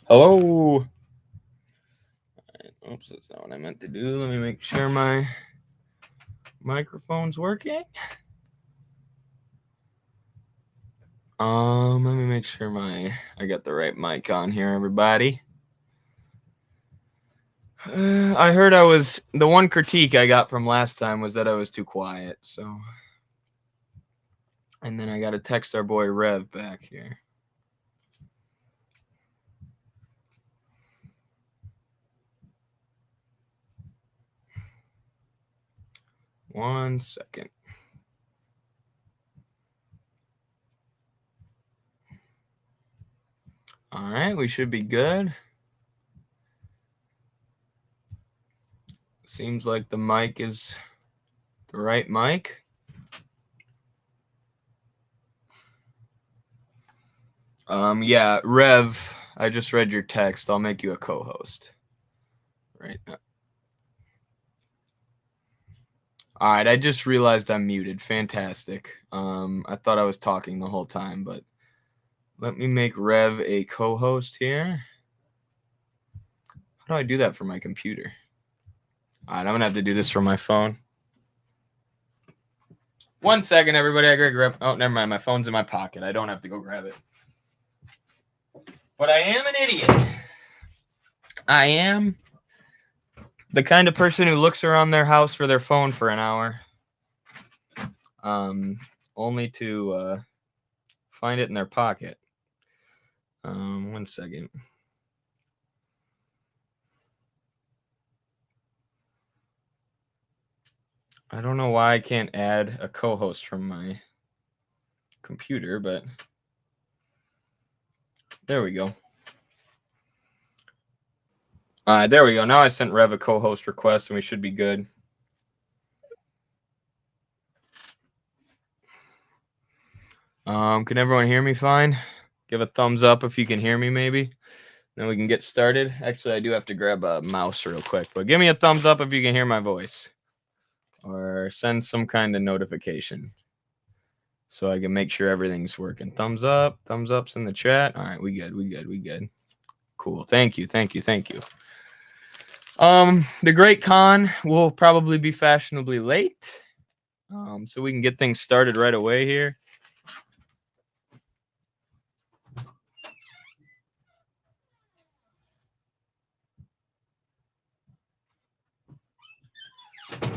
Hello. Oops, that's not what I meant to do. Let me make sure my microphone's working. Let me make sure I got the right mic on here, everybody. I heard the one critique I got from last time was that I was too quiet, so. And then I got to text our boy Rev back here. One second. All right, we should be good. Seems like the mic is the right mic. Yeah, Rev, I just read your text. I'll make you a co-host right now. All right, I just realized I'm muted. Fantastic. I thought I was talking the whole time, but let me make Rev a co-host here. How do I do that for my computer? All right, I'm gonna have to do this from my phone. 1 second, everybody. I gotta grab. Oh, never mind. My phone's in my pocket. I don't have to go grab it. But I am an idiot. I am the kind of person who looks around their house for their phone for an hour. Only to find it in their pocket. 1 second. I don't know why I can't add a co-host from my computer, but there we go. All right, there we go. Now I sent Rev a co-host request, and we should be good. Can everyone hear me fine? Give a thumbs up if you can hear me, maybe. Then we can get started. Actually, I do have to grab a mouse real quick, but give me a thumbs up if you can hear my voice. Or send some kind of notification so I can make sure everything's working. Thumbs up, thumbs ups in the chat. All right, we good. Cool. Thank you. The Great Con will probably be fashionably late, so we can get things started right away here.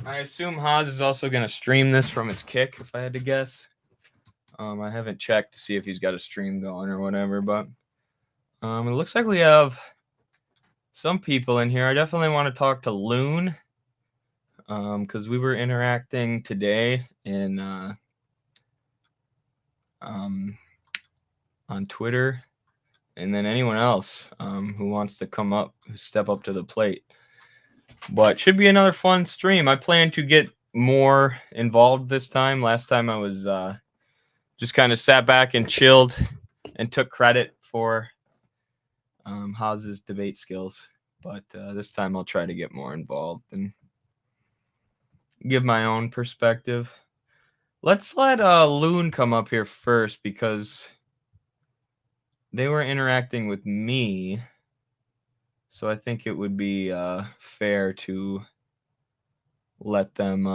I assume Haz is also going to stream this from his Kick, if I had to guess. I haven't checked to see if he's got a stream going or whatever, but it looks like we have some people in here. I definitely want to talk to Loon, because we were interacting today on Twitter, and then anyone else who wants to come up, step up to the plate. But should be another fun stream. I plan to get more involved this time. Last time I was just kind of sat back and chilled and took credit for Haz's debate skills. But this time I'll try to get more involved and give my own perspective. Let's let Loon come up here first because they were interacting with me. So I think it would be fair to let them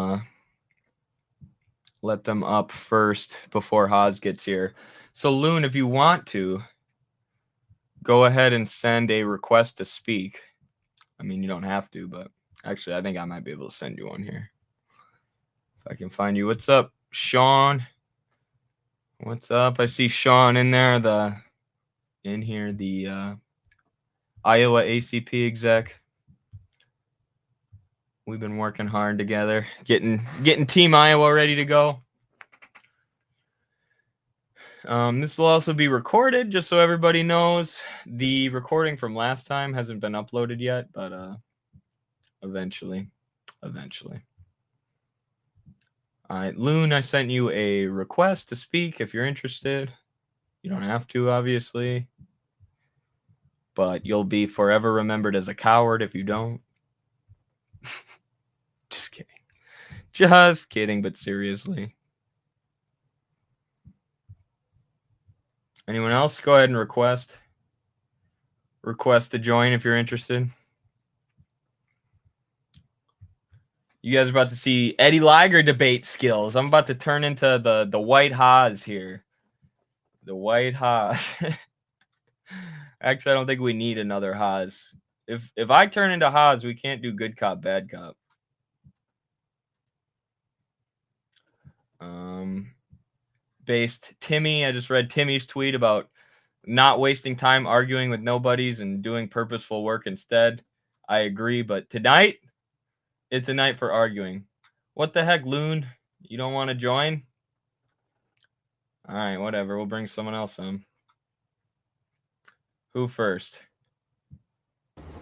up first before Haz gets here. So Loon, if you want to, go ahead and send a request to speak. I mean, you don't have to, but actually I think I might be able to send you one here. If I can find you. What's up, Sean? What's up? I see Sean in there, the Iowa ACP exec. We've been working hard together, getting Team Iowa ready to go. This will also be recorded, just so everybody knows. The recording from last time hasn't been uploaded yet, but eventually. All right, Loon, I sent you a request to speak if you're interested. You don't have to, obviously. But you'll be forever remembered as a coward if you don't. Just kidding. Just kidding, but seriously. Anyone else? Go ahead and request. request to join if you're interested. You guys are about to see Eddie Liger debate skills. I'm about to turn into the white Haz here. The white Haz. Actually, I don't think we need another Haz. If I turn into Haz, we can't do good cop, bad cop. Based Timmy, I just read Timmy's tweet about not wasting time arguing with nobodies and doing purposeful work instead. I agree, but tonight, it's a night for arguing. What the heck, Loon? You don't want to join? All right, whatever. We'll bring someone else in. Who first?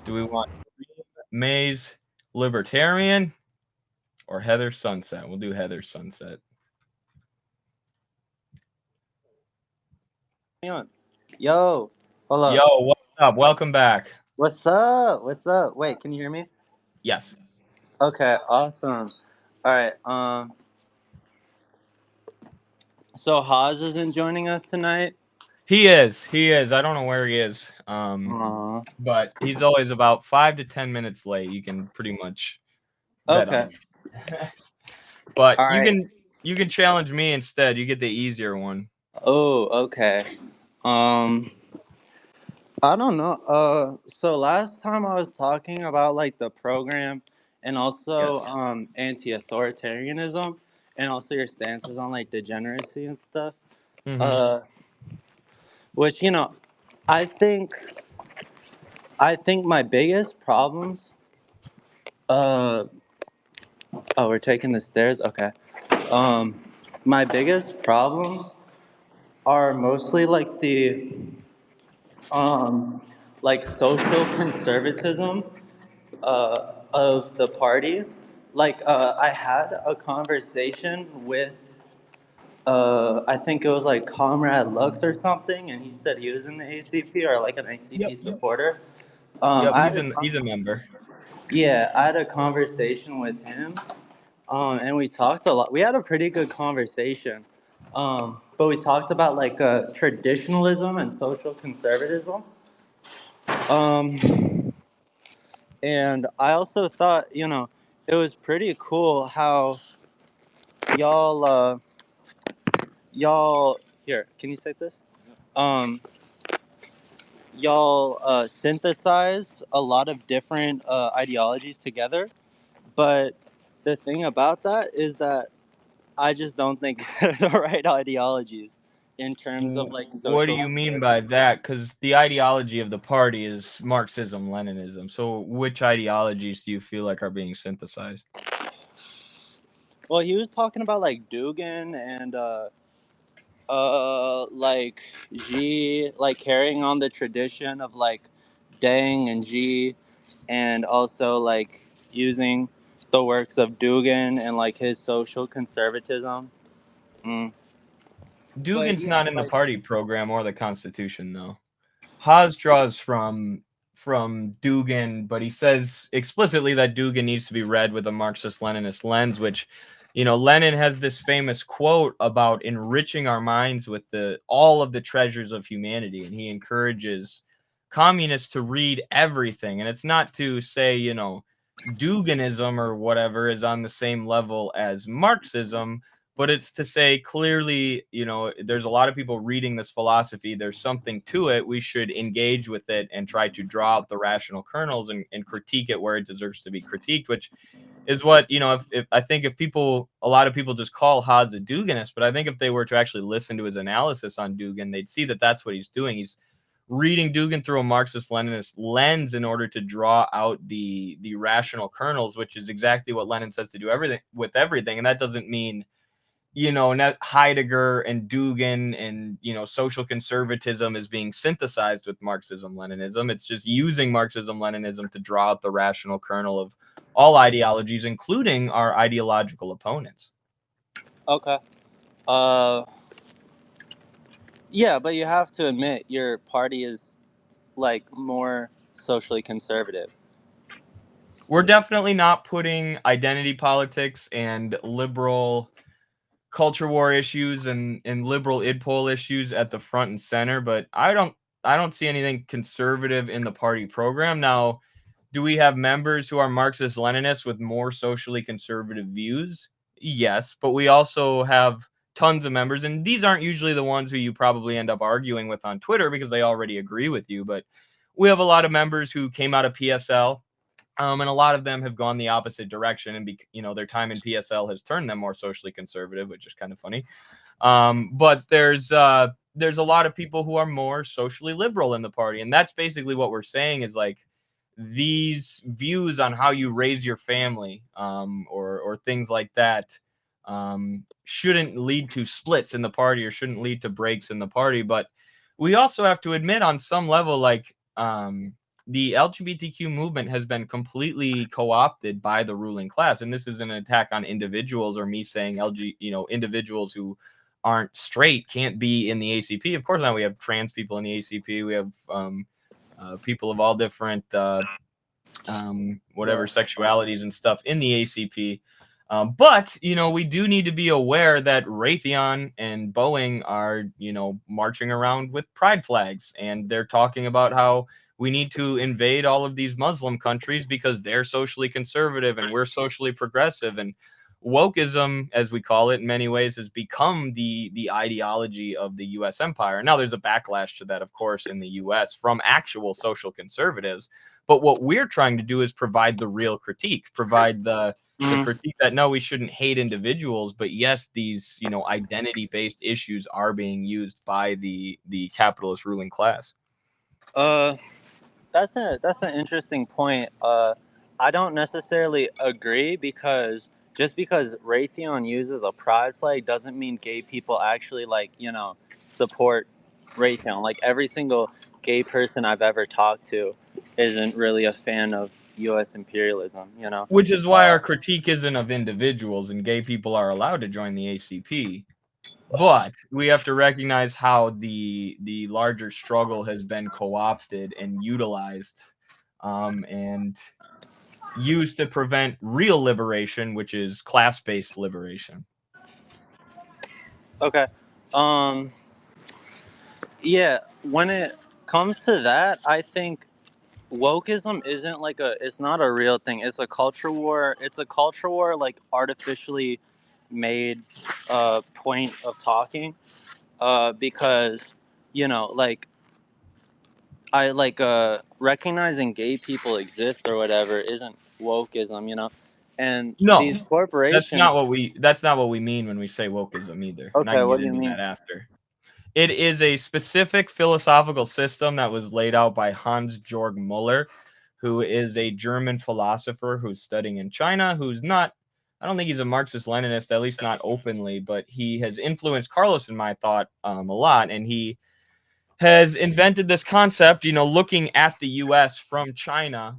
Do we want Maze Libertarian or Heather Sunset? We'll do Heather Sunset. Yo, hold up. Yo, what's up? Welcome back. What's up? What's up? Wait, can you hear me? Yes. Okay, awesome. All right. So Haz isn't joining us tonight. He is. I don't know where he is. Aww. But he's always about 5 to 10 minutes late. You can pretty much bet Okay. on it. But All right. you can challenge me instead. You get the easier one. Oh, okay. I don't know. So last time I was talking about like the program and also Yes. anti-authoritarianism and also your stances on like degeneracy and stuff. Mm-hmm. Uh, which I think my biggest problems. Oh, we're taking the stairs. Okay. Um, my biggest problems are mostly like social conservatism of the party. I had a conversation with, I think it was like Comrade Lux or something, and he said he was in the ACP or like an Yep. ACP supporter. Yep. I had He's a member. I had a conversation with him, and we talked a lot. We had a pretty good conversation, but we talked about like traditionalism and social conservatism. Um, and I also thought, it was pretty cool how y'all, y'all here. Can you take this? Um, y'all synthesize a lot of different ideologies together, but the thing about that is that I just don't think they're the right ideologies in terms of like What do social you mean by conservatism. that? Because the ideology of the party is Marxism-Leninism. So which ideologies do you feel like are being synthesized? Well, he was talking about like Dugan and like G, like carrying on the tradition of like Deng and G, and also like using the works of Dugan and like his social conservatism. Mm. But Dugan's yeah, not in the like party program or the Constitution, though. Haas draws from Dugan, but he says explicitly that Dugan needs to be read with a Marxist-Leninist lens, which, Lenin has this famous quote about enriching our minds with all of the treasures of humanity, and he encourages communists to read everything. And it's not to say, Duganism or whatever is on the same level as Marxism, but it's to say clearly, there's a lot of people reading this philosophy. There's something to it. We should engage with it and try to draw out the rational kernels and critique it where it deserves to be critiqued, which is what, if I think if a lot of people just call Haz a Duganist, but I think if they were to actually listen to his analysis on Dugan, they'd see that that's what he's doing. He's reading Dugan through a Marxist-Leninist lens in order to draw out the rational kernels, which is exactly what Lenin says to do everything. And that doesn't mean, not Heidegger and Dugan and, social conservatism is being synthesized with Marxism-Leninism. It's just using Marxism-Leninism to draw out the rational kernel of all ideologies, including our ideological opponents. okay, yeah, but you have to admit your party is like more socially conservative. We're definitely not putting identity politics and liberal culture war issues and liberal idpol issues at the front and center, but I don't don't see anything conservative in the party program. Now, do we have members who are Marxist-Leninists with more socially conservative views? Yes, but we also have tons of members, and these aren't usually the ones who you probably end up arguing with on Twitter because they already agree with you. But we have a lot of members who came out of PSL, and a lot of them have gone the opposite direction, and their time in PSL has turned them more socially conservative, which is kind of funny. But there's a lot of people who are more socially liberal in the party, and that's basically what we're saying is like these views on how you raise your family, or things like that, shouldn't lead to splits in the party or shouldn't lead to breaks in the party. But we also have to admit on some level, like, the LGBTQ movement has been completely co-opted by the ruling class. And this is an attack on individuals, or me saying individuals who aren't straight can't be in the ACP. Of course not. We have trans people in the ACP. We have people of all different whatever sexualities and stuff in the ACP. But we do need to be aware that Raytheon and Boeing are marching around with pride flags, and they're talking about how we need to invade all of these Muslim countries because they're socially conservative and we're socially progressive. And wokeism, as we call it, in many ways has become the ideology of the U.S. empire. Now, there's a backlash to that, of course, in the U.S. from actual social conservatives. But what we're trying to do is provide the real critique, provide the critique that no, we shouldn't hate individuals, but yes, these identity-based issues are being used by the capitalist ruling class. That's an interesting point. I don't necessarily agree, because just because Raytheon uses a pride flag doesn't mean gay people actually support Raytheon. Like, every single gay person I've ever talked to isn't really a fan of U.S. imperialism. Which is why our critique isn't of individuals, and gay people are allowed to join the ACP. But we have to recognize how the larger struggle has been co-opted and utilized, and used to prevent real liberation, which is class-based liberation. Okay. Yeah. When it comes to that, I think wokeism isn't it's not a real thing. It's a culture war. It's a culture war, like, artificially made point of talking, because like, I recognizing gay people exist or whatever isn't wokeism. And No, these corporations. that's not what we mean when we say wokeism either. And I Okay, can what get do you into mean? that after. It is a specific philosophical system that was laid out by Hans-Georg Müller, who is a German philosopher who's studying in China, who's not, I don't think he's a Marxist-Leninist, at least not openly, but he has influenced Carlos and my thought a lot, and he has invented this concept, looking at the U.S. from China,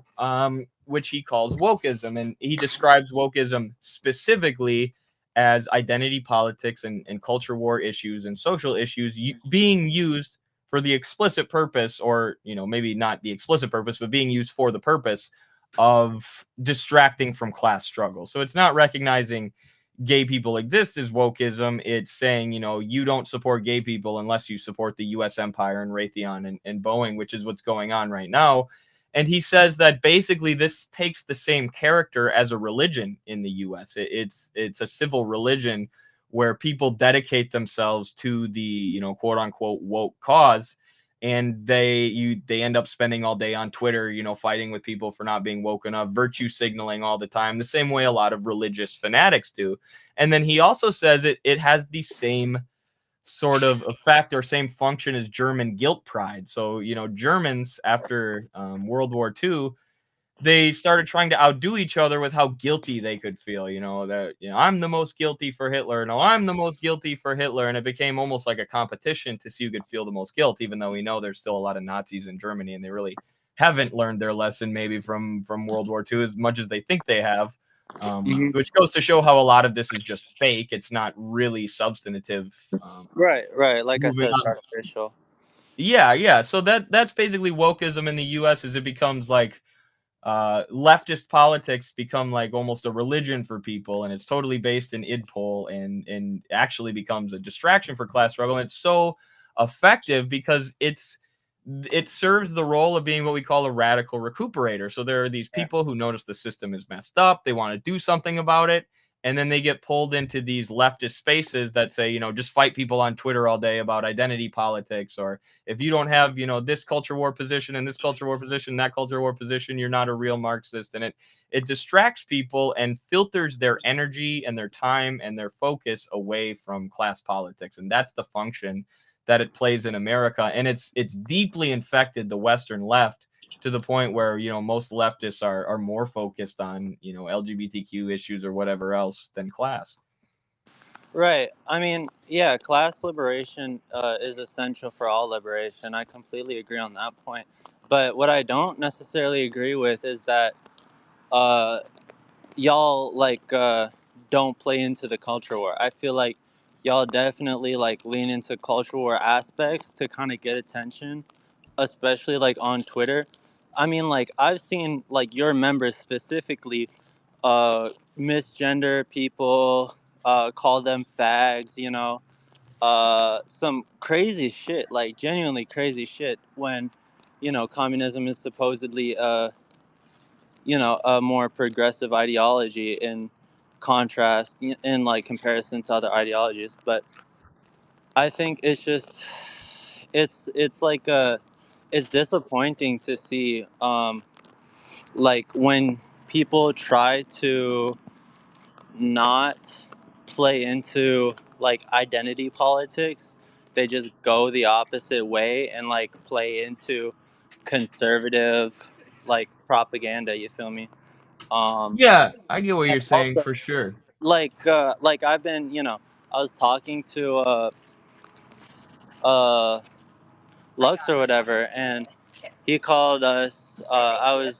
which he calls wokeism. And he describes wokeism specifically as identity politics and culture war issues and social issues being used for the explicit purpose, or, maybe not the explicit purpose, but being used for the purpose of distracting from class struggle. So it's not recognizing gay people exist as wokeism. It's saying, you don't support gay people unless you support the U.S. empire and Raytheon and Boeing, which is what's going on right now. And he says that basically this takes the same character as a religion in the U.S. It's a civil religion where people dedicate themselves to the quote unquote woke cause, and they end up spending all day on Twitter, fighting with people for not being woke enough, virtue signaling all the time, the same way a lot of religious fanatics do. And then he also says it has the same sort of effect or same function as German guilt pride. So, Germans after World War II, they started trying to outdo each other with how guilty they could feel. That I'm the most guilty for Hitler. No, I'm the most guilty for Hitler, and it became almost like a competition to see who could feel the most guilt. Even though we know there's still a lot of Nazis in Germany, and they really haven't learned their lesson maybe from World War II as much as they think they have. Which goes to show how a lot of this is just fake. It's not really substantive. Right. Like I Moving said, it's on. artificial. Yeah. So that's basically wokeism in the U.S. Is it becomes like leftist politics become like almost a religion for people, and it's totally based in idpol, and actually becomes a distraction for class struggle. And it's so effective because it's it serves the role of being what we call a radical recuperator. So there are these people who notice the system is messed up, they want to do something about it, and then they get pulled into these leftist spaces that say, just fight people on Twitter all day about identity politics, or if you don't have, this culture war position and this culture war position, that culture war position, you're not a real Marxist. And it distracts people and filters their energy and their time and their focus away from class politics. And that's the function that it plays in America. And it's deeply infected the Western left to the point where, most leftists are more focused on, LGBTQ issues or whatever else than class. Right. I mean, yeah, class liberation is essential for all liberation. I completely agree on that point. But what I don't necessarily agree with is that uh, y'all don't play into the culture war. I feel like y'all definitely lean into culture war aspects to kind of get attention, especially on Twitter. I mean, I've seen your members specifically misgender people, call them fags, some crazy shit, genuinely crazy shit when, communism is supposedly, a more progressive ideology in contrast, in comparison to other ideologies. But I think it's just, it's it's disappointing to see, when people try to not play into identity politics, they just go the opposite way and play into conservative propaganda, you feel me? um Yeah, I get what and you're saying also for sure. I've been, I was talking to uh Lux or whatever, and he called us, I was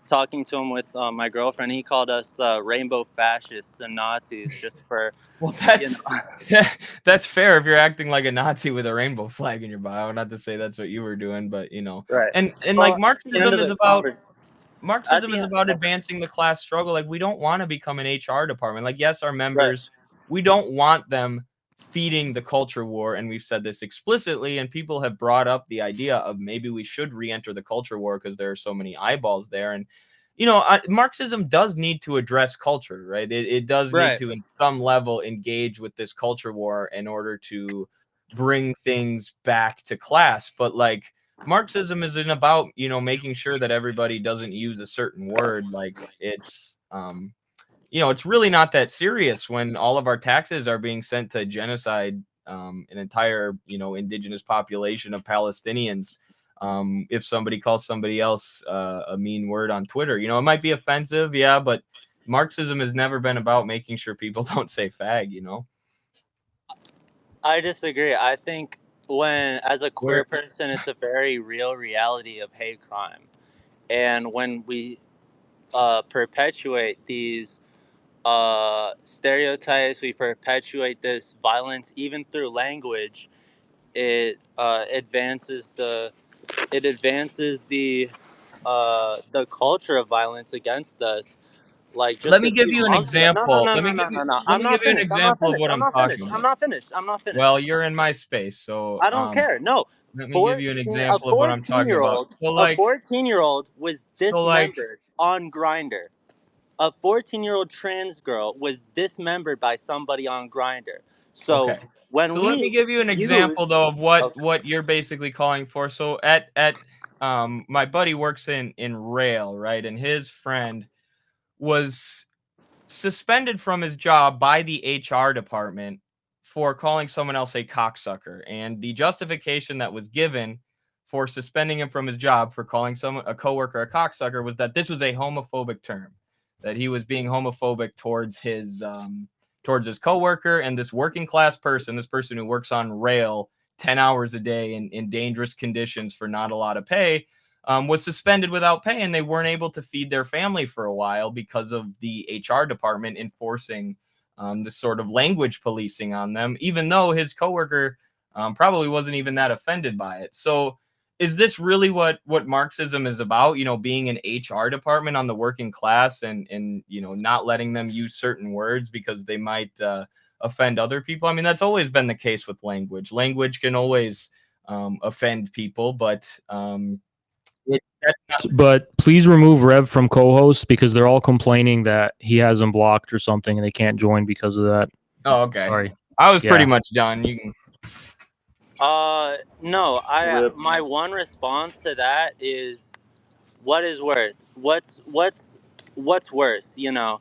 talking to him with my girlfriend. He called us rainbow fascists and Nazis just for, Well, you know. that's fair if you're acting like a Nazi with a rainbow flag in your bio. Not to say that's what you were doing, but Right. and like Well, at the end of the at Marxism the is end, about advancing the class struggle. Like, we don't want to become an HR department. Like, yes, our right. members, we don't want them feeding the culture war. And we've said this explicitly, and people have brought up the idea of maybe we should re-enter the culture war because there are so many eyeballs there. And, Marxism does need to address culture, right? It does need Right. to, in some level, engage with this culture war in order to bring things back to class. But, like, Marxism isn't about, making sure that everybody doesn't use a certain word. Like, it's really not that serious when all of our taxes are being sent to genocide, an entire, indigenous population of Palestinians. If somebody calls somebody else a mean word on Twitter, it might be offensive, yeah, but Marxism has never been about making sure people don't say fag. I disagree. I think when, as a queer Where person, it's a very real reality of hate crime, and when we perpetuate these stereotypes, we perpetuate this violence even through language. It advances the culture of violence against us. Like Let just me a give few you an months ago. No, no, example. no, Let no, me no, give no, you no. let I'm me not give you an finished. I'm not example of finished. what I'm I'm not talking finished. I'm about. not finished. I'm not finished. Well, you're in my space, so I don't care. No. let me give you an 14 a example of what I'm 14 talking year about. old a 14-year-old was So like, dismembered on Grinder. A 14-year-old trans girl was dismembered by somebody on Grinder. So okay. when So let me we give you an use, example though of what okay, what you're basically calling for. So at my buddy works in rail, right? And his friend was suspended from his job by the HR department for calling someone else a cocksucker. And the justification that was given for suspending him from his job for calling someone a coworker a cocksucker was that this was a homophobic term, that he was being homophobic towards his coworker, and this working class person, this person who works on rail 10 hours a day in dangerous conditions for not a lot of pay, was suspended without pay, and they weren't able to feed their family for a while because of the HR department enforcing this sort of language policing on them, even though his coworker probably wasn't even that offended by it. So, is this really what Marxism is about? Being an HR department on the working class, and not letting them use certain words because they might offend other people. I mean, that's always been the case with language. Language can always offend people, but but please remove Rev from co-host because they're all complaining that he has them blocked or something and they can't join because of that. Oh, okay. Sorry. I was pretty much done. You can. No. My one response to that is, what is worse? What's worse? You know,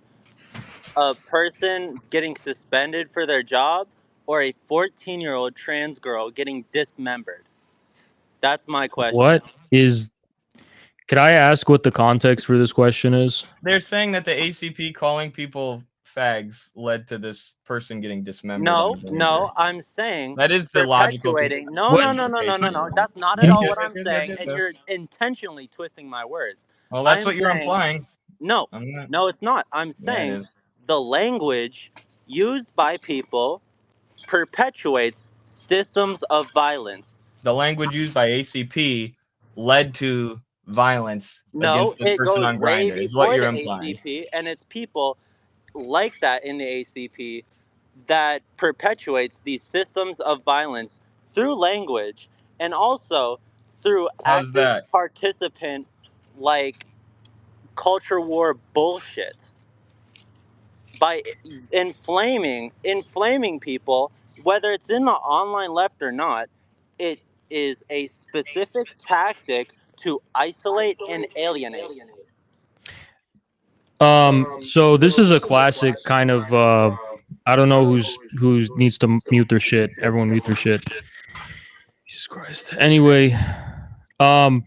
a person getting suspended for their job, or a 14-year-old trans girl getting dismembered? That's my question. What is... Could I ask what the context for this question is? They're saying that the ACP calling people fags led to this person getting dismembered. No, I'm saying that is the logical. No. That's not at all what I'm saying, and you're intentionally twisting my words. Well, that's what you're implying. No, it's not. I'm saying the language used by people perpetuates systems of violence. The language used by ACP led to violence against the person on Grindr, is what you're implying. ACP, and it's people like that in the ACP that perpetuates these systems of violence through language and also through active participant, like, culture war bullshit. By inflaming people, whether it's in the online left or not, it is a specific tactic to isolate and alienate. So this is a classic kind of I don't know who needs to mute their shit. Everyone mute their shit. Jesus Christ. Anyway, I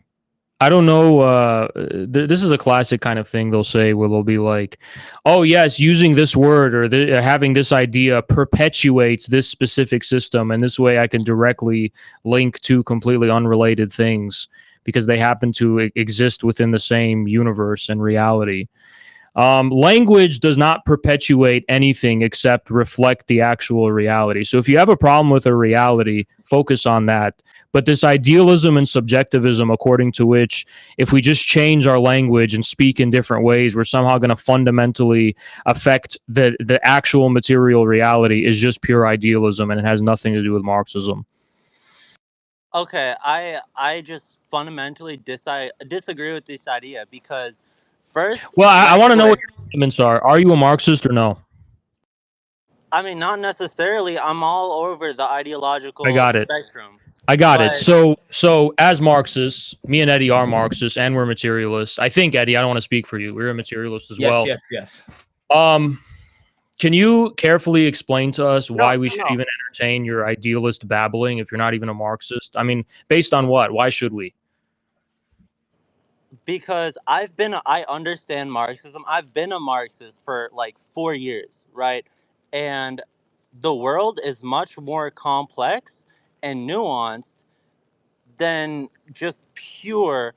don't know. This is a classic kind of thing they'll say where they'll be like, oh, yes, using this word or having this idea perpetuates this specific system. And this way I can directly link two completely unrelated things because they happen to exist within the same universe and reality. Language does not perpetuate anything except reflect the actual reality. So if you have a problem with a reality, focus on that. But this idealism and subjectivism, according to which if we just change our language and speak in different ways, we're somehow going to fundamentally affect the actual material reality, is just pure idealism, and it has nothing to do with Marxism. Okay, I just fundamentally disagree with this idea because first... Well, I want to know what your arguments are. Are you a Marxist or no? I mean, not necessarily. I'm all over the ideological spectrum. I got it. So as Marxists, me and Eddie are Marxists, and we're materialists. I think, Eddie, I don't want to speak for you. We're a materialist as well. Yes. Can you carefully explain to us why we should even entertain your idealist babbling if you're not even a Marxist? I mean, based on what? Why should we? Because I understand Marxism. I've been a Marxist for like 4 years, right? And the world is much more complex and nuanced than just pure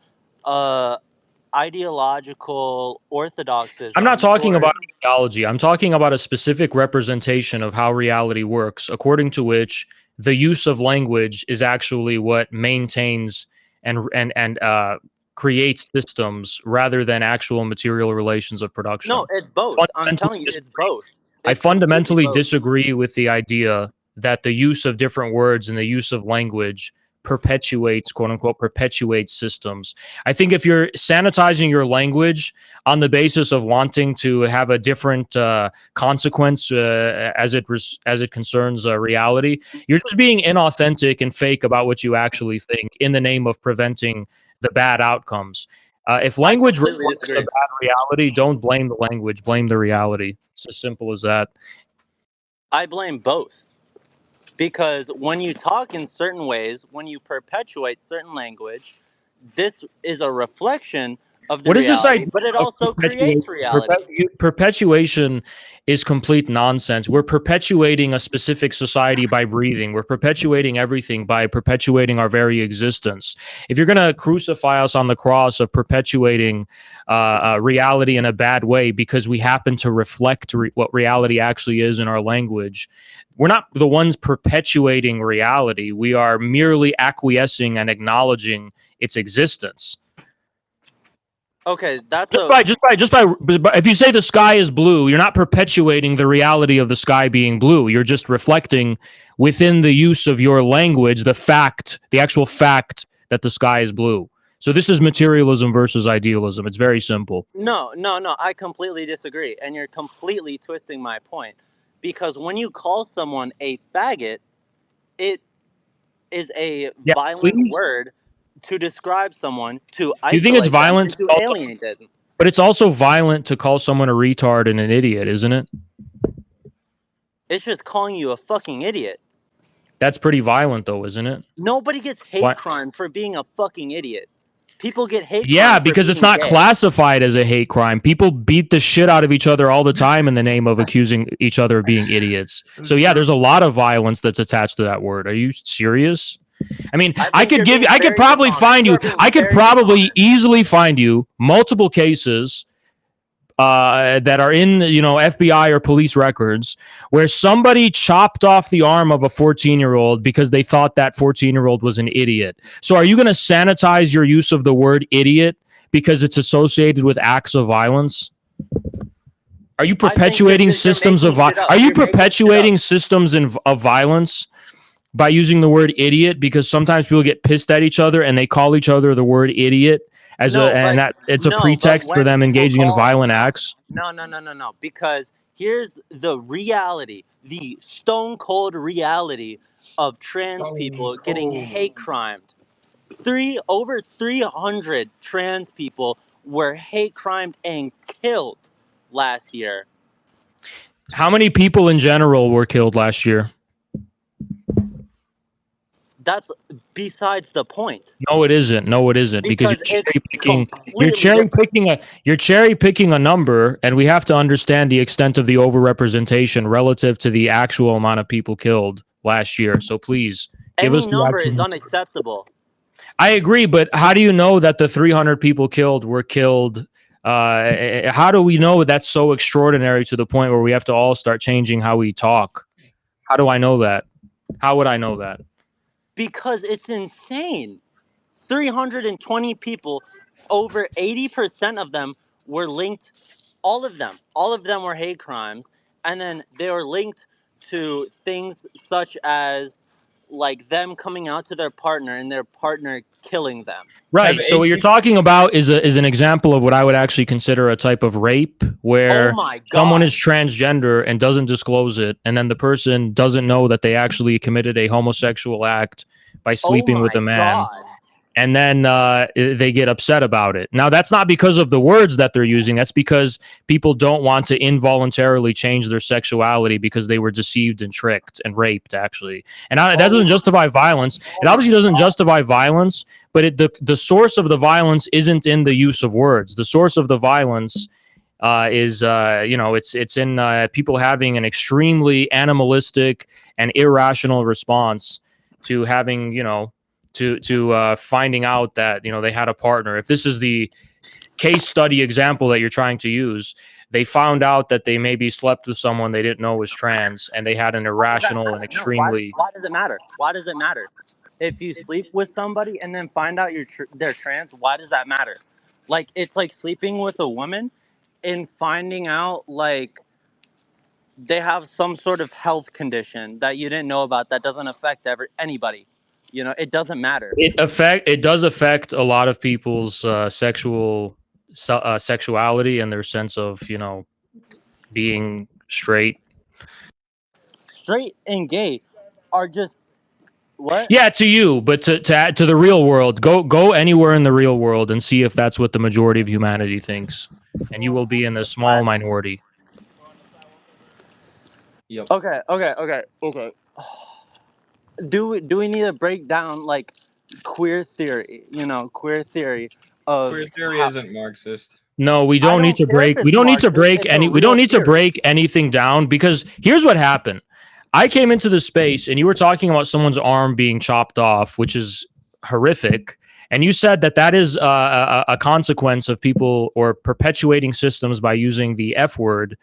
ideological orthodoxism. I'm not talking about ideology. I'm talking about a specific representation of how reality works, according to which the use of language is actually what maintains and creates systems rather than actual material relations of production. No, it's both. I'm telling you, it's both. I fundamentally disagree with the idea that the use of different words and the use of language perpetuates, quote unquote, perpetuates systems. I think if you're sanitizing your language on the basis of wanting to have a different consequence as it concerns reality, you're just being inauthentic and fake about what you actually think in the name of preventing the bad outcomes. If language reflects a bad reality, don't blame the language, blame the reality. It's as simple as that. I blame both. Because when you talk in certain ways, when you perpetuate certain language, this is a reflection of the reality, but it also creates reality. Perpetuation is complete nonsense. We're perpetuating a specific society by breathing. We're perpetuating everything by perpetuating our very existence. If you're going to crucify us on the cross of perpetuating reality in a bad way because we happen to reflect what reality actually is in our language, we're not the ones perpetuating reality. We are merely acquiescing and acknowledging its existence. Okay, that's just by if you say the sky is blue, you're not perpetuating the reality of the sky being blue. You're just reflecting within the use of your language the actual fact that the sky is blue. So this is materialism versus idealism. It's very simple. no. I completely disagree, and you're completely twisting my point. Because when you call someone a faggot, it is a Yeah, violent please. word to describe someone, to Do you think it's isolate them, violent and to alienate them. but it's also violent to call someone a retard and an idiot, isn't it? It's just calling you a fucking idiot. That's pretty violent, though, isn't it? Nobody gets hate crime for being a fucking idiot. People get hate crime. Yeah, because it's not gay. classified as a hate crime. People beat the shit out of each other all the time in the name of accusing each other of being idiots. So yeah, there's a lot of violence that's attached to that word. Are you serious? I mean, I could probably easily find you multiple cases that are in, FBI or police records where somebody chopped off the arm of a 14-year-old because they thought that 14-year-old was an idiot. So are you going to sanitize your use of the word idiot because it's associated with acts of violence? Are you perpetuating systems of violence? Are you perpetuating systems of violence by using the word idiot because sometimes people get pissed at each other and they call each other the word idiot? It's a pretext for them engaging in violent acts. No. Because here's the reality, the stone cold reality of trans people getting hate crimed. Over 300 trans people were hate crimed and killed last year. How many people in general were killed last year? That's besides the point. No, it isn't. Because you're cherry picking a number, and we have to understand the extent of the overrepresentation relative to the actual amount of people killed last year. So please give us any number is unacceptable. I agree, but how do you know that the 300 people killed were killed? How do we know that's so extraordinary to the point where we have to all start changing how we talk? How do I know that? How would I know that? Because it's insane. 320 people, over 80% of them were linked, all of them were hate crimes, and then they were linked to things such as like them coming out to their partner and their partner killing them. Right. So what you're talking about is an example of what I would actually consider a type of rape, where someone is transgender and doesn't disclose it, and then the person doesn't know that they actually committed a homosexual act by sleeping with a man. And then they get upset about it. Now, that's not because of the words that they're using. That's because people don't want to involuntarily change their sexuality because they were deceived and tricked and raped, actually. And that doesn't justify violence. It obviously doesn't justify violence, but the source of the violence isn't in the use of words. The source of the violence is, it's in people having an extremely animalistic and irrational response to having, to finding out that they had a partner. If this is the case study example that you're trying to use, they found out that they maybe slept with someone they didn't know was trans, and they had an irrational and extremely. Why does it matter? Why does it matter? If you sleep with somebody and then find out they're trans, why does that matter? Like, it's like sleeping with a woman and finding out like they have some sort of health condition that you didn't know about that doesn't affect anybody. It doesn't matter. It does affect a lot of people's sexuality and their sense of being straight. Straight and gay are just what? Yeah, to you, but to add to the real world, go anywhere in the real world and see if that's what the majority of humanity thinks, and you will be in the small minority. Yep. Okay. Do we need to break down like queer theory? Queer theory of queer theory isn't Marxist. No, we don't need to break. We don't need to break anything down, because here's what happened. I came into the space and you were talking about someone's arm being chopped off, which is horrific. And you said that is a consequence of people or perpetuating systems by using the F word.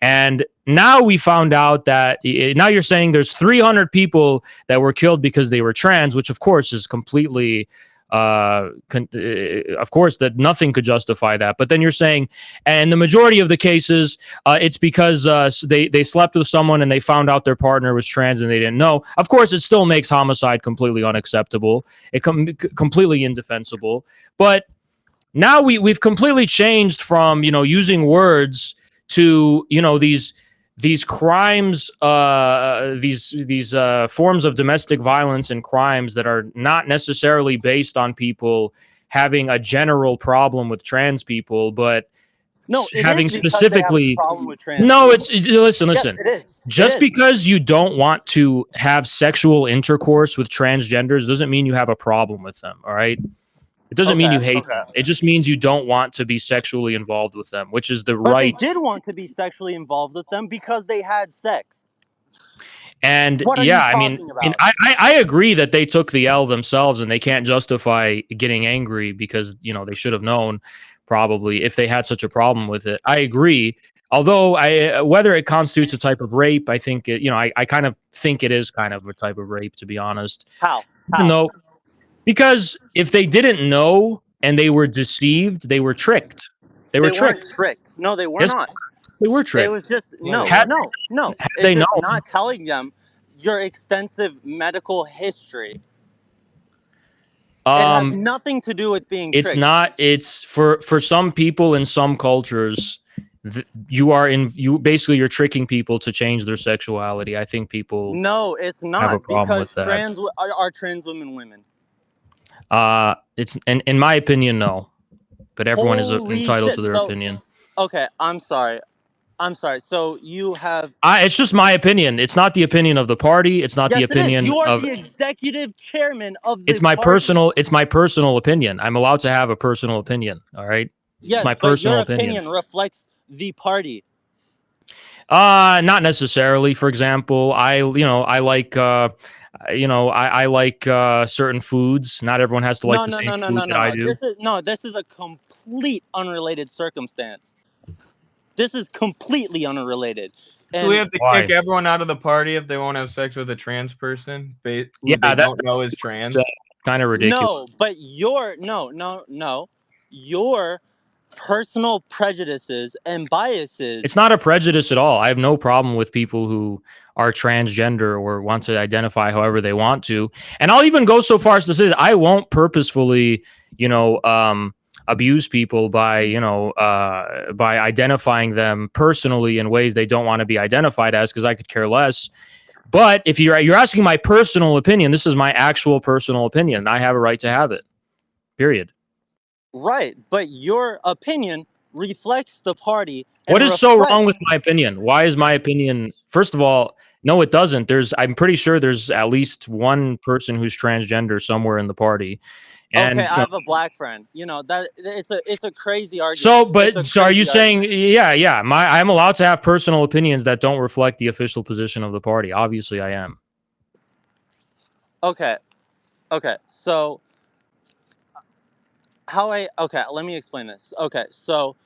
And now we found out that now you're saying there's 300 people that were killed because they were trans, which of course is completely of course, that nothing could justify that. But then you're saying, and the majority of the cases, it's because they slept with someone and they found out their partner was trans and they didn't know. Of course, it still makes homicide completely unacceptable. It completely indefensible. But now we've completely changed from, you know, using words to, you know, these crimes, these forms of domestic violence and crimes that are not necessarily based on people having a general problem with trans people, but No, it having is because specifically. they have a problem with trans No, people. listen. Yes, it is. Just It is. because you don't want to have sexual intercourse with transgenders doesn't mean you have a problem with them. All right. It doesn't mean you hate them. It just means you don't want to be sexually involved with them, which is the But right. they did want to be sexually involved with them because they had sex. And What are yeah, you I mean, talking about? I agree that they took the L themselves and they can't justify getting angry because, you know, they should have known probably if they had such a problem with it. I agree. Although whether it constitutes a type of rape, I think it, you know, I kind of think it is kind of a type of rape, to be honest. How? Even though, because if they didn't know and they were deceived, they were tricked. They were tricked. Weren't tricked. No, they were Yes, not. they were tricked. It was just no. Had It's they just known, not telling them your extensive medical history. It has nothing to do with being it's tricked. not. It's for some people in some cultures. You basically you're tricking people to change their sexuality. I think people No, it's not have a problem because with that. are trans women women. It's in my opinion, no. But everyone is Holy entitled shit. to their opinion. Okay, I'm sorry. So you have. It's just my opinion. It's not the opinion of the party. It's not the opinion You are of. the executive chairman of the It's my party. It's my personal opinion. I'm allowed to have a personal opinion. All right. Yes, it's my but personal your opinion reflects the party. Not necessarily. For example, I like certain foods. Not everyone has to like the same food that I do. This is a complete unrelated circumstance. This is completely unrelated. So we have to kick everyone out of the party if they won't have sex with a trans person who they don't know is trans. Kind of ridiculous. No, but your personal prejudices and biases. It's not a prejudice at all. I have no problem with people who are transgender or want to identify however they want to. And I'll even go so far as to say that I won't purposefully, abuse people by identifying them personally in ways they don't want to be identified as, because I could care less. But if you're asking my personal opinion, this is my actual personal opinion. I have a right to have it. Period. Right, but your opinion reflects the party. What is so wrong with my opinion? Why is my opinion? First of all, no, it doesn't. I'm pretty sure there's at least one person who's transgender somewhere in the party. And, okay, I have a black friend. You know that it's a crazy argument. So are you saying, I'm allowed to have personal opinions that don't reflect the official position of the party? Obviously, I am. Okay, so let me explain this. Okay, so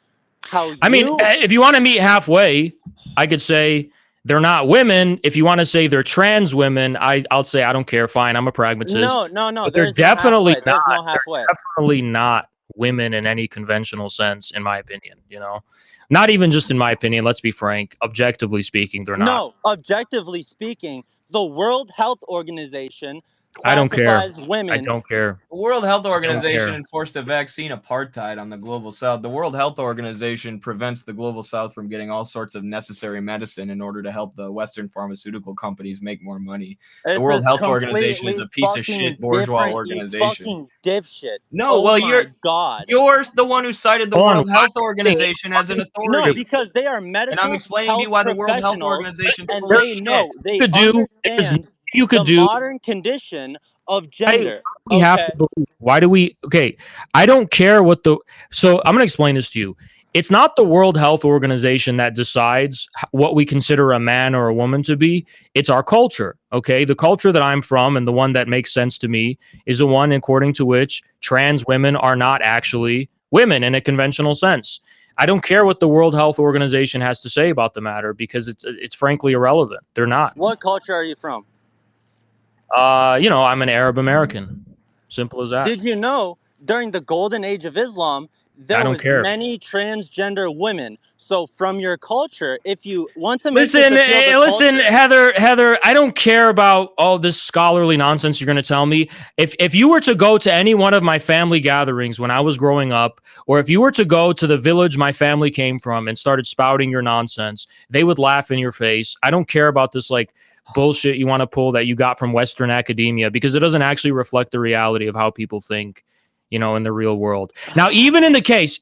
if you want to meet halfway, I could say they're not women. If you want to say they're trans women, I'll say I don't care. Fine, I'm a pragmatist. No. But they're definitely not. They're definitely not women in any conventional sense, in my opinion. You know, not even just in my opinion. Let's be frank. Objectively speaking, they're not. No, objectively speaking, the World Health Organization I don't care. Women. I don't care. The World Health Organization enforced a vaccine apartheid on the global south. The World Health Organization prevents the global south from getting all sorts of necessary medicine in order to help the Western pharmaceutical companies make more money. The World Health Organization is a piece of shit bourgeois organization. You fucking dipshit. No, you're the one who cited the World Health Organization as an authority. No, because they are medical. And I'm explaining to you why the World Health Organization and they know they understand the modern condition of gender. We have to believe. Why do we? Okay, I don't care what So I'm going to explain this to you. It's not the World Health Organization that decides what we consider a man or a woman to be. It's our culture. Okay, the culture that I'm from and the one that makes sense to me is the one according to which trans women are not actually women in a conventional sense. I don't care what the World Health Organization has to say about the matter because it's frankly irrelevant. They're not. What culture are you from? I'm an Arab American. Simple as that. Did you know during the golden age of Islam, there was many transgender women? So from your culture, if you want to make this a field of listen, culture, Heather, I don't care about all this scholarly nonsense you're going to tell me. If you were to go to any one of my family gatherings when I was growing up, or if you were to go to the village my family came from and started spouting your nonsense, they would laugh in your face. I don't care about this like bullshit you want to pull that you got from Western academia, because it doesn't actually reflect the reality of how people think, you know, in the real world. Now, even in the case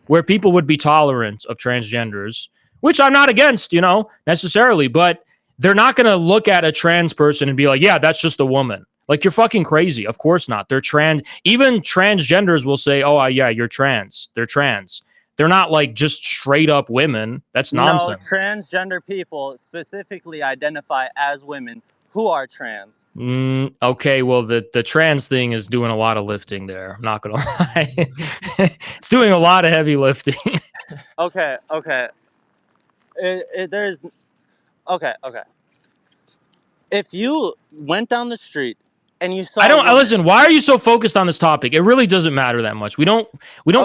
where people would be tolerant of transgenders, which I'm not against, you know, necessarily, but they're not going to look at a trans person and be like, yeah, that's just a woman. Like, you're fucking crazy. Of course not. They're trans. Even transgenders will say, oh, yeah, you're trans. They're trans. They're not like just straight up women. That's nonsense. No, transgender people specifically identify as women who are trans. Okay, well, the trans thing is doing a lot of lifting there. I'm not going to lie. It's doing a lot of heavy lifting. Okay. There's... Okay. If you went down the street and you saw... Listen, why are you so focused on this topic? It really doesn't matter that much. We don't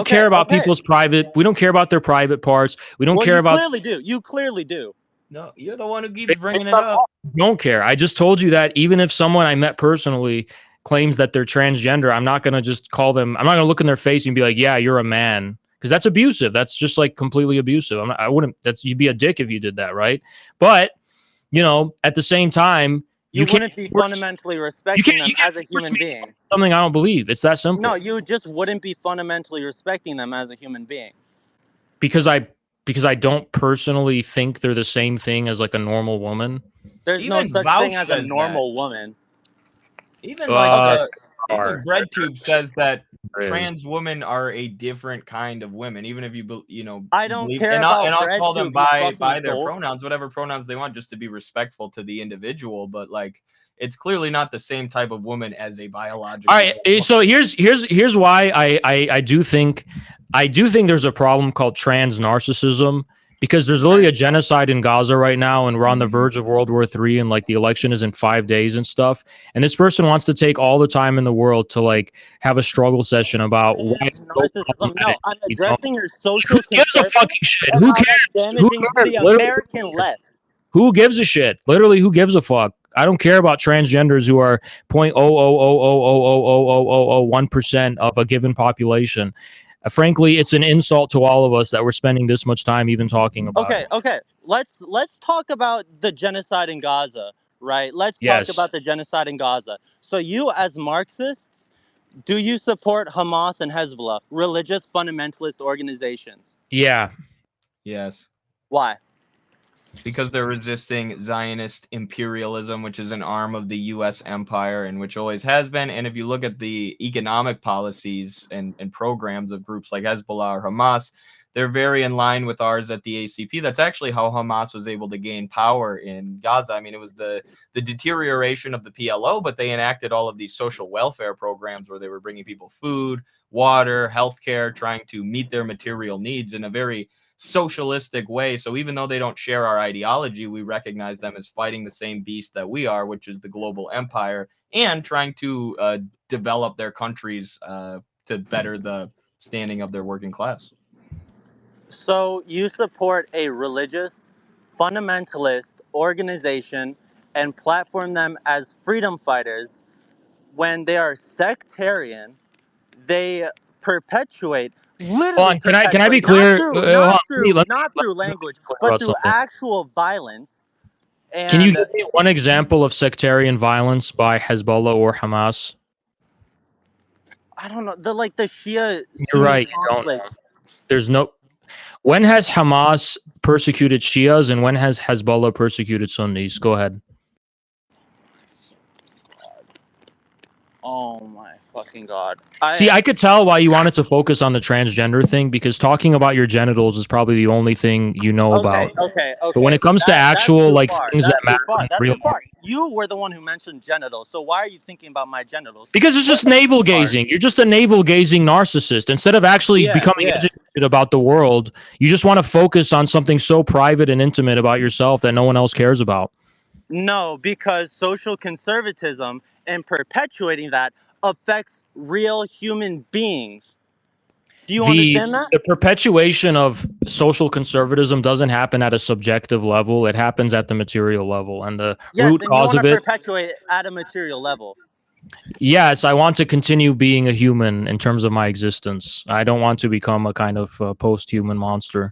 care about people's private... We don't care about their private parts. We don't care about... You clearly do. No, you're the one who keeps bringing it up. Don't care. I just told you that even if someone I met personally claims that they're transgender, I'm not going to just call them... I'm not going to look in their face and be like, yeah, you're a man. Because that's abusive. That's just like completely abusive. I wouldn't... You'd be a dick if you did that, right? But, you know, at the same time... You wouldn't be fundamentally respecting them as a human being. Something I don't believe. It's that simple. No, you just wouldn't be fundamentally respecting them as a human being. Because I don't personally think they're the same thing as like a normal woman. There's no such thing as a normal woman. Even like even BreadTube says that trans women are a different kind of women. Even if you know, I don't care about and I'll call them by their pronouns, whatever pronouns they want, just to be respectful to the individual. But like, it's clearly not the same type of woman as a biological. All right, so here's why I do think there's a problem called trans narcissism, because there's literally a genocide in Gaza right now, and we're on the verge of World War III, and like the election is in 5 days and stuff. And this person wants to take all the time in the world to like have a struggle session about why it's narcissism. No, I'm addressing your social. Who gives a fucking shit? Who cares? Who cares? The American left. Who gives a shit? Literally, who gives a fuck? I don't care about transgenders who are 0.000000001% of a given population. Frankly, it's an insult to all of us that we're spending this much time even talking about it. Okay. Let's talk about the genocide in Gaza, right? Let's talk about the genocide in Gaza. So you, as Marxists, do you support Hamas and Hezbollah, religious fundamentalist organizations? Yeah. Yes. Why? Because they're resisting Zionist imperialism, which is an arm of the U.S. empire and which always has been. And if you look at the economic policies and programs of groups like Hezbollah or Hamas, they're very in line with ours at the ACP. That's actually how Hamas was able to gain power in Gaza. I mean, it was the deterioration of the PLO, but they enacted all of these social welfare programs where they were bringing people food, water, healthcare, trying to meet their material needs in a very socialistic way. So even though they don't share our ideology, we recognize them as fighting the same beast that we are, which is the global empire, and trying to develop their countries to better the standing of their working class. So you support a religious fundamentalist organization and platform them as freedom fighters when they are sectarian. They perpetuate... Literally, can I be clear? Not through language, but through actual violence. And can you give me one example of sectarian violence by Hezbollah or Hamas? I don't know. The Shia. You're right. There's no. When has Hamas persecuted Shias and when has Hezbollah persecuted Sunnis? Go ahead. Oh my fucking God. I could tell why you wanted to focus on the transgender thing, because talking about your genitals is probably the only thing you know about. Okay. But when it comes to actual things that matter, you were the one who mentioned genitals. So why are you thinking about my genitals? Because it's just navel gazing. You're just a navel gazing narcissist. Instead of actually becoming educated about the world, you just want to focus on something so private and intimate about yourself that no one else cares about. No, because social conservatism and perpetuating that affects real human beings. Do you understand that? The perpetuation of social conservatism doesn't happen at a subjective level. It happens at the material level. And the Yes, root and you cause want to of it, perpetuate it at a material level. yes, I want to continue being a human in terms of my existence. I don't want to become a kind of post-human monster.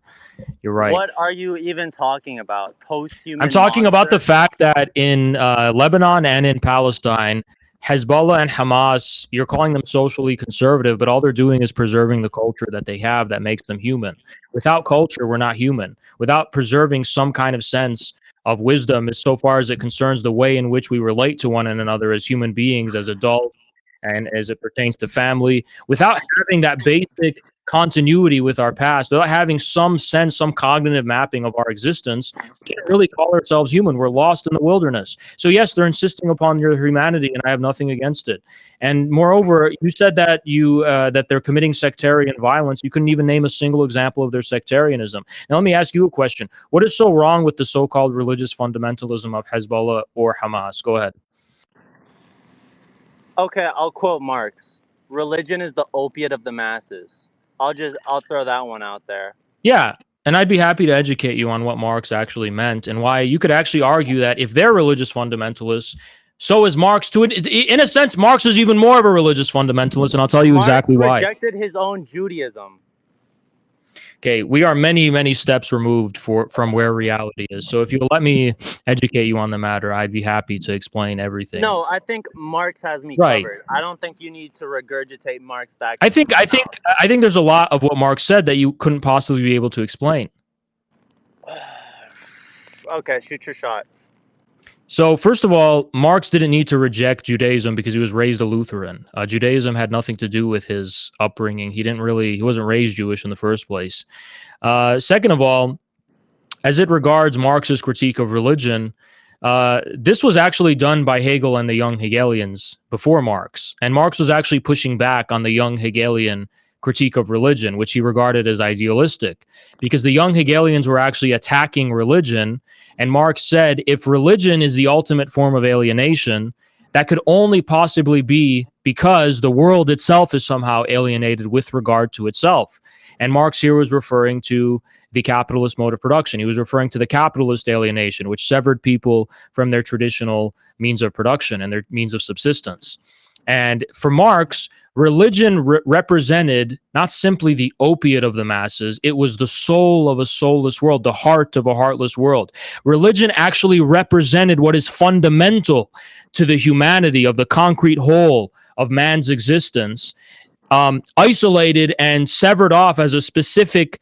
You're right. What are you even talking about? Post-human I'm talking about the monster? fact that in Lebanon and in Palestine, Hezbollah and Hamas, you're calling them socially conservative, but all they're doing is preserving the culture that they have that makes them human. Without culture, we're not human. Without preserving some kind of sense of wisdom, as so far as it concerns the way in which we relate to one another as human beings, as adults, and as it pertains to family, without having that basic continuity with our past, without having some sense, some cognitive mapping of our existence, we can't really call ourselves human. We're lost in the wilderness. So yes, they're insisting upon your humanity, and I have nothing against it. And moreover, you said that that they're committing sectarian violence. You couldn't even name a single example of their sectarianism. Now let me ask you a question. What is so wrong with the so-called religious fundamentalism of Hezbollah or Hamas? Go ahead. Okay, I'll quote Marx. Religion is the opiate of the masses. I'll throw that one out there. Yeah, and I'd be happy to educate you on what Marx actually meant and why you could actually argue that if they're religious fundamentalists, so is Marx. In a sense, Marx is even more of a religious fundamentalist, and I'll tell you exactly why. Marx rejected his own Judaism. Okay, we are many, many steps removed from where reality is. So if you'll let me educate you on the matter, I'd be happy to explain everything. No, I think Marx has me Right. covered. I don't think you need to regurgitate Marx back. I think there's a lot of what Marx said that you couldn't possibly be able to explain. Okay, shoot your shot. So first of all, Marx didn't need to reject Judaism because he was raised a Lutheran. Judaism had nothing to do with his upbringing. He wasn't raised Jewish in the first place. Second of all, as it regards Marx's critique of religion, this was actually done by Hegel and the young Hegelians before Marx. And Marx was actually pushing back on the young Hegelian critique of religion, which he regarded as idealistic, because the young Hegelians were actually attacking religion. And Marx said, if religion is the ultimate form of alienation, that could only possibly be because the world itself is somehow alienated with regard to itself. And Marx here was referring to the capitalist mode of production. He was referring to the capitalist alienation, which severed people from their traditional means of production and their means of subsistence. And for Marx, religion represented not simply the opiate of the masses, it was the soul of a soulless world, the heart of a heartless world. Religion actually represented what is fundamental to the humanity of the concrete whole of man's existence, isolated and severed off as a specific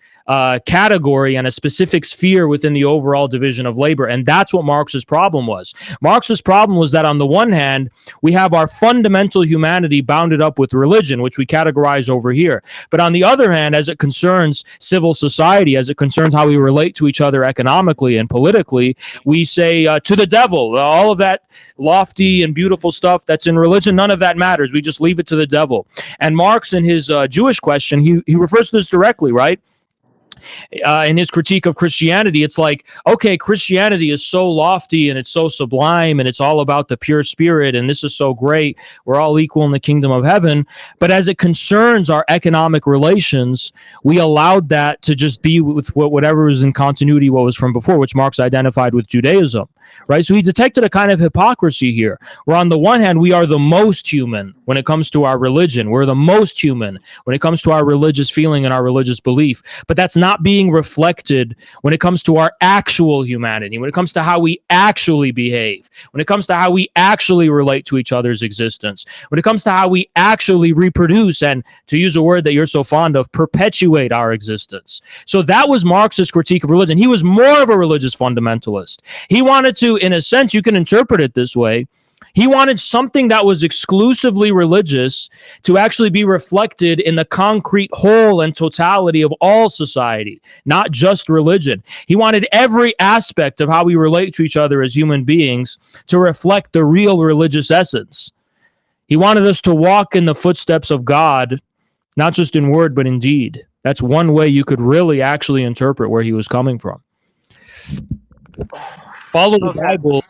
category and a specific sphere within the overall division of labor. And that's what Marx's problem was. Marx's problem was that on the one hand, we have our fundamental humanity bounded up with religion, which we categorize over here. But on the other hand, as it concerns civil society, as it concerns how we relate to each other economically and politically, we say to the devil, all of that lofty and beautiful stuff that's in religion, none of that matters. We just leave it to the devil. And Marx, in his Jewish question, he refers to this directly, right? In his critique of Christianity, it's like, okay, Christianity is so lofty and it's so sublime and it's all about the pure spirit and this is so great. We're all equal in the kingdom of heaven. But as it concerns our economic relations, we allowed that to just be with whatever was in continuity, what was from before, which Marx identified with Judaism, right? So he detected a kind of hypocrisy here, where on the one hand, we are the most human when it comes to our religion. We're the most human when it comes to our religious feeling and our religious belief. But that's not being reflected when it comes to our actual humanity, when it comes to how we actually behave, when it comes to how we actually relate to each other's existence, when it comes to how we actually reproduce and, to use a word that you're so fond of, perpetuate our existence. So that was Marx's critique of religion. He was more of a religious fundamentalist. He wanted to, in a sense, you can interpret it this way, he wanted something that was exclusively religious to actually be reflected in the concrete whole and totality of all society, not just religion. He wanted every aspect of how we relate to each other as human beings to reflect the real religious essence. He wanted us to walk in the footsteps of God, not just in word, but in deed. That's one way you could really actually interpret where he was coming from. Follow the Bible.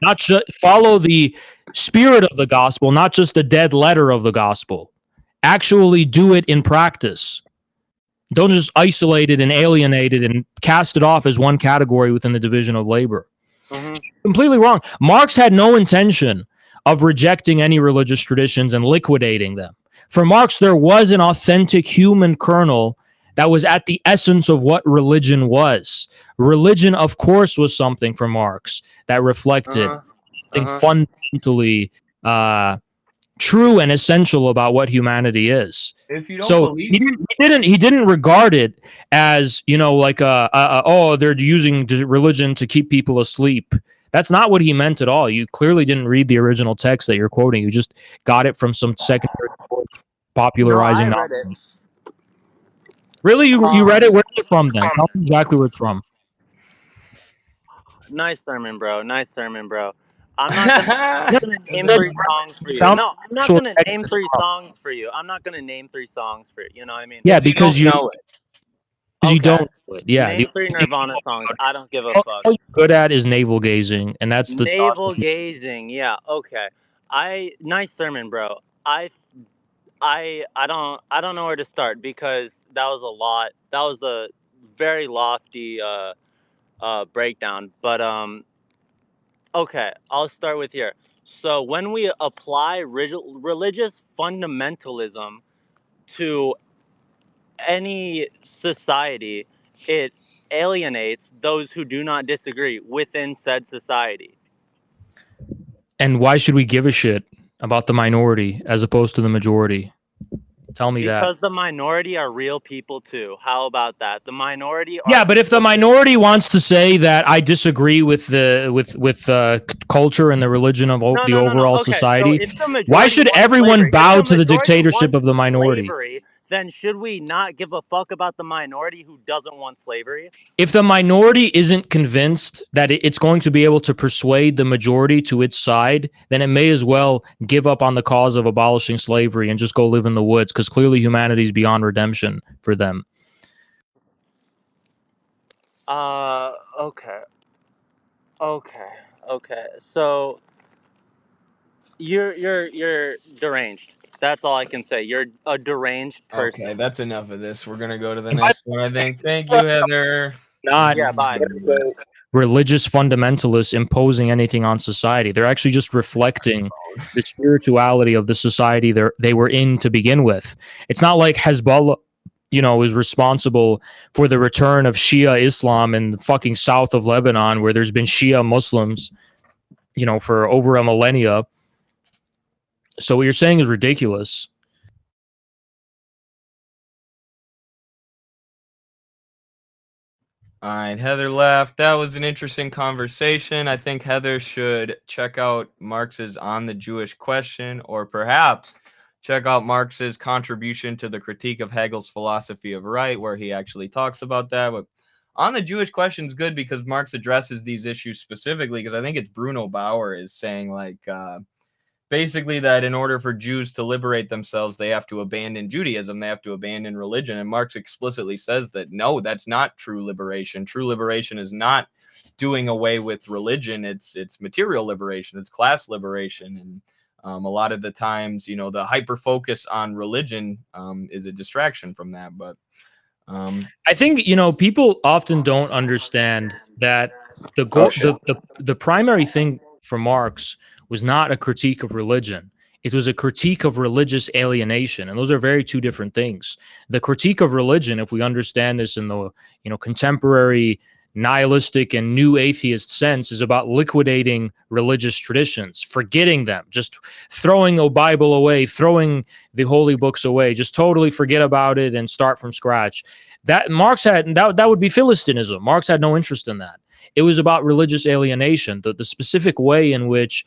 Not just follow the spirit of the gospel, not just the dead letter of the gospel. Actually do it in practice. Don't just isolate it and alienate it and cast it off as one category within the division of labor. Completely wrong. Marx had no intention of rejecting any religious traditions and liquidating them. For Marx, there was an authentic human kernel that was at the essence of what religion was. Religion, of course, was something for Marx that reflected something fundamentally true and essential about what humanity is. If you don't So believe he didn't regard it as, you know, like oh, they're using religion to keep people asleep. That's not what he meant at all. You clearly didn't read the original text that you're quoting. You just got it from some secondary source popularizing. No, I read it. Really, you read it? Where's it from then? Tell me exactly where it's from. Nice sermon, bro. Nice sermon, bro. I'm not gonna name 3 songs for you. No, I'm not gonna name 3 songs for you. I'm not gonna name 3 songs for you. You know what I mean? Yeah, because you know it. Because you don't know it. Yeah. Name 3 Nirvana songs. I don't give a all fuck. you're good at is navel gazing, and that's the Navel gazing. Yeah. Okay. Nice sermon, bro. I don't know where to start because that was a lot. That was a very lofty breakdown. But okay, I'll start with here. So when we apply religious fundamentalism to any society, it alienates those who do not disagree within said society. And why should we give a shit about the minority as opposed to the majority? Tell me that. Because the minority are real people too. How about that? The minority are Yeah, but if the minority wants to say that I disagree with the culture and the religion of the overall Okay, society, so why should everyone bow to the dictatorship of the minority? Slavery, then should we not give a fuck about the minority who doesn't want slavery? If the minority isn't convinced that it's going to be able to persuade the majority to its side, then it may as well give up on the cause of abolishing slavery and just go live in the woods, because clearly humanity is beyond redemption for them. Okay. So you're deranged. That's all I can say. You're a deranged person. Okay, that's enough of this. We're gonna go to the next one, I think. Thank you, Heather. Not bye. religious fundamentalists imposing anything on society. They're actually just reflecting the spirituality of the society they were in to begin with. It's not like Hezbollah, you know, is responsible for the return of Shia Islam in the fucking south of Lebanon, where there's been Shia Muslims, you know, for over a millennia. So what you're saying is ridiculous. All right, Heather left. That was an interesting conversation. I think Heather should check out Marx's On the Jewish Question, or perhaps check out Marx's contribution to the critique of Hegel's philosophy of right, where he actually talks about that. But On the Jewish Question is good because Marx addresses these issues specifically, because I think it's Bruno Bauer is saying, like, basically that in order for Jews to liberate themselves, they have to abandon Judaism, they have to abandon religion. And Marx explicitly says that, no, that's not true liberation. True liberation is not doing away with religion. It's material liberation, it's class liberation. And a lot of the times, you know, the hyper focus on religion is a distraction from that. But I think, you know, people often don't understand that the primary thing for Marx was not a critique of religion. It was a critique of religious alienation, and those are very two different things. The critique of religion, if we understand this in the, you know, contemporary nihilistic and new atheist sense, is about liquidating religious traditions, forgetting them, just throwing a Bible away, throwing the holy books away, just totally forget about it and start from scratch. That Marx had, that would be Philistinism. Marx had no interest in that. It was about religious alienation, the specific way in which,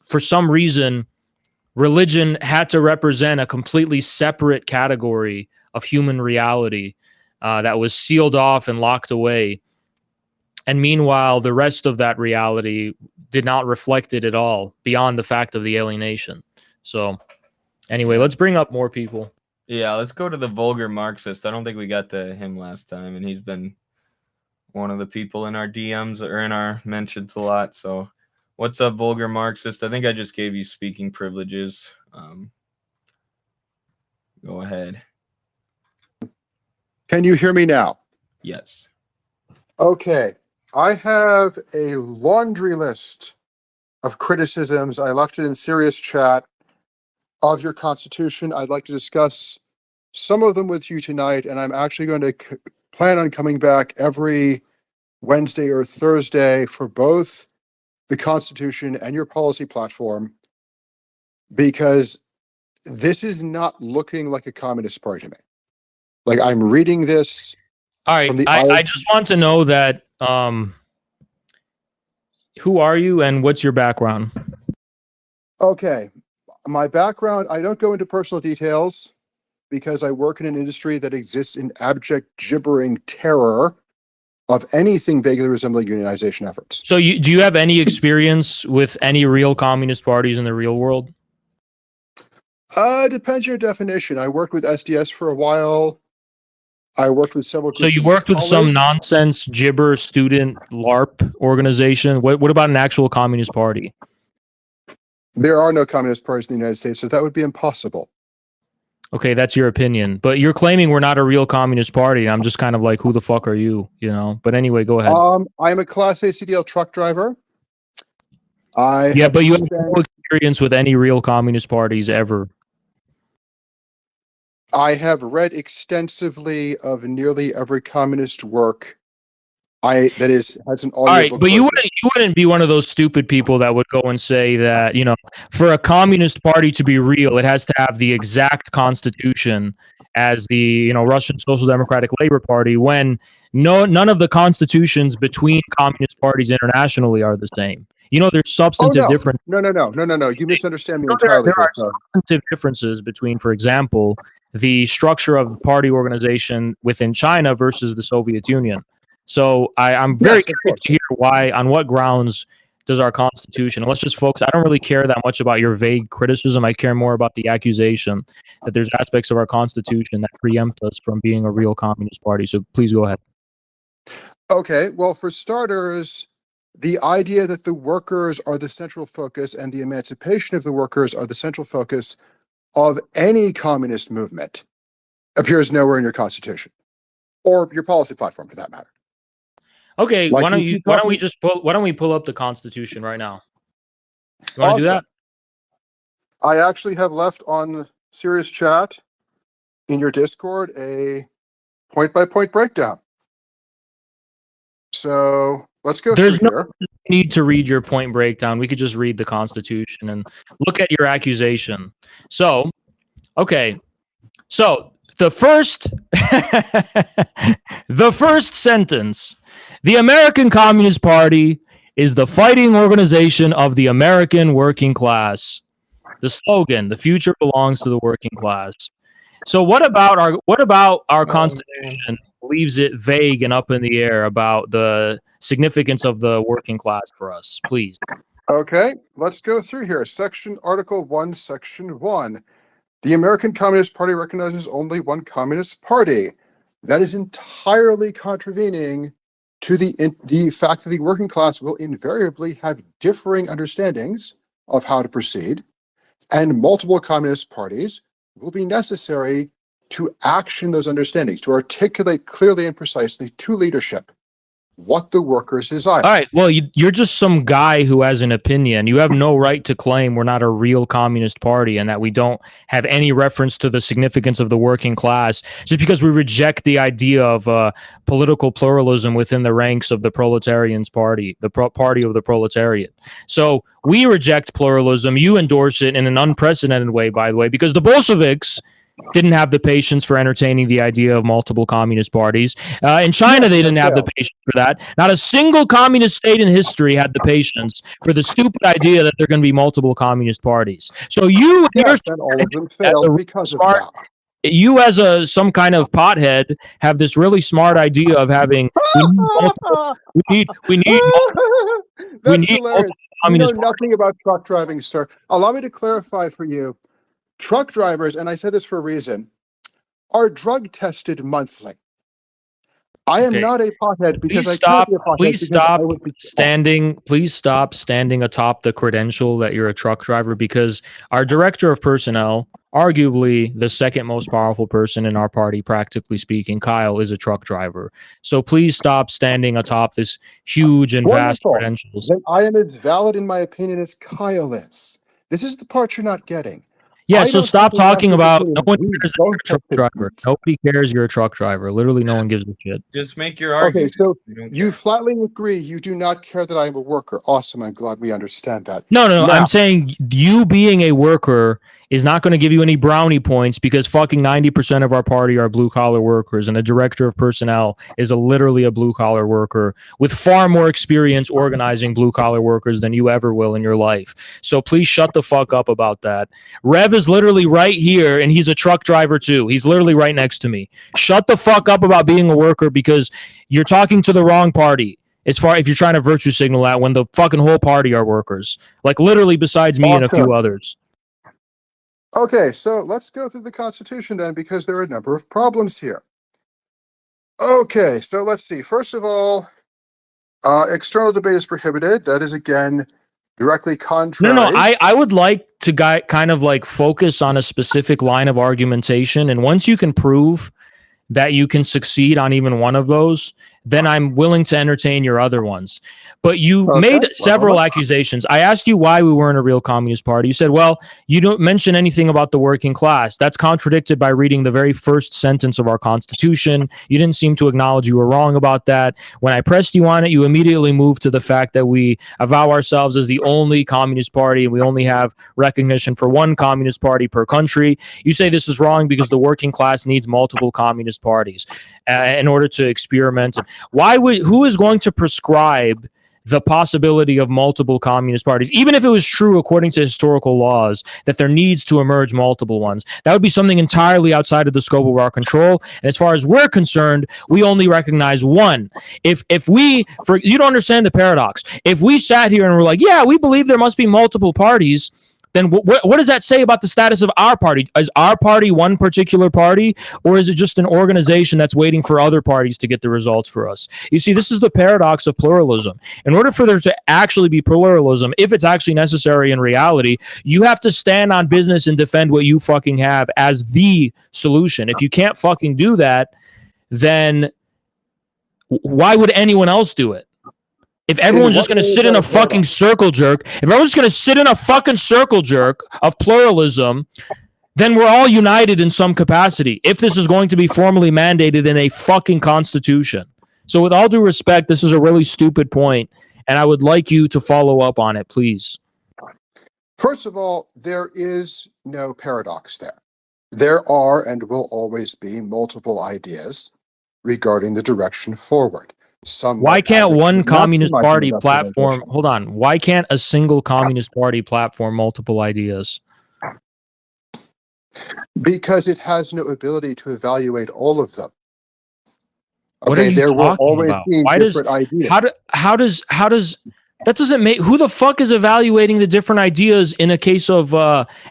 for some reason, religion had to represent a completely separate category of human reality that was sealed off and locked away. And meanwhile, the rest of that reality did not reflect it at all, beyond the fact of the alienation. So anyway, let's bring up more people. Yeah, let's go to the vulgar Marxist. I don't think we got to him last time, and he's been one of the people in our DMs or in our mentions a lot. So What's up, vulgar Marxist? I think I just gave you speaking privileges. Go ahead. Can you hear me now? Yes. Okay. I have a laundry list of criticisms. I left it in serious chat of your Constitution. I'd like to discuss some of them with you tonight, and I'm actually going to plan on coming back every Wednesday or Thursday for both the Constitution and your policy platform, because this is not looking like a communist party to me. Like, I'm reading this. All right, I just want to know that who are you and what's your background? Okay, my background, I don't go into personal details because I work in an industry that exists in abject gibbering terror of anything vaguely resembling unionization efforts. So do you have any experience with any real communist parties in the real world? Depends on your definition. I worked with SDS for a while. I worked with several groups. So you worked with some nonsense gibber student LARP organization. What about an actual communist party? There are no communist parties in the United States, so that would be impossible. Okay, that's your opinion. But you're claiming we're not a real communist party. And I'm just kind of like, who the fuck are you? You know? But anyway, go ahead. I'm a Class A CDL truck driver. But you have no experience with any real communist parties ever. I have read extensively of nearly every communist work has an audio. All right, but you wouldn't be one of those stupid people that would go and say that, you know, for a communist party to be real, it has to have the exact constitution as the, you know, Russian Social Democratic Labor Party, when none of the constitutions between communist parties internationally are the same. You know, there's substantive differences. No. You misunderstand me entirely. There are substantive differences between, for example, the structure of the party organization within China versus the Soviet Union. So I'm very curious to hear on what grounds does our Constitution, and let's just focus, I don't really care that much about your vague criticism. I care more about the accusation that there's aspects of our Constitution that preempt us from being a real communist party. So please go ahead. Okay, well, for starters, the idea that the workers are the central focus and the emancipation of the workers are the central focus of any communist movement appears nowhere in your Constitution or your policy platform, for that matter. Okay, why don't we pull up the Constitution right now? You want to do that? I actually have left on Serious Chat in your Discord a point-by-point breakdown. So let's go through here. There's no need to read your point breakdown. We could just read the Constitution and look at your accusation. So, okay. So the first the first sentence: the American Communist Party is the fighting organization of the American working class. The slogan: the future belongs to the working class. So what about our Constitution leaves it vague and up in the air about the significance of the working class for us, please? Okay, let's go through here. Article 1, Section 1. The American Communist Party recognizes only one communist party. That is entirely contravening to the fact that the working class will invariably have differing understandings of how to proceed, and multiple communist parties will be necessary to action those understandings, to articulate clearly and precisely to leadership what the workers desire. All right, well, you're just some guy who has an opinion. You have no right to claim we're not a real communist party and that we don't have any reference to the significance of the working class just because we reject the idea of political pluralism within the ranks of the proletarians party, the party of the proletariat. So we reject pluralism. You endorse it in an unprecedented way, by the way, because the Bolsheviks didn't have the patience for entertaining the idea of multiple communist parties. In China, they didn't have the patience for that. Not a single communist state in history had the patience for the stupid idea that there are going to be multiple communist parties. So you, all of them failed because of that. You as some kind of pothead have this really smart idea of having we need multiple communist parties. Nothing about truck driving, sir. Allow me to clarify for you. Truck drivers, and I said this for a reason, are drug tested monthly. I am Okay. not a pothead because Please I stop. can't be a pothead Please because stop I would be standing. Please stop standing atop the credential that you're a truck driver, because our director of personnel, arguably the second most powerful person in our party, practically speaking, Kyle, is a truck driver. So please stop standing atop this huge and vast wonderful. credentials. Then I am as valid in my opinion as Kyle is. This is the part you're not getting. Yeah, I so don't stop have a talking leftist about. No opinion. one We cares that both you're a truck have driver. opinions. Nobody cares you're a truck driver. Literally, no one gives a shit. Just make your Okay, argument. so We don't you care. flatly agree you do not care that I am a worker. Awesome, I'm glad we understand that. No, Now, I'm saying you being a worker is not going to give you any brownie points, because fucking 90% of our party are blue collar workers, and the director of personnel is literally a blue collar worker with far more experience organizing blue collar workers than you ever will in your life. So please shut the fuck up about that. Rev is literally right here, and he's a truck driver too. He's literally right next to me. Shut the fuck up about being a worker, because you're talking to the wrong party. As far if you're trying to virtue signal that, when the fucking whole party are workers, like literally besides me and a few others. okay, so let's go through the Constitution then, because there are a number of problems here. Okay, so let's see. First of all, external debate is prohibited. That is, again, directly contrary. No, I would like to kind of like focus on a specific line of argumentation, and once you can prove that you can succeed on even one of those, then I'm willing to entertain your other ones. But you made several accusations. I asked you why we weren't a real communist party. You said, well, you don't mention anything about the working class. That's contradicted by reading the very first sentence of our Constitution. You didn't seem to acknowledge you were wrong about that. When I pressed you on it, you immediately moved to the fact that we avow ourselves as the only communist party, and we only have recognition for one communist party per country. You say this is wrong because the working class needs multiple communist parties in order to experiment. Who is going to prescribe the possibility of multiple communist parties, even if it was true according to historical laws that there needs to emerge multiple ones? That would be something entirely outside of the scope of our control. And as far as we're concerned, we only recognize one. If you don't understand the paradox. If we sat here and were like, yeah, we believe there must be multiple parties, then what does that say about the status of our party? Is our party one particular party, or is it just an organization that's waiting for other parties to get the results for us? You see, this is the paradox of pluralism. In order for there to actually be pluralism, if it's actually necessary in reality, you have to stand on business and defend what you fucking have as the solution. If you can't fucking do that, then why would anyone else do it? If everyone's just going to sit in a fucking circle jerk, if everyone's just going to sit in a fucking circle jerk of pluralism, then we're all united in some capacity, if this is going to be formally mandated in a fucking constitution. So with all due respect, this is a really stupid point, and I would like you to follow up on it, please. First of all, there is no paradox there. There are and will always be multiple ideas regarding the direction forward. Why can't one communist party platform, hold on, why can't a single communist party platform multiple ideas? Because it has no ability to evaluate all of them. What are you talking about? Why does, how does, that doesn't make, who the fuck is evaluating the different ideas in a case of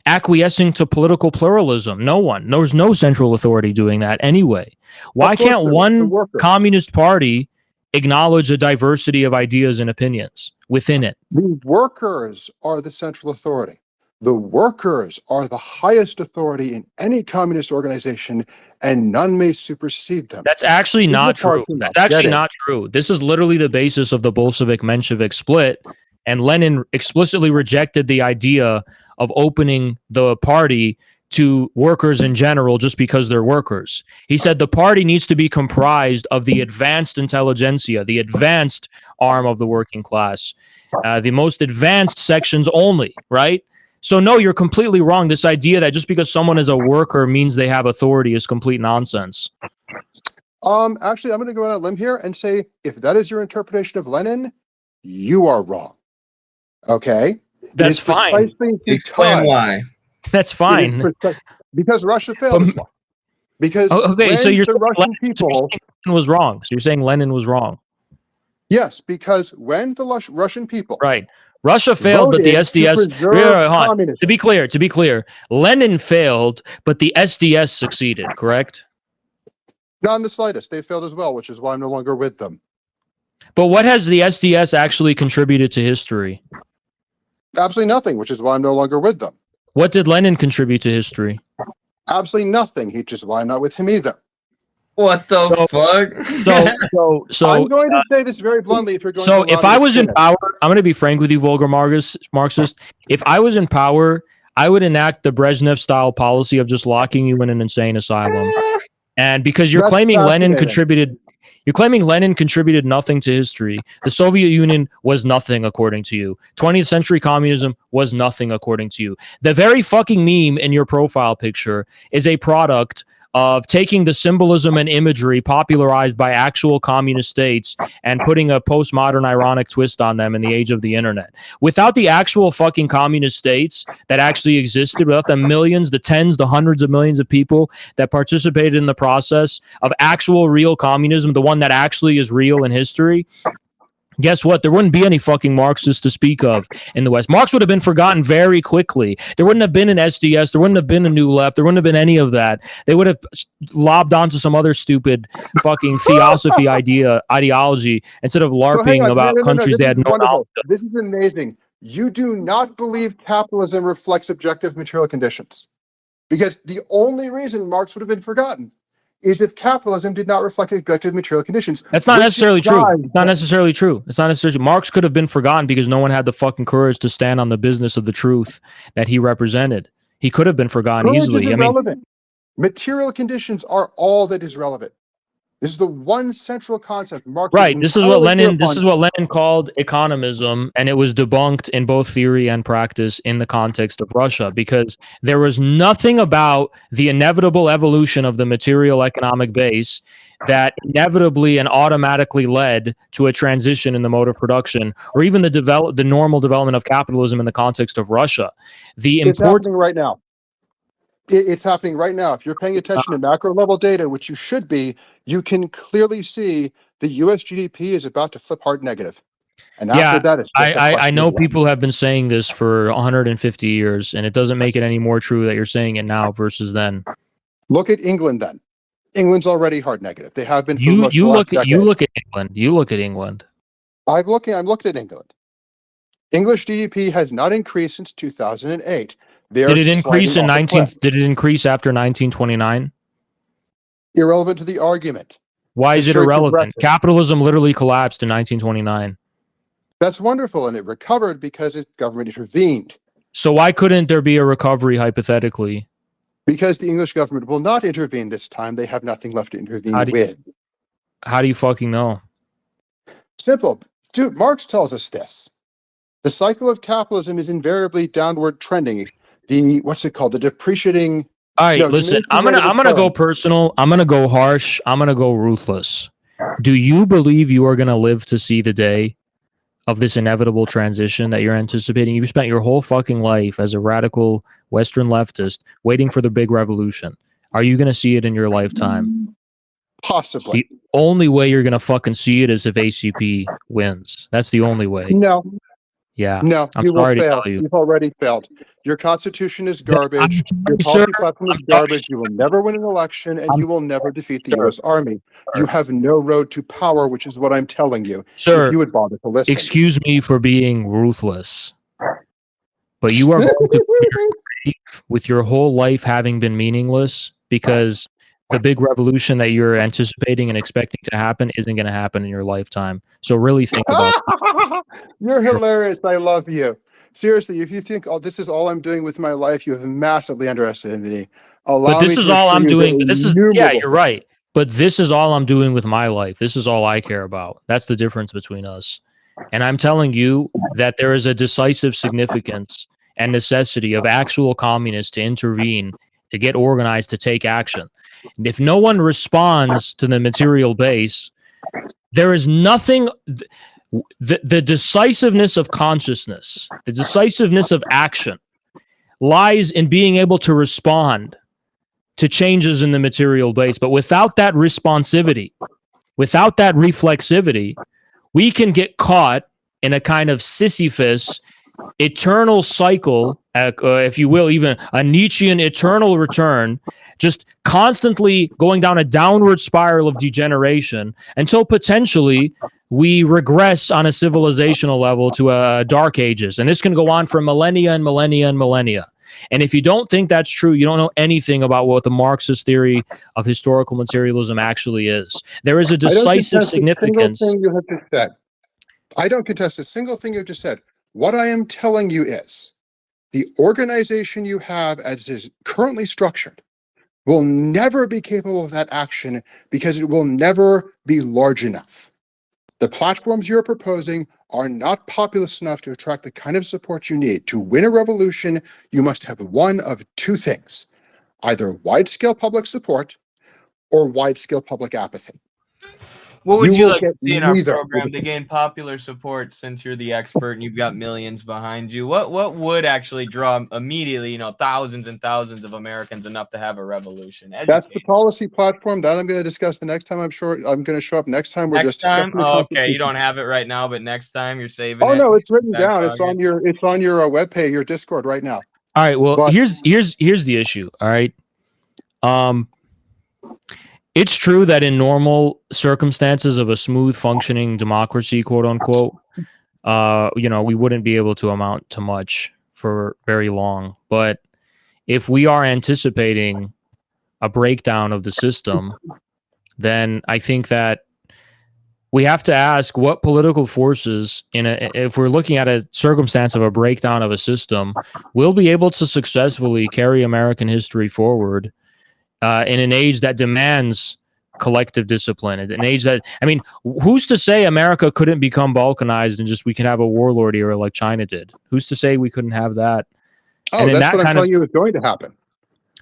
acquiescing to political pluralism? No one. There's no central authority doing that anyway. Why can't one communist party acknowledge a diversity of ideas and opinions within it? The workers are the central authority. The workers are the highest authority in any communist organization, and none may supersede them. That's actually not true. That's actually not true. This is literally the basis of the Bolshevik-Menshevik split, and Lenin explicitly rejected the idea of opening the party to workers in general just because they're workers. He said the party needs to be comprised of the advanced intelligentsia, the advanced arm of the working class, the most advanced sections only, right? So no, you're completely wrong. This idea that just because someone is a worker means they have authority is complete nonsense. Actually, I'm going to go out on a limb here and say, if that is your interpretation of Lenin, you are wrong. Okay? That's fine. Explain why. That's fine. Because Russia failed as well. Because okay, so you're the Russian people Lenin was wrong. So you're saying Lenin was wrong. Yes, because when the Russian people Russia failed, but the SDS. To be clear, Lenin failed, but the SDS succeeded. Correct? Not in the slightest. They failed as well, which is why I'm no longer with them. But what has the SDS actually contributed to history? Absolutely nothing, which is why I'm no longer with them. What did Lenin contribute to history? Absolutely nothing, which is why I'm not with him either. What the fuck? So I'm going to say this very bluntly. If you're going so to if I was in power, I'm going to be frank with you, vulgar Marxist. If I was in power, I would enact the Brezhnev-style policy of just locking you in an insane asylum. And because you're claiming Lenin contributed nothing to history. The Soviet Union was nothing according to you. 20th century communism was nothing according to you. The very fucking meme in your profile picture is a product of taking the symbolism and imagery popularized by actual communist states and putting a postmodern ironic twist on them in the age of the internet. Without the actual fucking communist states that actually existed, without the millions, the tens, the hundreds of millions of people that participated in the process of actual real communism, the one that actually is real in history, guess what? There wouldn't be any fucking Marxists to speak of in the West. Marx would have been forgotten very quickly. There wouldn't have been an SDS. There wouldn't have been a New Left. There wouldn't have been any of that. They would have lobbed onto some other stupid fucking theosophy ideology instead of LARPing about countries they had no knowledge of. This is amazing. You do not believe capitalism reflects objective material conditions. Because the only reason Marx would have been forgotten is if capitalism did not reflect objective material conditions. That's not necessarily true. It's not necessarily true. It's not necessarily. Marx could have been forgotten because no one had the fucking courage to stand on the business of the truth that he represented. He could have been forgotten easily. I mean, material conditions are all that is relevant. This is the one central concept. Marx right. This is what Lenin called economism, and it was debunked in both theory and practice in the context of Russia, because there was nothing about the inevitable evolution of the material economic base that inevitably and automatically led to a transition in the mode of production, or even the normal development of capitalism in the context of Russia. It's happening right now. It's happening right now. If you're paying attention to macro level data, which you should be, you can clearly see the US GDP is about to flip hard negative. And after that, it's I know people have been saying this for 150 years, and it doesn't make it any more true that you're saying it now versus then. Look at England then. England's already hard negative. They have been for you look at England. You look at England. I'm looking at England. English GDP has not increased since 2008. Did it increase Did it increase after 1929? Irrelevant to the argument. Why is it irrelevant? Capitalism literally collapsed in 1929. That's wonderful, and it recovered because the government intervened. So why couldn't there be a recovery hypothetically? Because the English government will not intervene this time. They have nothing left to intervene with. How do you fucking know? Simple. Dude, Marx tells us this. The cycle of capitalism is invariably downward trending. What's it called? The depreciating. All right, listen, I'm gonna go personal. I'm gonna go harsh. I'm gonna go ruthless. Do you believe you are gonna live to see the day of this inevitable transition that you're anticipating? You've spent your whole fucking life as a radical Western leftist waiting for the big revolution. Are you gonna see it in your lifetime? Possibly. The only way you're gonna fucking see it is if ACP wins. That's the only way. No. Yeah. No, I'm sorry to tell you. You've already failed. Your constitution is garbage. Your policy platform is garbage. You will never win an election, and you will never defeat the U.S. Army. You have no road to power, which is what I'm telling you. Sir, if you would bother to listen. Excuse me for being ruthless, but you are going to with your whole life having been meaningless because the big revolution that you're anticipating and expecting to happen isn't going to happen in your lifetime. So really think about it. You're hilarious. I love you. Seriously, if you think, oh, this is all I'm doing with my life, you have massively underestimated me. But this is all I'm doing. Yeah, you're right. But this is all I'm doing with my life. This is all I care about. That's the difference between us. And I'm telling you that there is a decisive significance and necessity of actual communists to intervene, to get organized, to take action. And if no one responds to the material base, there is nothing. The decisiveness of consciousness, the decisiveness of action lies in being able to respond to changes in the material base. But without that responsivity, without that reflexivity, we can get caught in a kind of Sisyphus eternal cycle, if you will, even a Nietzschean eternal return just constantly going down a downward spiral of degeneration until potentially we regress on a civilizational level to a dark ages. And this can go on for millennia and millennia and millennia. And if you don't think that's true, you don't know anything about what the Marxist theory of historical materialism actually is. There is a decisive significance. I don't contest a single thing you've just said. What I am telling you is the organization you have as is currently structured will never be capable of that action because it will never be large enough. The platforms you're proposing are not populous enough to attract the kind of support you need. To win a revolution, you must have one of two things, either wide-scale public support or wide-scale public apathy. What would you like to see in our neither. program to gain popular support, since you're the expert and you've got millions behind you? What would actually draw immediately, you know, thousands and thousands of Americans enough to have a revolution? That's the policy platform that I'm going to discuss the next time. I'm sure I'm going to show up next time. We're Next just time? discussing the Oh, okay, you Constitution. don't have it right now, but next time you're saving it. Oh no, it's written Back down. It's on your webpage, your Discord right now. All right. Well, But- here's the issue. All right. It's true that in normal circumstances of a smooth functioning democracy, quote unquote, you know, we wouldn't be able to amount to much for very long. But if we are anticipating a breakdown of the system, then I think that we have to ask what political forces, if we're looking at a circumstance of a breakdown of a system, will be able to successfully carry American history forward in an age that demands collective discipline, an age that, I mean, who's to say America couldn't become balkanized and just we can have a warlord era like China did? Who's to say we couldn't have that? Oh, that's what I'm telling you is going to happen.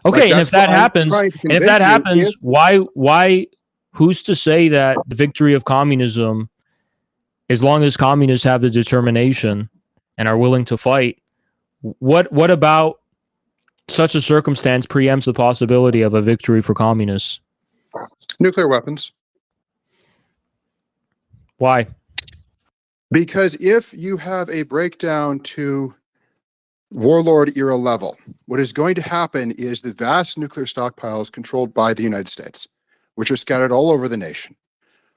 Okay, Like, and if that happens, why? Who's to say that the victory of communism, as long as communists have the determination and are willing to fight, what about such a circumstance preempts the possibility of a victory for communists? Nuclear weapons. Why? Because if you have a breakdown to warlord era level, what is going to happen is the vast nuclear stockpiles controlled by the United States, which are scattered all over the nation,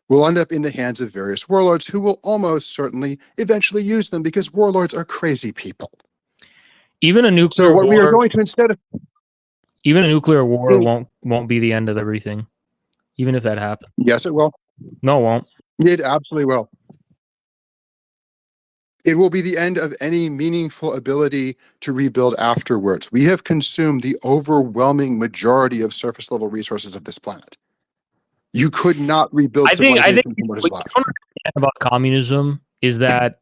will end up in the hands of various warlords who will almost certainly eventually use them because warlords are crazy people. Even a nuclear So what we are war, going to instead of even a nuclear war won't be the end of everything, even if that happens. yes, it will. No, it won't. It absolutely will. It will be the end of any meaningful ability to rebuild afterwards. We have consumed the overwhelming majority of surface level resources of this planet. You could not rebuild civilization from what is left. What I understand about communism is that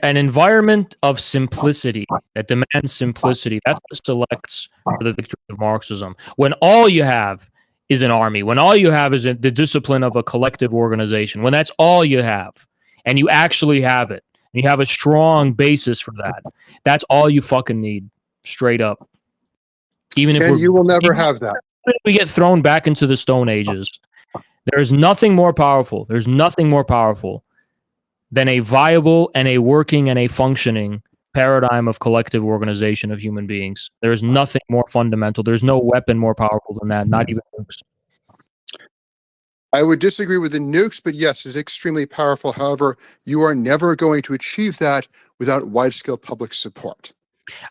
an environment of simplicity that demands simplicity, that's what selects for the victory of Marxism. When all you have is an army, when all you have is the discipline of a collective organization, when that's all you have, and you actually have it, and you have a strong basis for that, that's all you fucking need, straight up. Even if you will never have that. We get thrown back into the Stone Ages. There's nothing more powerful. There's nothing more powerful than a viable and a working and a functioning paradigm of collective organization of human beings. There is nothing more fundamental. There's no weapon more powerful than that, not even nukes. I would disagree with the nukes, but yes, it's extremely powerful. However, you are never going to achieve that without wide-scale public support.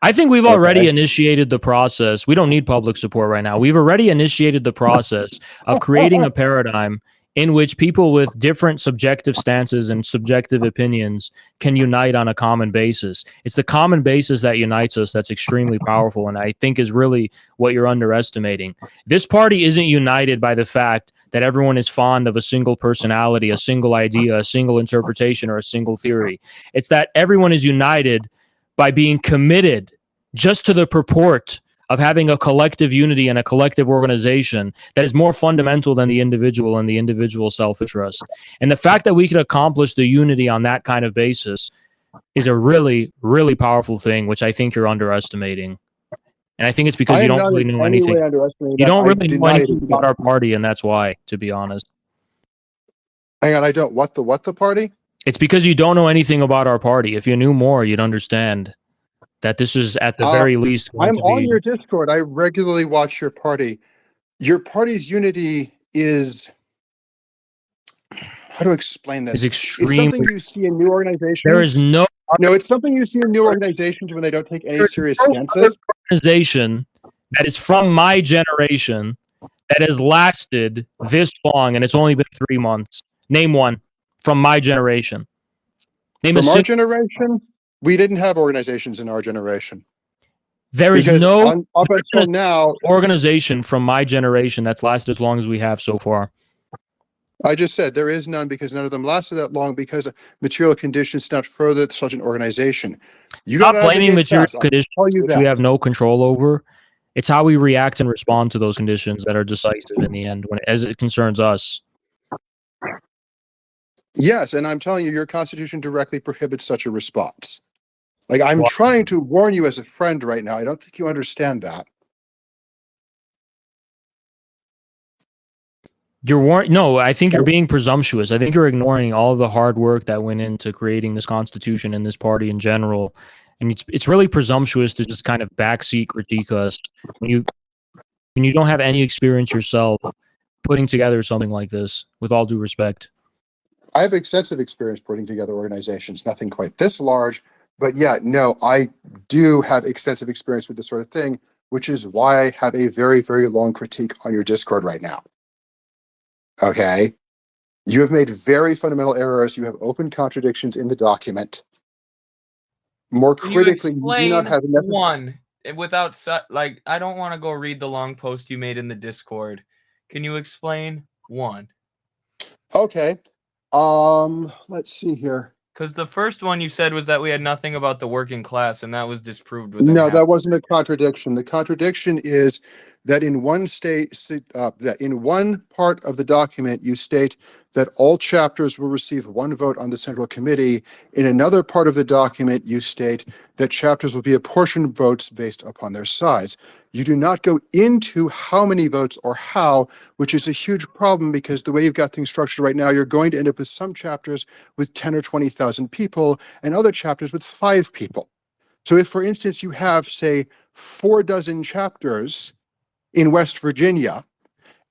I think we've already initiated the process. We don't need public support right now. We've already initiated the process of creating a paradigm in which people with different subjective stances and subjective opinions can unite on a common basis. It's the common basis that unites us that's extremely powerful, and I think is really what you're underestimating. This party isn't united by the fact that everyone is fond of a single personality, a single idea, a single interpretation, or a single theory. It's that everyone is united by being committed just to the purport of having a collective unity and a collective organization that is more fundamental than the individual and the individual self-interest. And the fact that we can accomplish the unity on that kind of basis is a really, really powerful thing, which I think you're underestimating. And I think it's because you don't really know anything. You don't really know anything about our party, and that's why, to be honest. Hang on, I don't. What the party? It's because you don't know anything about our party. If you knew more, you'd understand. that this is at the very least going I'm to on be. your Discord. I regularly watch your party. Your party's unity is, how to explain Is this? It's extremely. something you see in new organizations. There is no it's something you see in new organizations when they don't take any There's serious no other stances. organization that is from my generation that has lasted this long, and it's only been 3 months. Name one from my generation. Name From a our single. generation, we didn't have organizations in our generation. There is Because no up until now, organization from my generation that's lasted as long as we have so far. I just said there is none because none of them lasted that long because material conditions not further such an organization. You got Stop out of the blaming gate material fast. I'll conditions tell you which that. we have no control over. It's how we react and respond to those conditions that are decisive in the end, when as it concerns us. Yes, and I'm telling you, your constitution directly prohibits such a response. Like, I'm Well, trying to warn you as a friend right now. I don't think you understand that. No, I think you're being presumptuous. I think you're ignoring all of the hard work that went into creating this constitution and this party in general. And it's really presumptuous to just kind of backseat critique us when you don't have any experience yourself putting together something like this, with all due respect. I have extensive experience putting together organizations, nothing quite this large, but yeah, no, I do have extensive experience with this sort of thing, which is why I have a very, very long critique on your Discord right now. Okay? You have made very fundamental errors. You have open contradictions in the document. More Can you critically, you do explain not have enough. one without like I don't want to go read the long post you made in the Discord. Can you explain one? Okay. Let's see here. Because the first one you said was that we had nothing about the working class, and that was disproved within. No, that wasn't a contradiction. The contradiction is that in one that in one part of the document you state that all chapters will receive one vote on the Central Committee. In another part of the document, you state that chapters will be apportioned votes based upon their size. You do not go into how many votes or how, which is a huge problem because the way you've got things structured right now, you're going to end up with some chapters with 10 or 20,000 people and other chapters with 5 people. So if, for instance, you have, say, 4 dozen chapters in West Virginia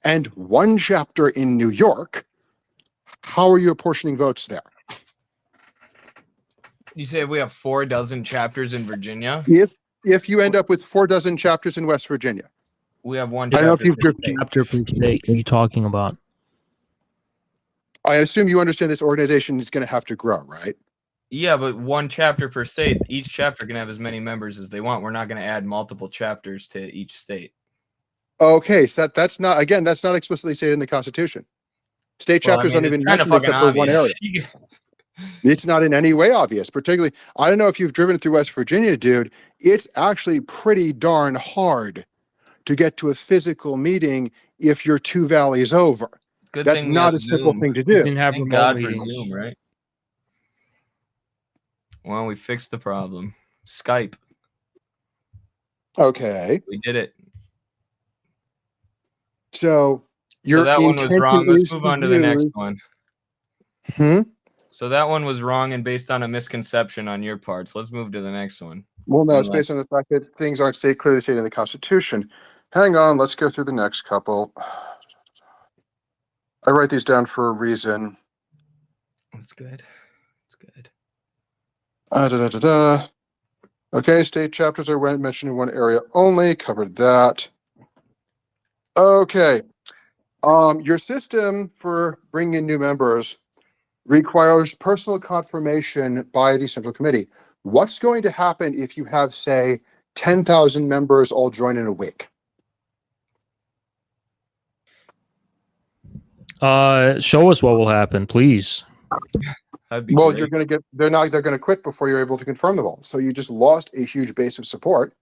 and 1 chapter in New York, how are you apportioning votes there? You say we have 4 dozen chapters in Virginia? If you end up with 4 dozen chapters in West Virginia. We have 1 I don't know chapter. if you've Chapter per state. What are you talking about? I assume you understand this organization is going to have to grow, right? Yeah, but 1 chapter per state. Each chapter can have as many members as they want. We're not going to add multiple chapters to each state. Okay, so that's not explicitly stated in the Constitution. State chapters don't even kind of mention except for one area. obvious. It's not in any way obvious, particularly, I don't know if you've driven through West Virginia, dude. It's actually pretty darn hard to get to a physical meeting if you're 2 valleys over. Good That's thing we not have a simple Zoom. thing to You do. can have Thank remote God for meetings. Zoom, right? Well, we fixed the problem. Skype. Okay. We did it. So your that one was intention wrong. Let's is move to on to the next use- one. Hmm? So that one was wrong and based on a misconception on your part. So let's move to the next one. Well, no, it's based on the fact that things aren't clearly stated in the Constitution. Hang on, let's go through the next couple. I write these down for a reason. That's good. That's good. Okay, state chapters are mentioned in one area only. Covered that. Okay. Your system for bringing in new members requires personal confirmation by the Central Committee. What's going to happen if you have, say, 10,000 members all join in a week? Show us what will happen, please. That'd be Well, great. you're going to get, they're going to quit before you're able to confirm them all. So you just lost a huge base of support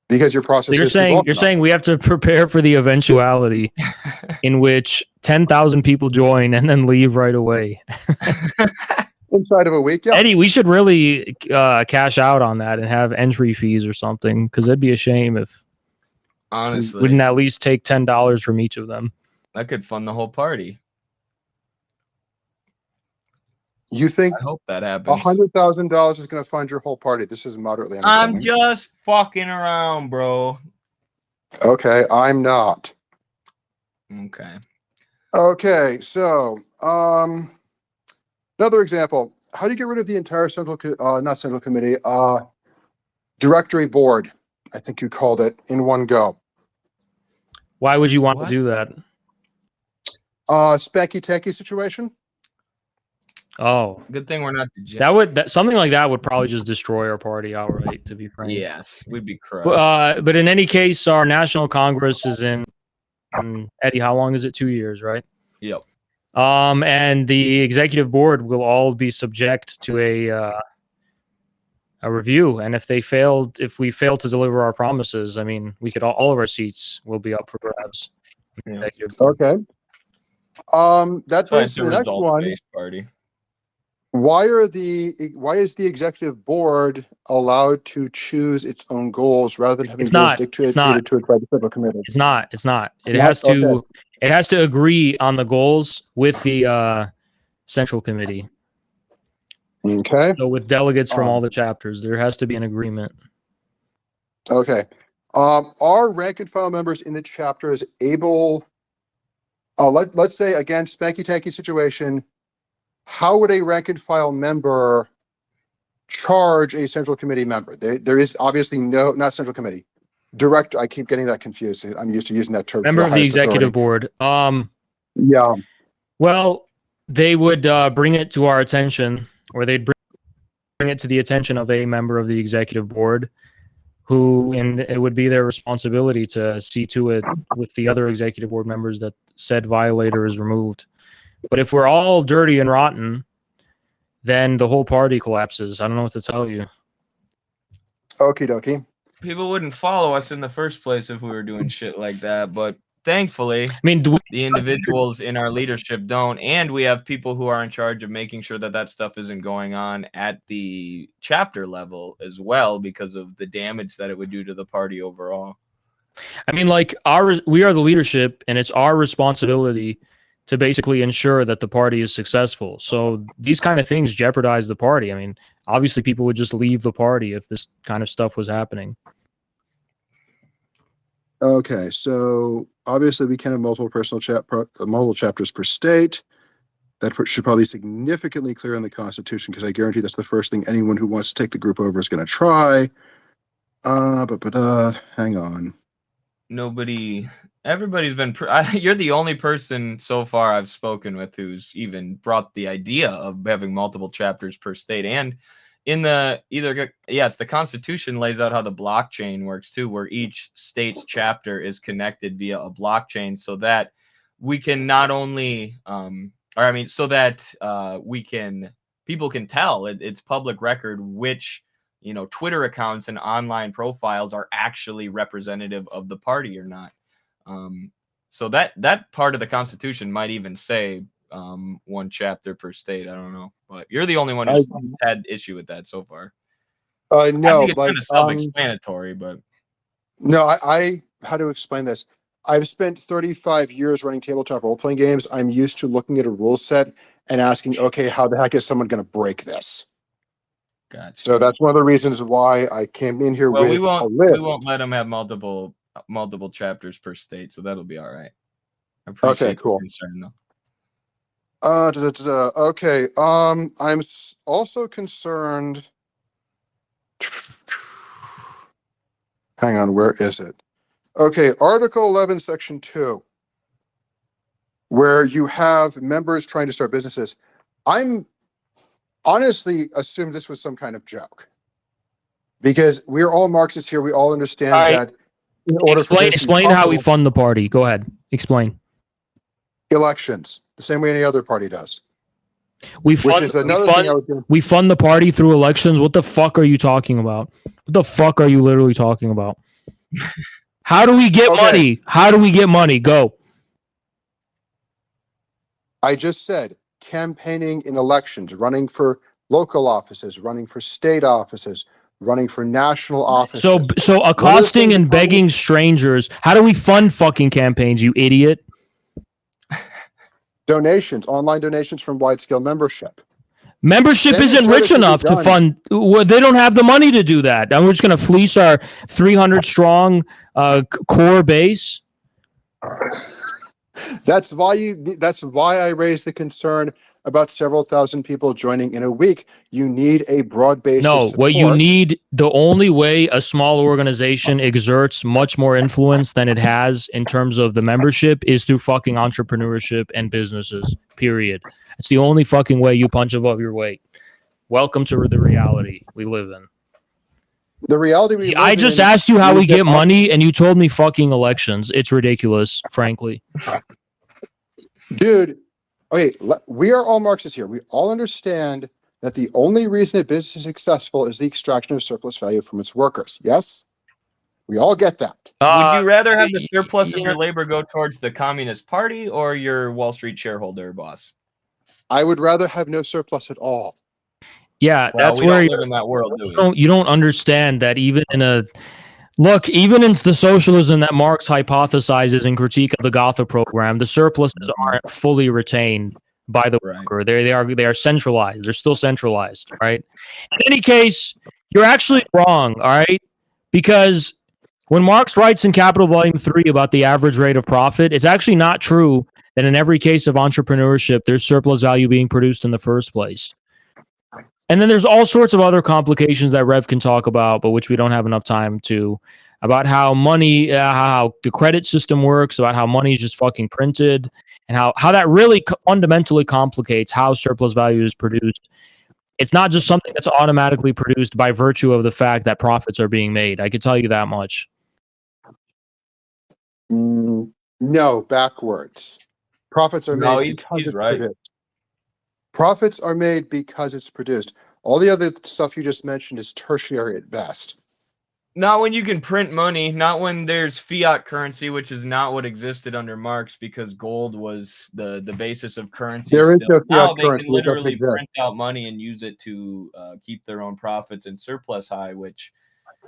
because your process So you're saying we have to prepare for the eventuality in which 10,000 people join and then leave right away. inside of a week. Yeah. Eddie, we should really cash out on that and have entry fees or something, because it'd be a shame if Honestly, we wouldn't at least take $10 from each of them. That could fund the whole party. You think I hope that happens. $100,000 is going to fund your whole party? This is moderately I'm entertaining. just fucking around, bro. Okay, I'm not. Okay. Okay, so another example. How do you get rid of the entire not central committee, directory board? I think you called it in one go. Why would you want What? to do that? Spanky tanky situation. Oh, Good thing we're not the something like that would probably just destroy our party outright. To be frank. Yes, we'd be crushed. But in any case, our national congress is in Eddie. How long is it? 2 years, right? Yep. And the executive board will all be subject to a review. And if we fail to deliver our promises, I mean, we could all of our seats will be up for grabs. Yeah. Okay. That So brings it's to a the next one. result-based party. Why is the executive board allowed to choose its own goals rather than having goals dictated to it by the federal committee? It's not. It has to. Okay. It has to agree on the goals with the central committee. Okay. So with delegates from all the chapters, there has to be an agreement. Okay. Are rank and file members in the chapters able? Let's say again, spanky tanky situation. How would a rank and file member charge a central committee member? There is obviously not central committee. Director. I keep getting that confused. I'm used to using that term. Member of the executive board. Yeah. Well, they would bring it to our attention, or they'd bring it to the attention of a member of the executive board, and it would be their responsibility to see to it with the other executive board members that said violator is removed. But if we're all dirty and rotten, then the whole party collapses. I don't know what to tell you. Okie dokie. People wouldn't follow us in the first place if we were doing shit like that, but thankfully, I mean, the individuals in our leadership don't, and we have people who are in charge of making sure that that stuff isn't going on at the chapter level as well, because of the damage that it would do to the party overall. I mean, like we are the leadership, and it's our responsibility to basically ensure that the party is successful. So these kind of things jeopardize the party. I mean, obviously people would just leave the party if this kind of stuff was happening. Okay, so obviously we can have multiple chapters per state. That should probably be significantly clear in the Constitution, because I guarantee that's the first thing anyone who wants to take the group over is going to try. Hang on. Everybody's been. You're the only person so far I've spoken with who's even brought the idea of having multiple chapters per state. And in it's the Constitution lays out how the blockchain works too, where each state's chapter is connected via a blockchain, so that we can not only, people can tell it's public record which Twitter accounts and online profiles are actually representative of the party or not. So that part of the Constitution might even say one chapter per state. I don't know, but you're the only one who's had issue with that so far. No, I think it's kind of self-explanatory, but no, I how to explain this. I've spent 35 years running tabletop role-playing games. I'm used to looking at a rule set and asking, okay, how the heck is someone going to break this? Gotcha. So that's one of the reasons why I came in here with we won't let them have multiple chapters per state, so that'll be all right. I appreciate cool. concern though. Okay. I'm also concerned. Hang on, where is it? Okay, Article 11, Section 2, where you have members trying to start businesses. I'm honestly assumed this was some kind of joke, because we're all Marxists here. We all understand that. In order explain how we fund the party. Go ahead. Explain. Elections, the same way any other party does. We fund the party through elections. What the fuck are you talking about? What the fuck are you literally talking about? How do we get money? How do we get money? Go. I just said campaigning in elections, running for local offices, running for state offices, running for national offices. So accosting and begging strangers. How do we fund fucking campaigns, you idiot? Donations, online donations from wide-scale membership. Membership isn't Semi-shredded rich can be enough to done. fund. Well, they don't have the money to do that. And we're just going to fleece our 300 strong core base. That's why I raised the concern about several thousand people joining in a week. You need a broad base of No, support. what you need, the only way a small organization exerts much more influence than it has in terms of the membership is through fucking entrepreneurship and businesses, period. It's the only fucking way you punch above your weight. Welcome to the reality we live in. The reality we live I just in asked you how is we that get money, and you told me fucking elections. It's ridiculous, frankly. Dude, okay, we are all Marxists here. We all understand that the only reason a business is successful is the extraction of surplus value from its workers. Yes? We all get that. Would you rather have the y- surplus of yeah. your labor go towards the Communist Party or your Wall Street shareholder boss? I would rather have no surplus at all. Yeah, Well, that's we where don't live in that world, do we? you don't understand that even in a look, even in the socialism that Marx hypothesizes in Critique of the Gotha program, the surpluses aren't fully retained by the Right. worker. They are centralized. They're still centralized, right? In any case, you're actually wrong, all right? Because when Marx writes in Capital Volume 3 about the average rate of profit, it's actually not true that in every case of entrepreneurship, there's surplus value being produced in the first place. And then there's all sorts of other complications that Rev can talk about, but which we don't have enough time to, about how money, how the credit system works, about how money is just fucking printed, and how that really fundamentally complicates how surplus value is produced. It's not just something that's automatically produced by virtue of the fact that profits are being made. I can tell you that much. No, backwards. Profits are No, made he's because it's right. produced. Profits are made because it's produced. All the other stuff you just mentioned is tertiary at best. Not when you can print money, not when there's fiat currency, which is not what existed under Marx because gold was the basis of currency. There is Still. no fiat Now they currency. can It doesn't literally exist. print out money and use it to keep their own profits and surplus high, which,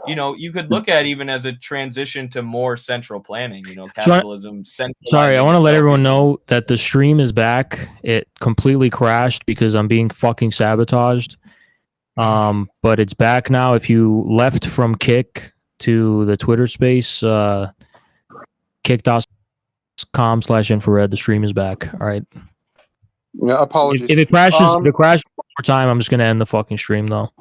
you know, you could look at even as a transition to more central planning, you know, capitalism. Sorry, I want to let itself. everyone know that the stream is back. It completely crashed because I'm being fucking sabotaged. But it's back now. If you left from Kick to the Twitter space, kick.com/infrared, the stream is back. All right. Yeah, apologies. If it crashes one more time, I'm just going to end the fucking stream though.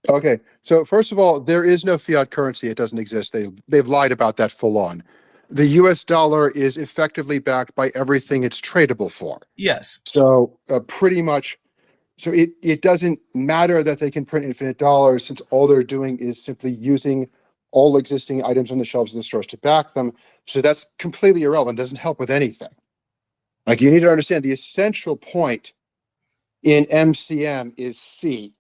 Okay, so first of all, there is no fiat currency. It doesn't exist. They've lied about that full on. The US dollar is effectively backed by everything it's tradable for. Yes. So pretty much, so it doesn't matter that they can print infinite dollars since all they're doing is simply using all existing items on the shelves of the stores to back them. So that's completely irrelevant. Doesn't help with anything. Like, you need to understand the essential point in MCM is C.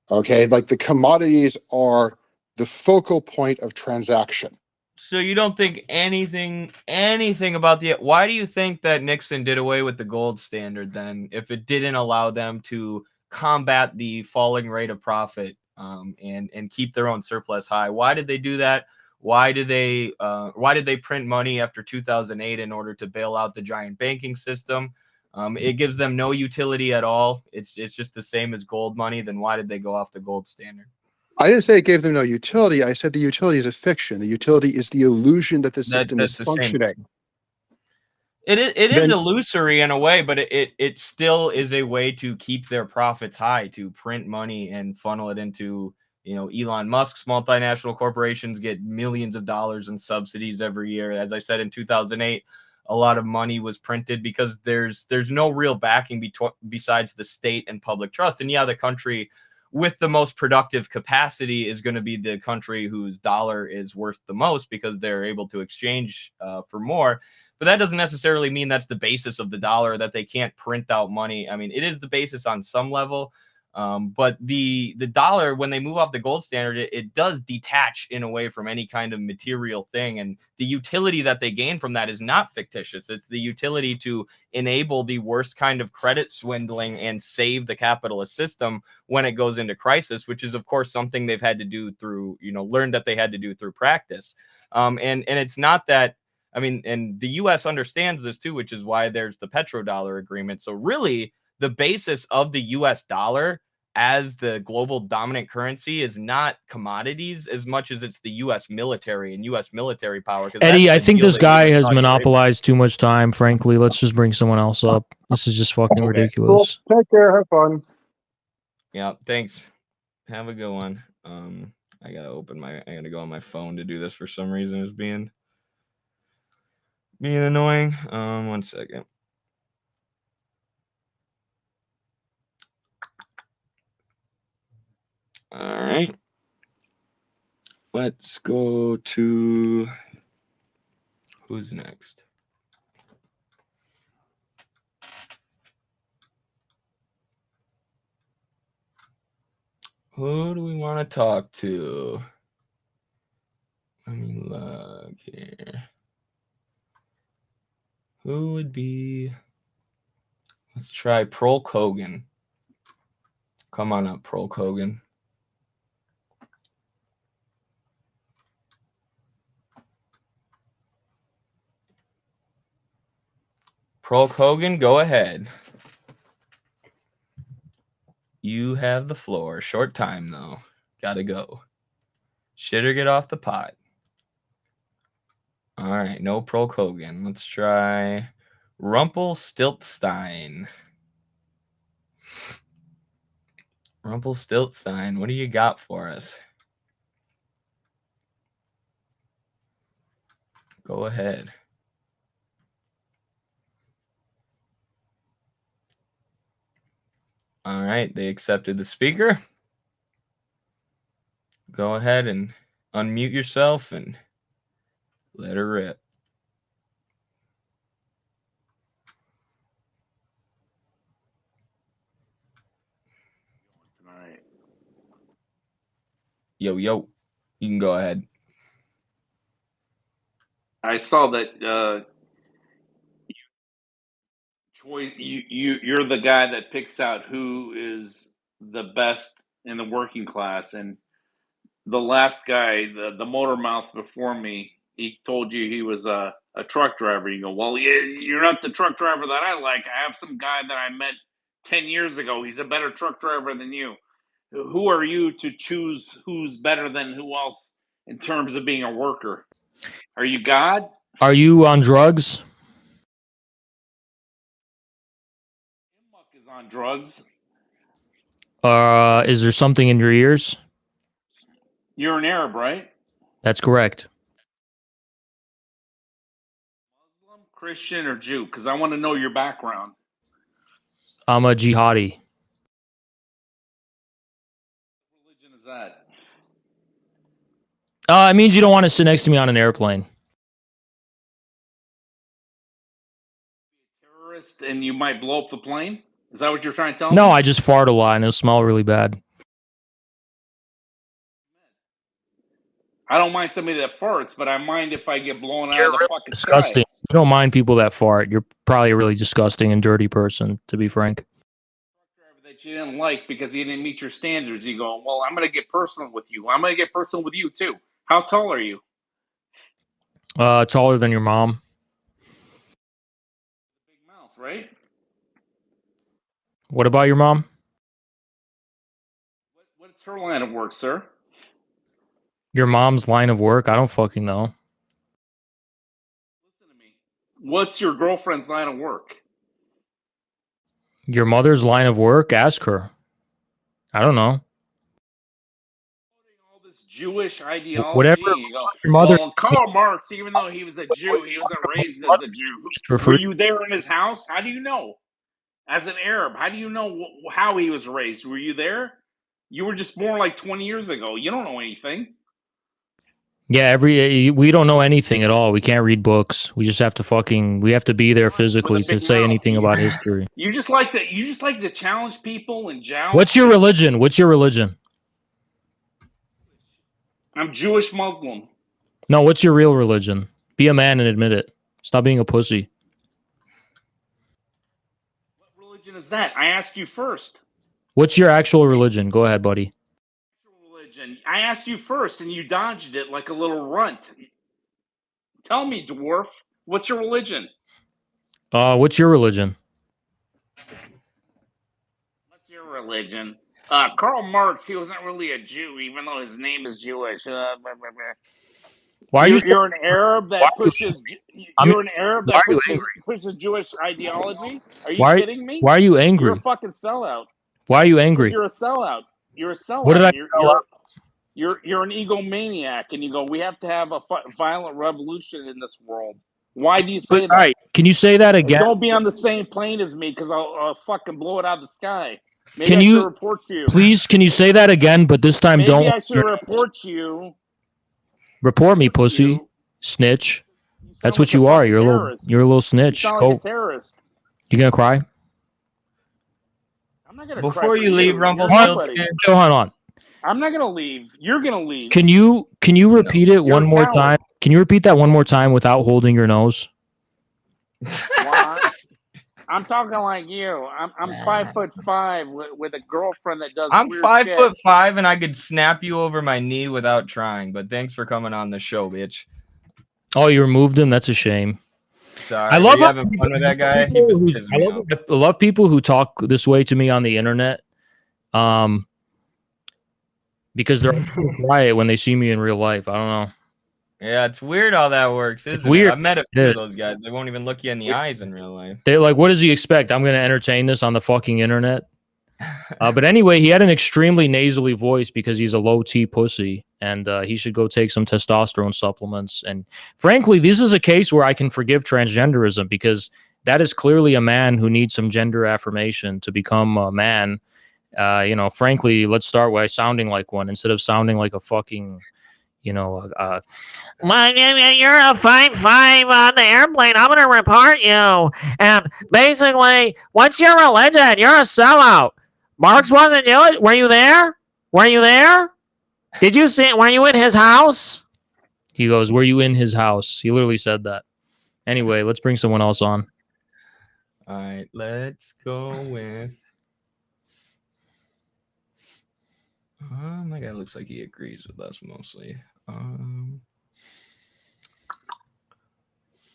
Okay, like the commodities are the focal point of transaction. So you don't think anything about why do you think that Nixon did away with the gold standard then, if it didn't allow them to combat the falling rate of profit and keep their own surplus high? Why did they do that? Why did they print money after 2008 in order to bail out the giant banking system? It gives them no utility at all. It's just the same as gold money. Then why did they go off the gold standard? I didn't say it gave them no utility. I said the utility is a fiction. The utility is the illusion that the system is functioning. It is illusory in a way, but it still is a way to keep their profits high, to print money and funnel it into, you know, Elon Musk's multinational corporations get millions of dollars in subsidies every year. As I said, in 2008, a lot of money was printed because there's no real backing besides the state and public trust. And yeah, the country with the most productive capacity is going to be the country whose dollar is worth the most because they're able to exchange for more. But that doesn't necessarily mean that's the basis of the dollar, that they can't print out money. I mean, it is the basis on some level. But the dollar, when they move off the gold standard, it does detach in a way from any kind of material thing. And the utility that they gain from that is not fictitious. It's the utility to enable the worst kind of credit swindling and save the capitalist system when it goes into crisis, which is, of course, something they've had to do through, you know, learned that they had to do through practice. And it's not that, I mean, and the U.S. understands this too, which is why there's the petrodollar agreement. So really, the basis of the US dollar as the global dominant currency is not commodities as much as it's the US military and US military power. Eddie, I think this guy has monopolized too much time, frankly. Let's just bring someone else up. This is just fucking ridiculous. Cool. Take care. Have fun. Yeah, thanks. Have a good one. I gotta go on my phone to do this for some reason. It's being annoying. 1 second. All right. Let's go to who's next? Who do we want to talk to? Let me look here. Who would be? Let's try Pro Kogan. Come on up, Pro Kogan. Pro Kogan, go ahead. You have the floor. Short time, though. Gotta go. Shit or get off the pot. All right, no Pro Kogan. Let's try Rumpelstiltskin. Rumpelstiltskin, what do you got for us? Go ahead. All right, they accepted the speaker. Go ahead and unmute yourself and let her rip. Yo, you can go ahead. I saw that you're the guy that picks out who is the best in the working class, and the last guy, the motor mouth before me, he told you he was a truck driver. You go, well, you're not the truck driver that I like. I have some guy that I met 10 years ago. He's a better truck driver than you. Who are you to choose who's better than who else in terms of being a worker? Are you God? Are you on drugs? Is on drugs. Is there something in your ears? You're an Arab, right? That's correct. Muslim, Christian, or Jew? Because I want to know your background. I'm a jihadi. What religion is that? It means you don't want to sit next to me on an airplane. Terrorist, and you might blow up the plane? Is that what you're trying to tell me? No, I just fart a lot and it'll smell really bad. I don't mind somebody that farts, but I mind if I get blown out You're of the really fucking disgusting. sky. You don't mind people that fart. You're probably a really disgusting and dirty person, to be frank. That you didn't like because he didn't meet your standards. You go, well, I'm going to get personal with you. I'm going to get personal with you too. How tall are you? Taller than your mom. Big mouth, right? What about your mom? What's her line of work, sir? Your mom's line of work? I don't fucking know. Listen to me. What's your girlfriend's line of work? Your mother's line of work? Ask her. I don't know. All this Jewish ideology. Whatever You go, your mother. well, Karl Marx, even though he was a Jew, he wasn't raised as a Jew. Were you there in his house? How do you know? As an Arab, how do you know how he was raised? Were you there? You were just born like 20 years ago. You don't know anything. Yeah, we don't know anything at all. We can't read books. We just have to we have to be there physically to say anything about history. You just like to challenge people and joust. What's your religion? What's your religion? I'm Jewish Muslim. No, what's your real religion? Be a man and admit it. Stop being a pussy. What religion is that? I asked you first. What's your actual religion? Go ahead, buddy. Religion. I asked you first, and you dodged it like a little runt. Tell me, dwarf, what's your religion? What's your religion? religion. Karl Marx, he wasn't really a Jew, even though his name is Jewish. Why are you? You're an Arab Why that are you? pushes. I mean, You're an Arab why that are you angry? pushes Jewish ideology. Are you Why? kidding me? Why are you You're a angry? fucking sellout. Why are you Because angry? you're a sellout. You're a What did sellout. I? You're an egomaniac, and you go. We have to have a violent revolution in this world. Why do you But, say all that? right, can you say that And again? don't be on the same plane as me, because I'll fucking blow it out of the sky. Maybe Can I should you report you. please? Can you say that again? But this time, Maybe don't I should report you. report me, pussy, snitch. You sound That's like what you a are. fucking terrorist. You're a little You snitch. sound Go. like a terrorist. You gonna cry? I'm not gonna cry Before for you leave, You're nobody. Rumpelstiltskin. Hold on. I'm not gonna leave. You're gonna leave. Can you repeat it You're one a more coward. time? Can you repeat that one more time without holding your nose? Why? I'm talking like you. I'm 5'5" with a girlfriend that does I'm weird 5'5" and I could snap you over my knee without trying. But thanks for coming on the show, bitch. Oh, you removed him. That's a shame. Sorry. I love Are you having fun with that guy? He was pissing me off. I love people who talk this way to me on the internet. Because they're quiet when they see me in real life. I don't know. Yeah, it's weird how that works, isn't weird. it? I've met a few of those guys. They won't even look you in the eyes in real life. They're like, what does he expect? I'm going to entertain this on the fucking internet. But anyway, he had an extremely nasally voice because he's a low T pussy, and he should go take some testosterone supplements. And frankly, this is a case where I can forgive transgenderism because that is clearly a man who needs some gender affirmation to become a man. Frankly, let's start by sounding like one instead of sounding like a fucking, you're a 5'5" on the airplane. I'm going to report you. And basically, what's your religion? You're a sellout. Marx wasn't Jewish. Were you there? Were you there? Did you see? Were you in his house? He goes, were you in his house? He literally said that. Anyway, let's bring someone else on. All right, let's go with. My guy looks like he agrees with us mostly.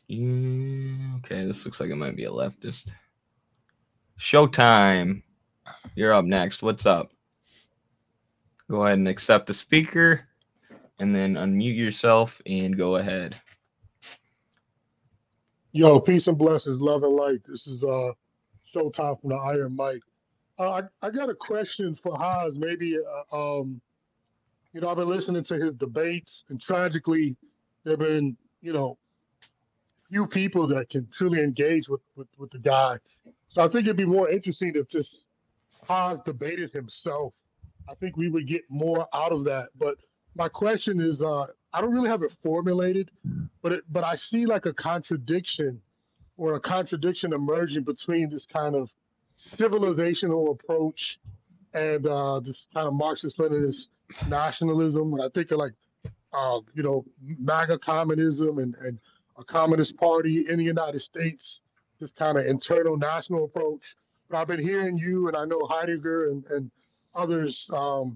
Yeah, okay, this looks like it might be a leftist. Showtime. You're up next. What's up? Go ahead and accept the speaker and then unmute yourself and go ahead. Yo, peace and blessings, love and light. This is Showtime from the Iron Mike. I got a question for Haz. Maybe I've been listening to his debates, and tragically, there've been few people that can truly engage with the guy. So I think it'd be more interesting if just Haz debated himself. I think we would get more out of that. But my question is, I don't really have it formulated, but I see like a contradiction emerging between this kind of civilizational approach and this kind of Marxist-Leninist nationalism. When I think of like, MAGA communism and a communist party in the United States, this kind of internal national approach. But I've been hearing you, and I know Heidegger and others talk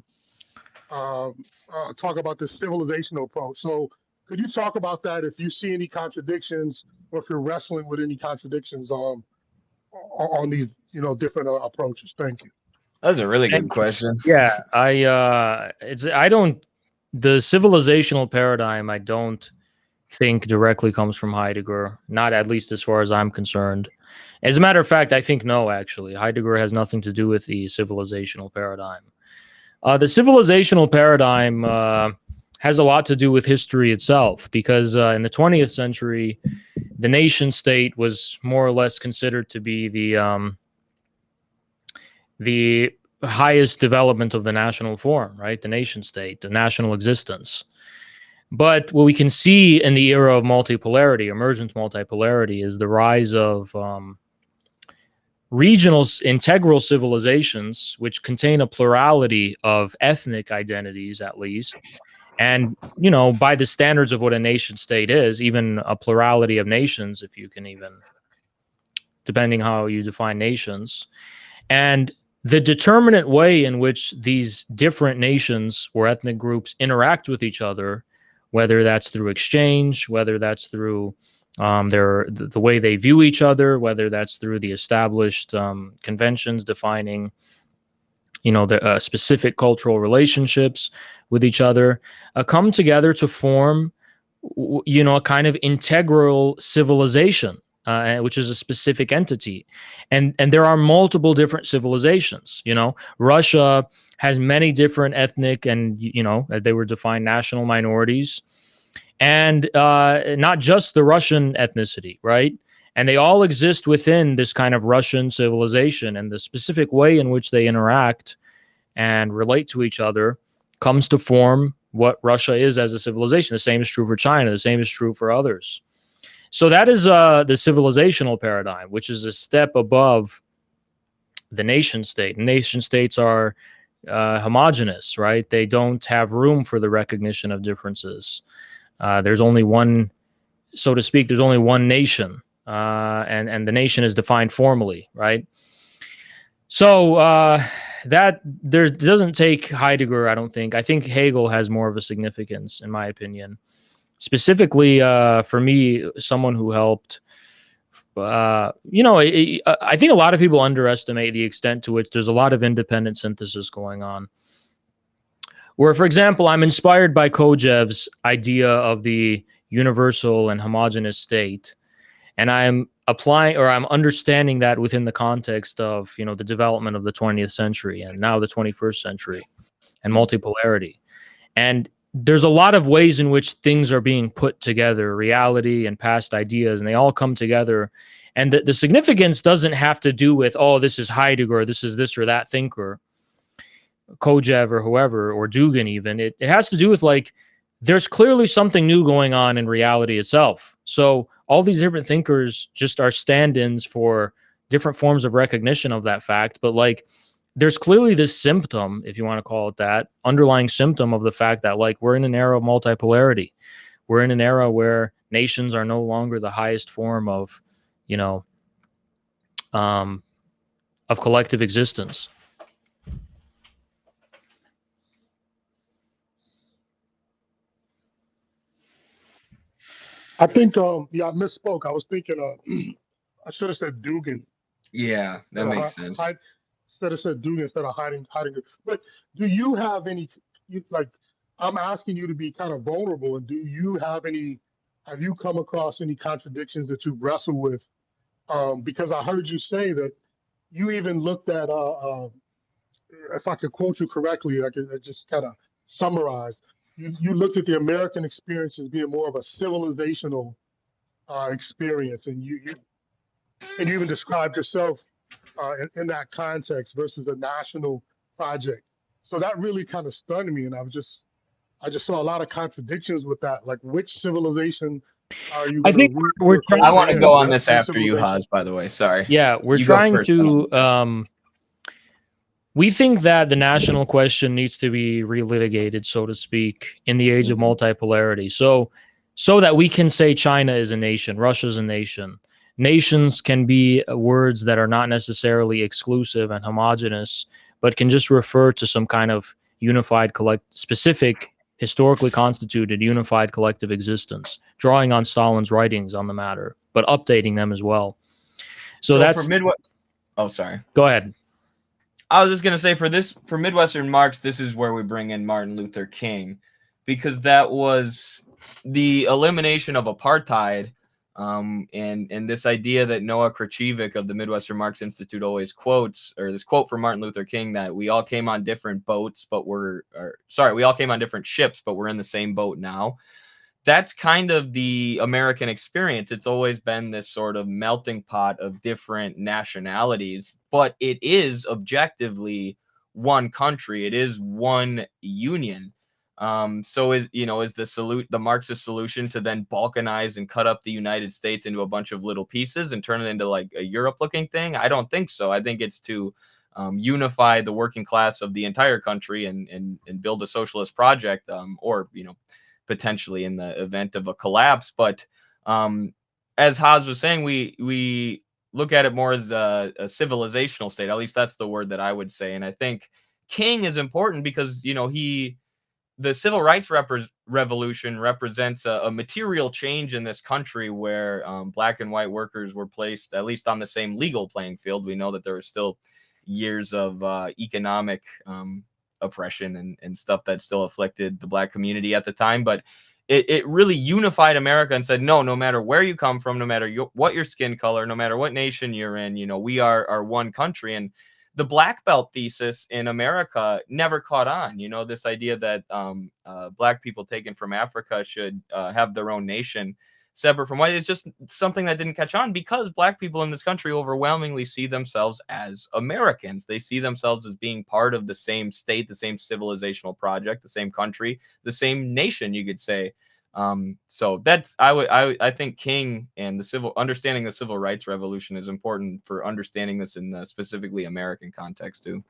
about this civilizational approach. So could you talk about that if you see any contradictions or if you're wrestling with any contradictions on these different approaches? Thank you. That's a really good question. Yeah, the civilizational paradigm I don't think directly comes from Heidegger, not at least as far as I'm concerned. As a matter of fact, I think no, actually. Heidegger has nothing to do with the civilizational paradigm. The civilizational paradigm has a lot to do with history itself, because in the 20th century, the nation state was more or less considered to be the highest development of the national form, right? The nation state, the national existence. But what we can see in the era of multipolarity, emergent multipolarity, is the rise of regional integral civilizations, which contain a plurality of ethnic identities, at least. And, by the standards of what a nation state is, even a plurality of nations, if you can even, depending how you define nations. And the determinate way in which these different nations or ethnic groups interact with each other, whether that's through exchange, whether that's through the way they view each other, whether that's through the established conventions defining the specific cultural relationships with each other, come together to form, a kind of integral civilization, which is a specific entity. And there are multiple different civilizations. Russia has many different ethnic and, they were defined national minorities, and not just the Russian ethnicity, right? And they all exist within this kind of Russian civilization, and the specific way in which they interact and relate to each other comes to form what Russia is as a civilization. The same is true for China. The same is true for others. So that is the civilizational paradigm, which is a step above the nation state. Nation states are homogenous, right? They don't have room for the recognition of differences. There's only one, so to speak, there's only one nation, and the nation is defined formally, right? So that there doesn't take Heidegger, I don't think. I think Hegel has more of a significance, in my opinion. Specifically, for me, someone who helped, I think a lot of people underestimate the extent to which there's a lot of independent synthesis going on. Where, for example, I'm inspired by Kojève's idea of the universal and homogeneous state, and I'm applying, or I'm understanding that within the context of, the development of the 20th century and now the 21st century and multipolarity. And there's a lot of ways in which things are being put together, reality and past ideas, and they all come together. And the significance doesn't have to do with, oh, this is Heidegger, this is this or that thinker, Kojève or whoever, or Dugin even. It has to do with, like, there's clearly something new going on in reality itself. So all these different thinkers just are stand-ins for different forms of recognition of that fact. But, like, there's clearly this symptom, if you want to call it that, underlying symptom of the fact that, like, we're in an era of multipolarity. We're in an era where nations are no longer the highest form of, of collective existence. I think, I misspoke. I was thinking, I should have said Dugan. Yeah, that Instead of makes sense. Instead of said Dugan, instead of hiding. But do you have any, like, I'm asking you to be kind of vulnerable, and do you have any, have you come across any contradictions that you wrestle with? Because I heard you say that you even looked at, if I could quote you correctly, I just kind of summarize. You looked at the American experience as being more of a civilizational experience, and you even described yourself in that context versus a national project. So that really kind of stunned me, and I just saw a lot of contradictions with that. Like, which civilization are you I going to think root we're your trying. I culture want to in? go The on this Western after you, civilization? Haz, by the way. Sorry. Yeah, we're You go trying first. to. We think that the national question needs to be relitigated, so to speak, in the age of multipolarity. So that we can say China is a nation, Russia's a nation. Nations can be words that are not necessarily exclusive and homogenous, but can just refer to some kind of unified, specific, historically constituted, unified collective existence, drawing on Stalin's writings on the matter, but updating them as well. So that's for Midwest. Oh, sorry. Go ahead. I was just gonna say for Midwestern Marx, this is where we bring in Martin Luther King, because that was the elimination of apartheid, and this idea that Noah Krachevik of the Midwestern Marx Institute always quotes, or this quote from Martin Luther King, that we all came on different boats, but we all came on different ships, but we're in the same boat now. That's kind of the American experience. It's always been this sort of melting pot of different nationalities, but it is objectively one country. It is one union. So is the Marxist solution to then balkanize and cut up the United States into a bunch of little pieces and turn it into like a Europe-looking thing? I don't think so. I think it's to unify the working class of the entire country and build a socialist project, or potentially in the event of a collapse. But as Haz was saying, we look at it more as a civilizational state. At least that's the word that I would say. And I think King is important because the civil rights revolution represents a material change in this country where black and white workers were placed at least on the same legal playing field. We know that there are still years of economic oppression and stuff that still afflicted the Black community at the time. But it really unified America and said, no matter where you come from, no matter what your skin color, no matter what nation you're in, you know, we are one country. And the Black Belt thesis in America never caught on. You know, this idea that Black people taken from Africa should have their own nation separate from white. It's just something that didn't catch on because Black people in this country overwhelmingly see themselves as Americans. They see themselves as being part of the same state, the same civilizational project, the same country, the same nation, you could say. So that's I think King and understanding the civil rights revolution is important for understanding this in the specifically American context too.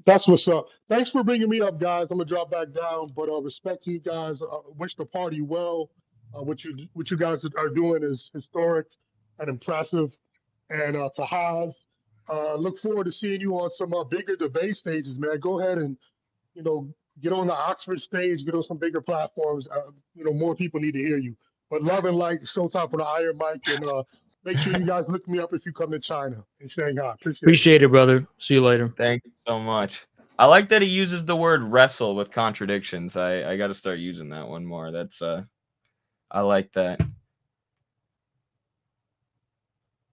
That's what's up. Thanks for bringing me up, guys. I'm gonna drop back down, but respect to you guys. Wish the party well. What you guys are doing is historic and impressive. And to Haz, look forward to seeing you on some bigger debate stages, man. Go ahead and get on the Oxford stage, get on some bigger platforms. More people need to hear you. But love and light, Showtime for the Iron Mike, and make sure you guys look me up if you come to China and Shanghai. Appreciate it, brother. See you later. Thank you so much. I like that he uses the word wrestle with contradictions. I got to start using that one more. That's I like that.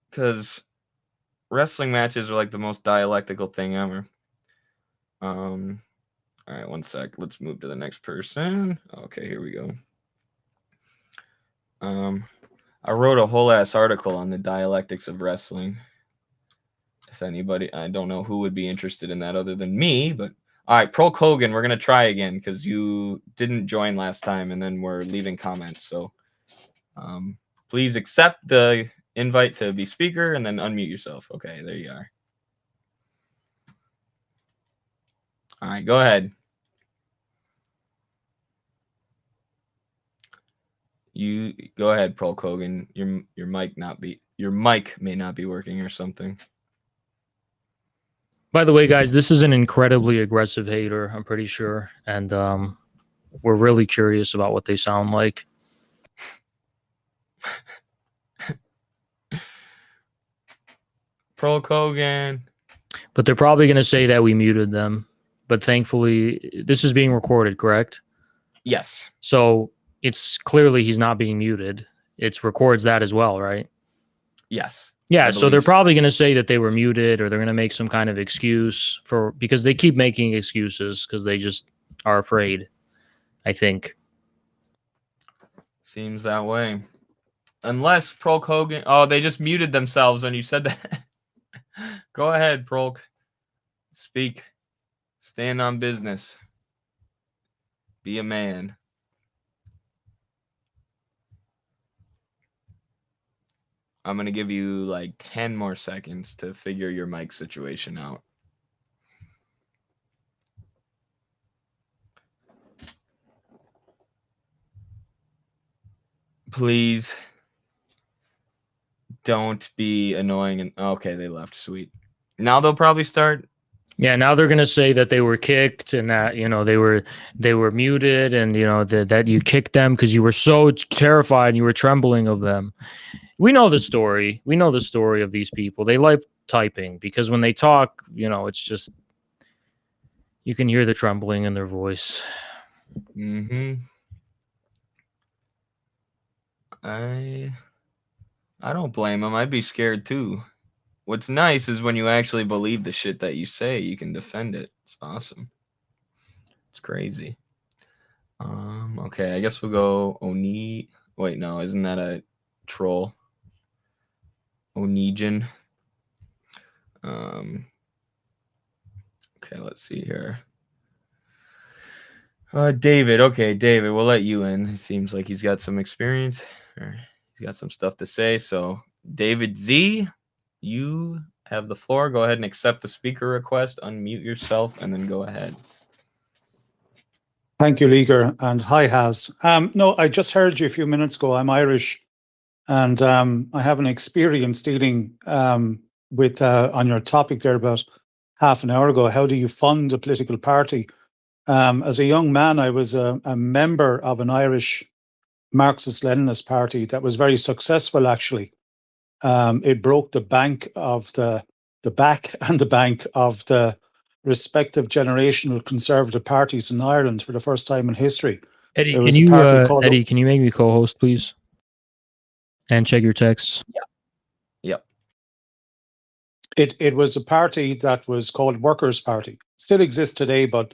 Because wrestling matches are like the most dialectical thing ever. All right, one sec. Let's move to the next person. Okay, here we go. I wrote a whole ass article on the dialectics of wrestling. If anybody, I don't know who would be interested in that other than me, but all right, Pro Kogan, we're gonna try again because you didn't join last time, and then we're leaving comments. So, please accept the invite to be speaker and then unmute yourself. Okay, there you are. All right, go ahead. You go ahead, Pro Kogan. Your mic may not be working or something. By the way, guys, this is an incredibly aggressive hater, I'm pretty sure. And we're really curious about what they sound like. Pro Kogan. But they're probably going to say that we muted them. But thankfully, this is being recorded, correct? Yes. So it's clearly he's not being muted. It records that as well, right? Yes. Yeah, so they're probably going to say that they were muted, or they're going to make some kind of excuse because they keep making excuses because they just are afraid, I think. Seems that way. Unless Pro Kogan, oh, they just muted themselves when you said that. Go ahead, Prolk. Speak. Stand on business. Be a man. I'm going to give you like 10 more seconds to figure your mic situation out. Please don't be annoying. And okay, they left. Sweet. Now they'll probably start. Yeah, now they're going to say that they were kicked and that, they were muted, and, that you kicked them because you were so terrified and you were trembling of them. We know the story. We know the story of these people. They like typing because when they talk, it's just, you can hear the trembling in their voice. Mm-hmm. I don't blame them. I'd be scared too. What's nice is when you actually believe the shit that you say, you can defend it. It's awesome. It's crazy. Okay, I guess we'll go Oni. Wait, no, isn't that a troll? Onegin. Okay, let's see here. David. Okay, David, we'll let you in. It seems like he's got some experience. Or he's got some stuff to say. So, David Z, you have the floor. Go ahead and accept the speaker request. Unmute yourself, and then go ahead. Thank you, Liger, and hi, Haz. No, I just heard you a few minutes ago. I'm Irish, and I have an experience dealing with on your topic there about half an hour ago. How do you fund a political party? As a young man, I was a member of an Irish Marxist-Leninist party that was very successful, actually. It broke the bank of the back and the bank of the respective generational conservative parties in Ireland for the first time in history. Eddie, There was a party called Eddie, can you make me co-host, please? And check your texts. Yep. It was a party that was called Workers' Party. Still exists today, but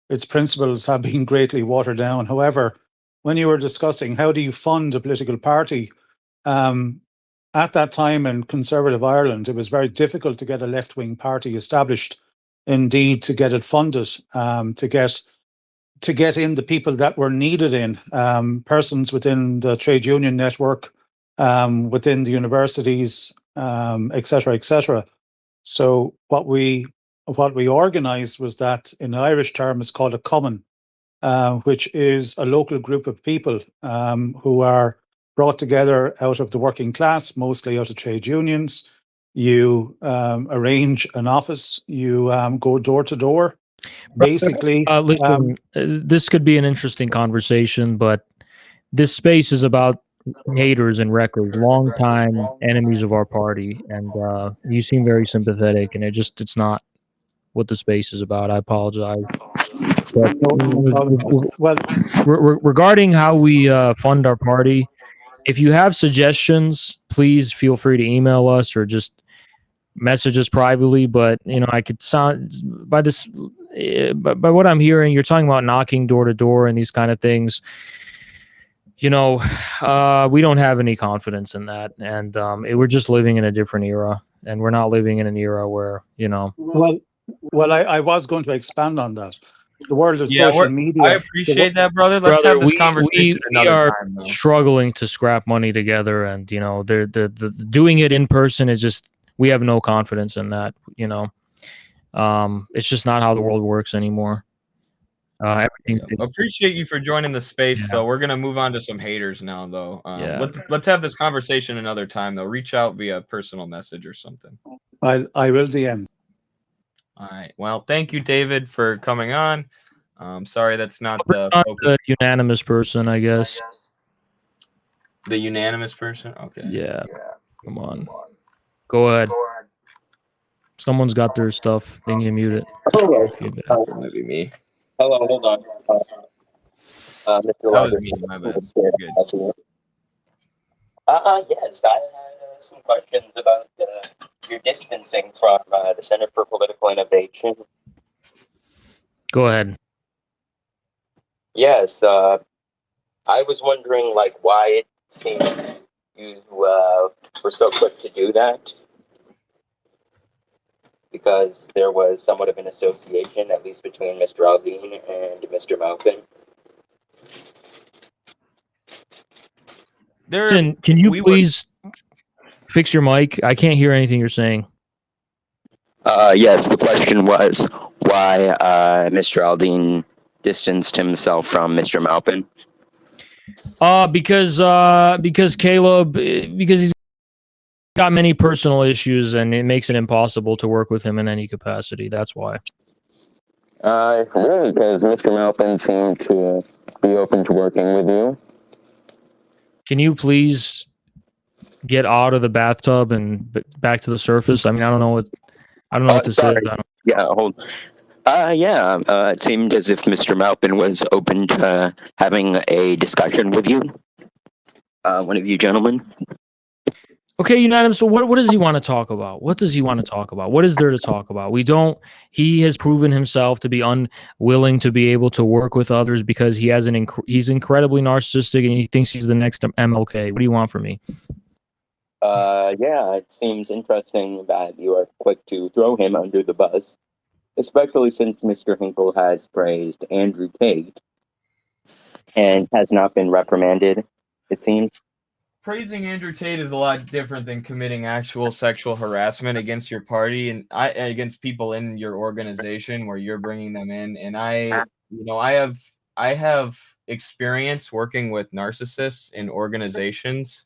its principles have been greatly watered down. However, when you were discussing how do you fund a political party, at that time in conservative Ireland, it was very difficult to get a left-wing party established. Indeed, to get it funded, to get in the people that were needed in, persons within the trade union network, within the universities, etc., etc. So what we organised was that, in Irish term, it's called a common, which is a local group of people who are brought together out of the working class, mostly out of trade unions. You arrange an office. You go door to door. Basically, listen, this could be an interesting conversation, but this space is about haters and wreckers, longtime enemies of our party, and you seem very sympathetic, and it's not what the space is about. I apologize. But well, regarding how we fund our party, if you have suggestions, please feel free to email us or just message us privately. But I could sound by this, by what I'm hearing, you're talking about knocking door to door and these kind of things. We don't have any confidence in that, and we're just living in a different era, and we're not living in an era where Well, I was going to expand on that. The world of social media. I appreciate that, brother. Let's have this conversation another time, though. Struggling to scrap money together, and the doing it in person is just, we have no confidence in that. It's just not how the world works anymore. Appreciate you for joining the space, though. We're gonna move on to some haters now, though. Let's have this conversation another time, though. Reach out via personal message or something. I will DM. All right. Well, thank you, David, for coming on. Sorry, that's not the unanimous person, I guess. The unanimous person? Okay. Yeah. Come on. Go ahead. Someone's got their stuff. They need to mute it. It might be me. Hello, hold on. Mr. That Robert. was me, my bad. Good. Yes, I had some questions about your distancing from the Center for Political Innovation. Go ahead. Yes, I was wondering, why it seemed you were so quick to do that. Because there was somewhat of an association, at least between Mr. Al-Din and Mr. Maupin. Can you please fix your mic? I can't hear anything you're saying. Yes, the question was why Mr. Al-Din distanced himself from Mr. Maupin. Because Caleb, because he's got many personal issues, and it makes it impossible to work with him in any capacity. That's why. Really, because Mr. Maupin seemed to be open to working with you. Can you please get out of the bathtub and back to the surface? I mean, I don't know what to say. Yeah, hold. It seemed as if Mr. Maupin was open to having a discussion with you. One of you gentlemen. Okay, unanimous. So what does he want to talk about? What does he want to talk about? What is there to talk about? He has proven himself to be unwilling to be able to work with others because he has he's incredibly narcissistic and he thinks he's the next MLK. What do you want from me? It seems interesting that you are quick to throw him under the bus, especially since Mr. Hinkle has praised Andrew Tate and has not been reprimanded, it seems. Praising Andrew Tate is a lot different than committing actual sexual harassment against your party and against people in your organization where you're bringing them in. And I have experience working with narcissists in organizations,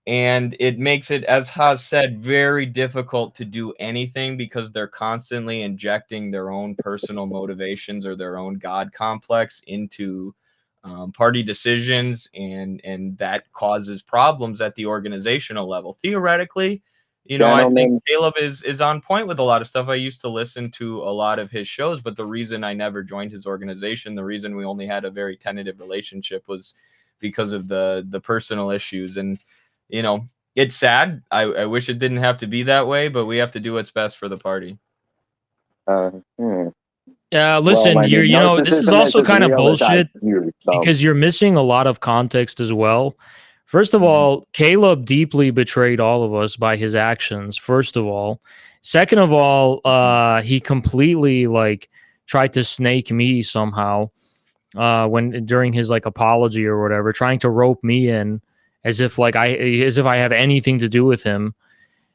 and it makes it, as Haz said, very difficult to do anything because they're constantly injecting their own personal motivations or their own God complex into party decisions, and that causes problems at the organizational level. Theoretically, you know, I think Caleb is on point with a lot of stuff. I used to listen to a lot of his shows, but the reason I never joined his organization, the reason we only had a very tentative relationship, was because of the personal issues. And, you know, it's sad. I wish it didn't have to be that way, but we have to do what's best for the party. Listen, Well, I mean, you know, this is also kind of bullshit so. because you're missing a lot of context as well. First of all, Caleb deeply betrayed all of us by his actions, first of all. Second of all, he completely like tried to snake me somehow when during his like apology or whatever, trying to rope me in as if I have anything to do with him.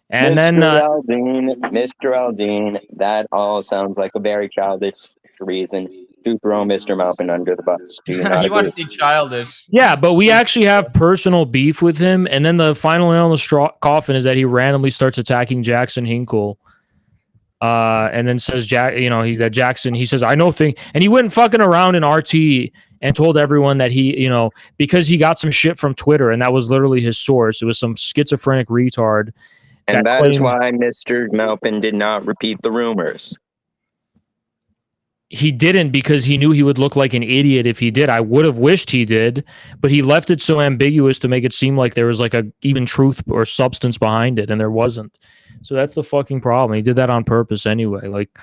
And Mr. Al-Din, that all sounds like a very childish reason to throw Mr. Maupin under the bus. Do you not You want agree? to see childish? Yeah, but we actually have personal beef with him. And then the final nail in the coffin is that he randomly starts attacking Jackson Hinkle. And then says Jackson, he says, I know thing. And he went fucking around in RT and told everyone that he, you know, because he got some shit from Twitter and that was literally his source. It was some schizophrenic retard. And that is why Mr. Maupin did not repeat the rumors. He didn't because he knew he would look like an idiot if he did. I would have wished he did, but he left it so ambiguous to make it seem like there was like a even truth or substance behind it, and there wasn't. So that's the fucking problem. He did that on purpose anyway. Like,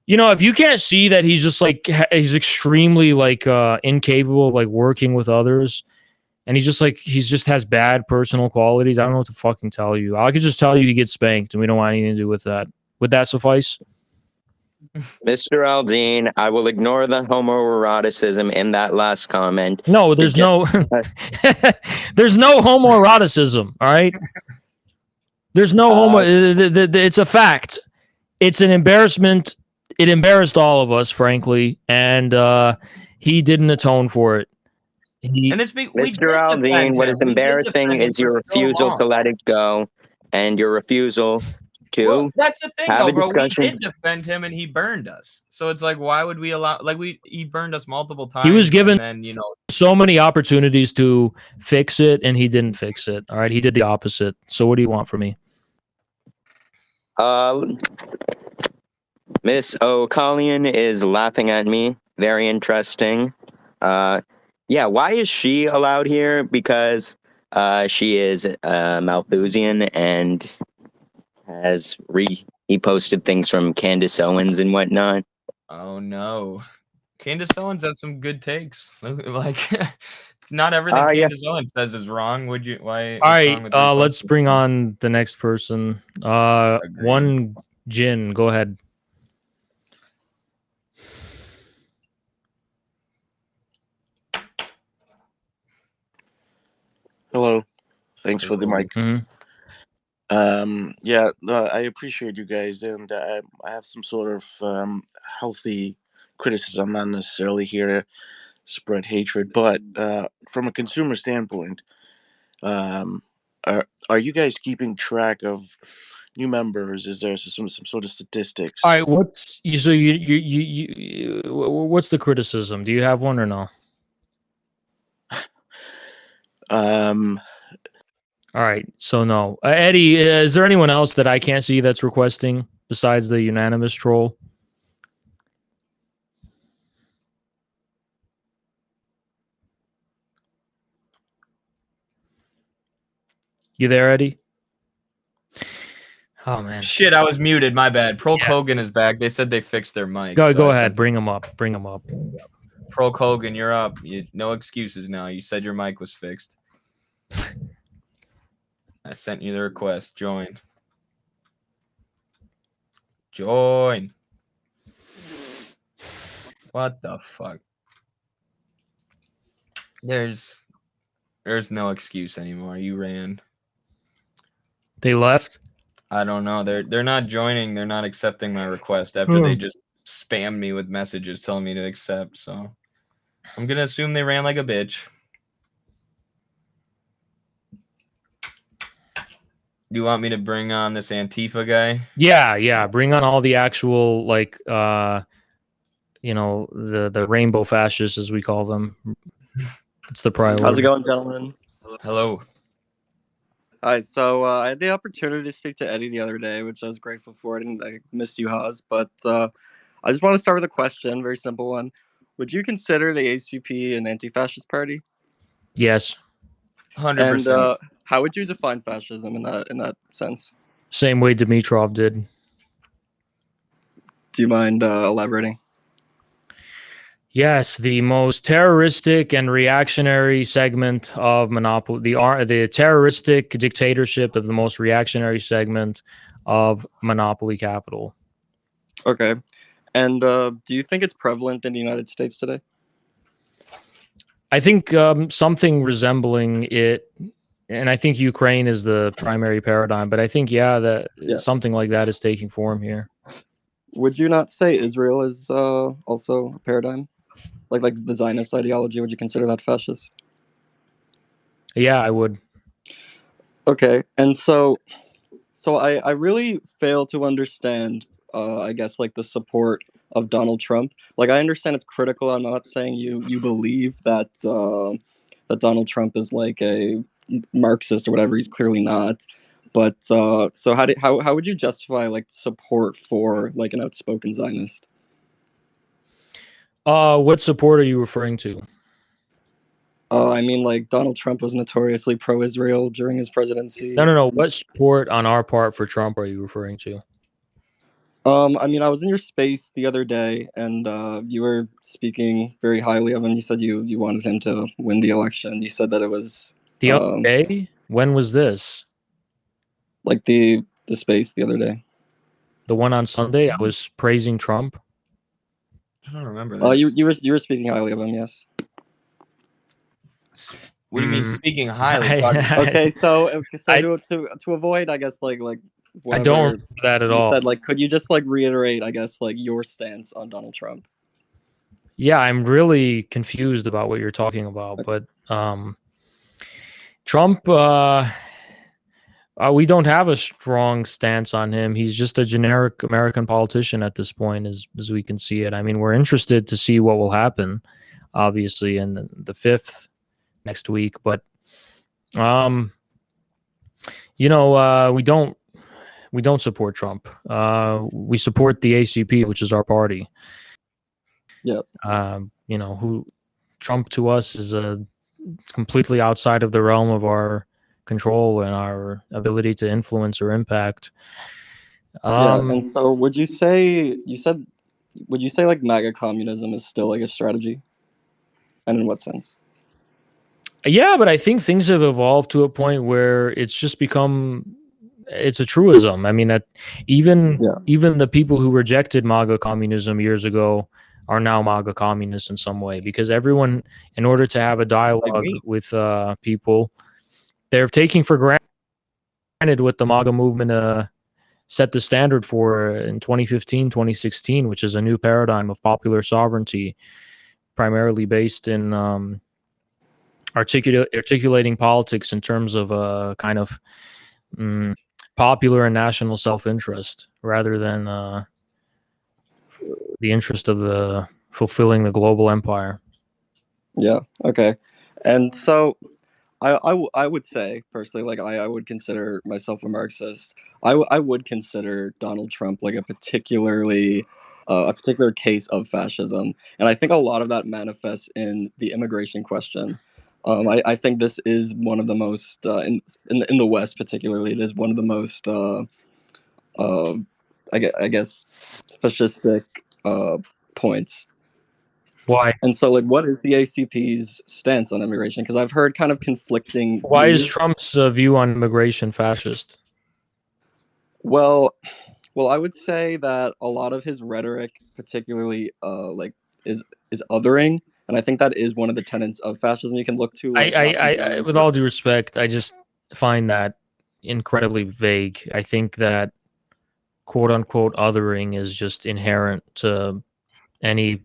you know, if you can't see that he's just like he's extremely like incapable of like working with others, and he just has bad personal qualities, I don't know what to fucking tell you. I could just tell you he gets spanked, and we don't want anything to do with that. Would that suffice? Mr. Al-Din, I will ignore the homoeroticism in that last comment. No, there's no there's no homoeroticism, all right? There's no it's a fact. It's an embarrassment. It embarrassed all of us, frankly, and he didn't atone for it. Mr. Al-Din, what is embarrassing is your refusal to let it go and your refusal to well, that's the thing, have though, a bro. discussion. We did defend him, and he burned us. So it's like, why would we allow? Like, he burned us multiple times. He was given, and then, you know, so many opportunities to fix it, and he didn't fix it. All right, he did the opposite. So what do you want from me? Miss O'Collion is laughing at me. Very interesting. Yeah, why is she allowed here? Because she is Malthusian and has he posted things from Candace Owens and whatnot. Oh no, Candace Owens has some good takes. Like, not everything Candace Owens says is wrong. Would you? Why? All right, let's bring on the next person. One Jin, go ahead. Hello, thanks for the mic. Mm-hmm. I appreciate you guys, and I have some sort of healthy criticism. I'm not necessarily here to spread hatred, but from a consumer standpoint, are you guys keeping track of new members? Is there some sort of statistics? All right, what's the criticism? Do you have one or no? All right, so no. Eddie, is there anyone else that I can't see that's requesting besides the unanimous troll? You there, Eddie? Oh man, shit! I was muted. My bad. Pro Kogan is back. They said they fixed their mic. Go ahead. Bring him up. Pro Kogan, you're up. No excuses now. You said your mic was fixed. I sent you the request. Join. What the fuck? There's no excuse anymore. You ran. They left? I don't know. They're not joining. They're not accepting my request after they just spammed me with messages telling me to accept. So I'm gonna assume they ran like a bitch. Do you want me to bring on this Antifa guy? Yeah. Bring on all the actual the rainbow fascists, as we call them. It's the priority. How's it going, gentlemen? Hello. All right, so I had the opportunity to speak to Eddie the other day, which I was grateful for. I missed you, Haz, but I just want to start with a question, very simple one. Would you consider the ACP an anti-fascist party? Yes. 100%. And how would you define fascism in that sense? Same way Dimitrov did. Do you mind elaborating? Yes, the most terroristic and reactionary segment of monopoly, the terroristic dictatorship of the most reactionary segment of monopoly capital. Okay. And do you think it's prevalent in the United States today? I think something resembling it, and I think Ukraine is the primary paradigm, but I think, something like that is taking form here. Would you not say Israel is also a paradigm? Like the Zionist ideology, would you consider that fascist? Yeah, I would. Okay, and so I really fail to understand, I guess, like the support of Donald Trump. Like, I understand it's critical. I'm not saying you believe that that Donald Trump is like a Marxist or whatever. He's clearly not. But so how would you justify like support for like an outspoken Zionist? What support are you referring to? I mean, like Donald Trump was notoriously pro-Israel during his presidency. No. What support on our part for Trump are you referring to? I mean, I was in your space the other day, and you were speaking very highly of him. You said you wanted him to win the election. You said that it was the other day. When was this? Like the space the other day. The one on Sunday. I was praising Trump. I don't remember that. You were speaking highly of him. Yes. What do you mean speaking highly? Okay, so to avoid, I guess, like I don't remember that at all. Said, like, could you just like reiterate, I guess, like your stance on Donald Trump? Yeah, I'm really confused about what you're talking about, but Trump, we don't have a strong stance on him. He's just a generic American politician at this point, as we can see it. I mean, we're interested to see what will happen, obviously, in the 5th next week, but we don't support Trump. We support the ACP, which is our party. Yep. Who Trump to us is completely outside of the realm of our control and our ability to influence or impact. And so would you say like MAGA communism is still like a strategy? And in what sense? Yeah, but I think things have evolved to a point where it's a truism. I mean, that even the people who rejected MAGA communism years ago are now MAGA communists in some way, because everyone, in order to have a dialogue with people, they're taking for granted what the MAGA movement set the standard for in 2015, 2016, which is a new paradigm of popular sovereignty, primarily based in articulating politics in terms of a kind of popular and national self-interest rather than the interest of fulfilling the global empire. Yeah. Okay. And so I would say personally, like I would consider myself a Marxist. I would consider Donald Trump like a particular case of fascism, and I think a lot of that manifests in the immigration question. I think this is one of the most in the West, particularly, it is one of the most I guess fascistic points. Why? And so, like, what is the ACP's stance on immigration? Because I've heard kind of conflicting. Why is Trump's view on immigration fascist? Well, I would say that a lot of his rhetoric, particularly, is othering, and I think that is one of the tenets of fascism. You can look to. Like, I with all due respect, I just find that incredibly vague. I think that "quote unquote" othering is just inherent to any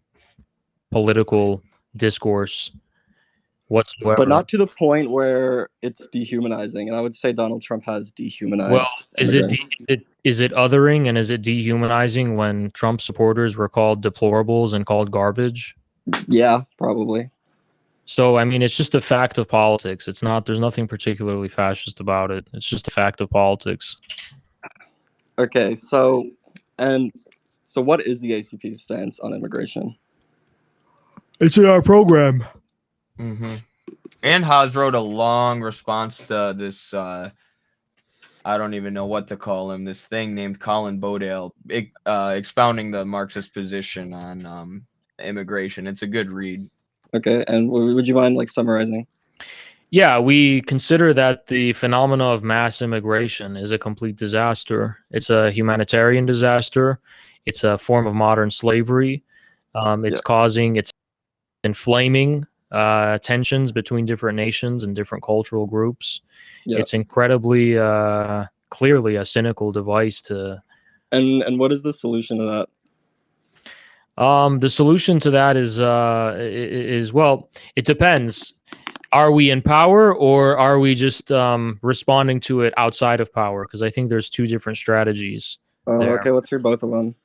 political discourse whatsoever, but not to the point where it's dehumanizing. And I would say Donald Trump has dehumanized. Well, is it is it othering and is it dehumanizing when Trump supporters were called deplorables and called garbage? Yeah, probably. So, I mean, it's just a fact of politics. It's not, there's nothing particularly fascist about it. It's just a fact of politics. Okay, so what is the ACP's stance on immigration? It's in our program. Mm-hmm. And Haz wrote a long response to this, I don't even know what to call him, this thing named Colin Bodale, expounding the Marxist position on immigration. It's a good read. Okay, and would you mind like summarizing? Yeah, we consider that the phenomena of mass immigration is a complete disaster. It's a humanitarian disaster. It's a form of modern slavery. It's inflaming tensions between different nations and different cultural groups. Yeah. It's incredibly clearly a cynical device to. And what is the solution to that? The solution to that is well, it depends. Are we in power or are we just responding to it outside of power? Because I think there's two different strategies there. Okay, let's hear both of them.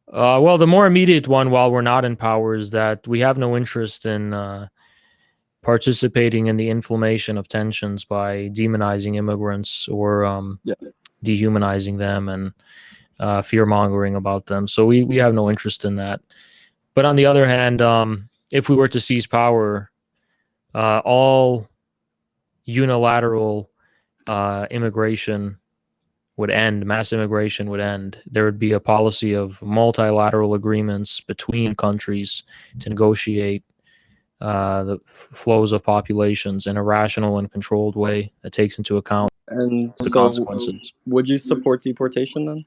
Well, the more immediate one, while we're not in power, is that we have no interest in participating in the inflammation of tensions by demonizing immigrants or dehumanizing them and fear-mongering about them. So we have no interest in that. But on the other hand, if we were to seize power, all unilateral immigration would end, mass immigration would end. There would be a policy of multilateral agreements between countries to negotiate the flows of populations in a rational and controlled way that takes into account the consequences. Would you support deportation then?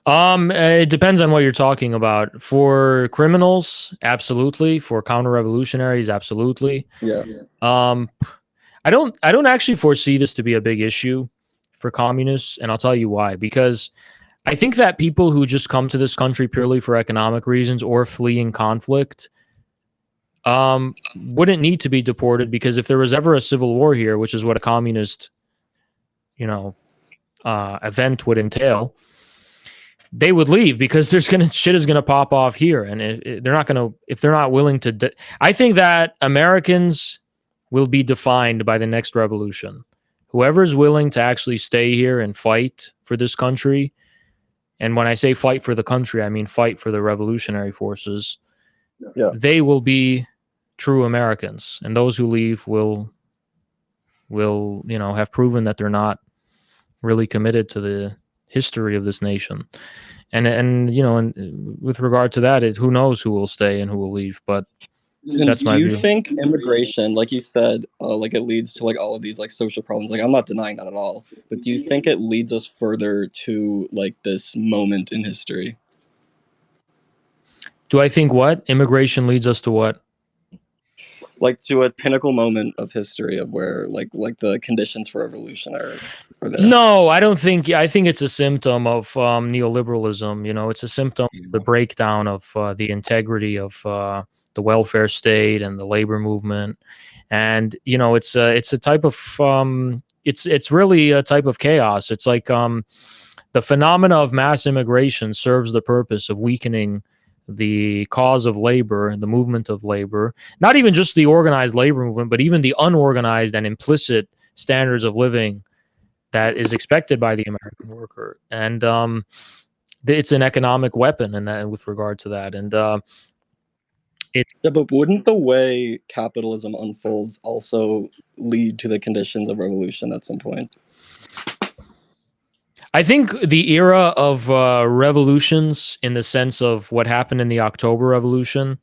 It depends on what you're talking about. For criminals, absolutely. For counter-revolutionaries, absolutely. Yeah. I don't actually foresee this to be a big issue for communists, and I'll tell you why. Because I think that people who just come to this country purely for economic reasons or fleeing conflict wouldn't need to be deported, because if there was ever a civil war here, which is what a communist, event would entail, they would leave because shit is gonna pop off here, and they're not gonna, if they're not willing to. I think that Americans will be defined by the next revolution. Whoever's willing to actually stay here and fight for this country, and when I say fight for the country, I mean fight for the revolutionary forces. Yeah. They will be true Americans, and those who leave will have proven that they're not really committed to the history of this nation. And with regard to that, who knows who will stay and who will leave, but that's my view. Do you think immigration, like you said, like it leads to like all of these like social problems? Like I'm not denying that at all, but do you think it leads us further to like this moment in history? Do I think what? Immigration leads us to what? Like to a pinnacle moment of history of where like the conditions for revolution are there. No, I don't think. I think it's a symptom of neoliberalism. It's a symptom of the breakdown of the integrity of the welfare state and the labor movement, and it's a type of it's really a type of chaos. It's like the phenomena of mass immigration serves the purpose of weakening the cause of labor, the movement of labor, not even just the organized labor movement, but even the unorganized and implicit standards of living that is expected by the American worker. And it's an economic weapon in that, with regard to that. And but wouldn't the way capitalism unfolds also lead to the conditions of revolution at some point? I think the era of revolutions, in the sense of what happened in the October Revolution,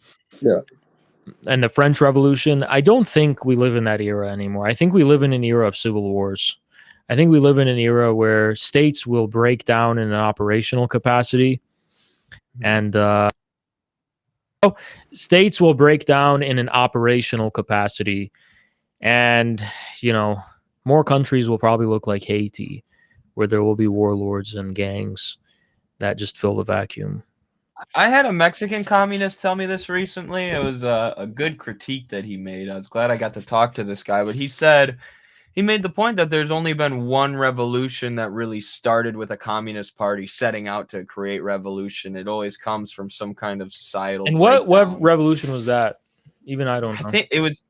and the French Revolution, I don't think we live in that era anymore. I think we live in an era of civil wars. I think we live in an era where states will break down in an operational capacity, and states will break down in an operational capacity, and more countries will probably look like Haiti, where there will be warlords and gangs that just fill the vacuum. I had a Mexican communist tell me this recently. It was a good critique that he made. I was glad I got to talk to this guy, but he said he made the point that there's only been one revolution that really started with a communist party setting out to create revolution. It always comes from some kind of societal And breakdown. what revolution was that? Even I don't know. I think it was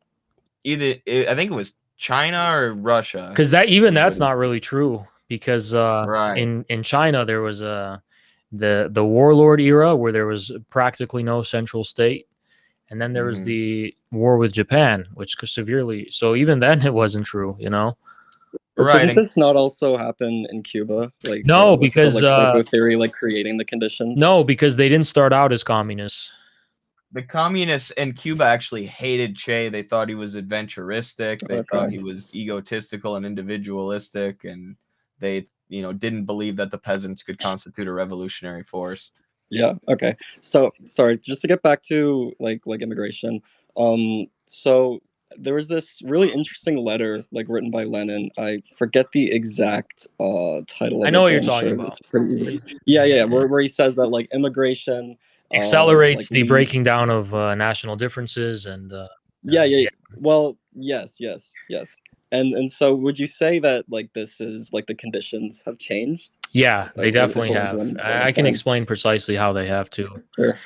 I think it was China or Russia. Because that's not really true. Because Right. in China there was the warlord era where there was practically no central state, and then there was the war with Japan, which severely. So even then it wasn't true, you know. But Right. didn't this not also happen in Cuba? Like No, what's it called, because like psycho theory, like creating the conditions. no, because they didn't start out as communists. The communists in Cuba actually hated Che. They thought he was adventuristic. They thought he was egotistical and individualistic, and they, didn't believe that the peasants could constitute a revolutionary force. Yeah. Okay. So sorry, just to get back to like immigration. So there was this really interesting letter like written by Lenin. I forget the exact title of I know what but you're I'm talking sure about. it's pretty easy. Yeah. Where he says that like immigration Accelerates like, the leads- breaking down of national differences and yeah. Well, yes. And so would you say that like this is like the conditions have changed? Yeah, they definitely according to have. Lenin, I can explain precisely how they have to. Sure.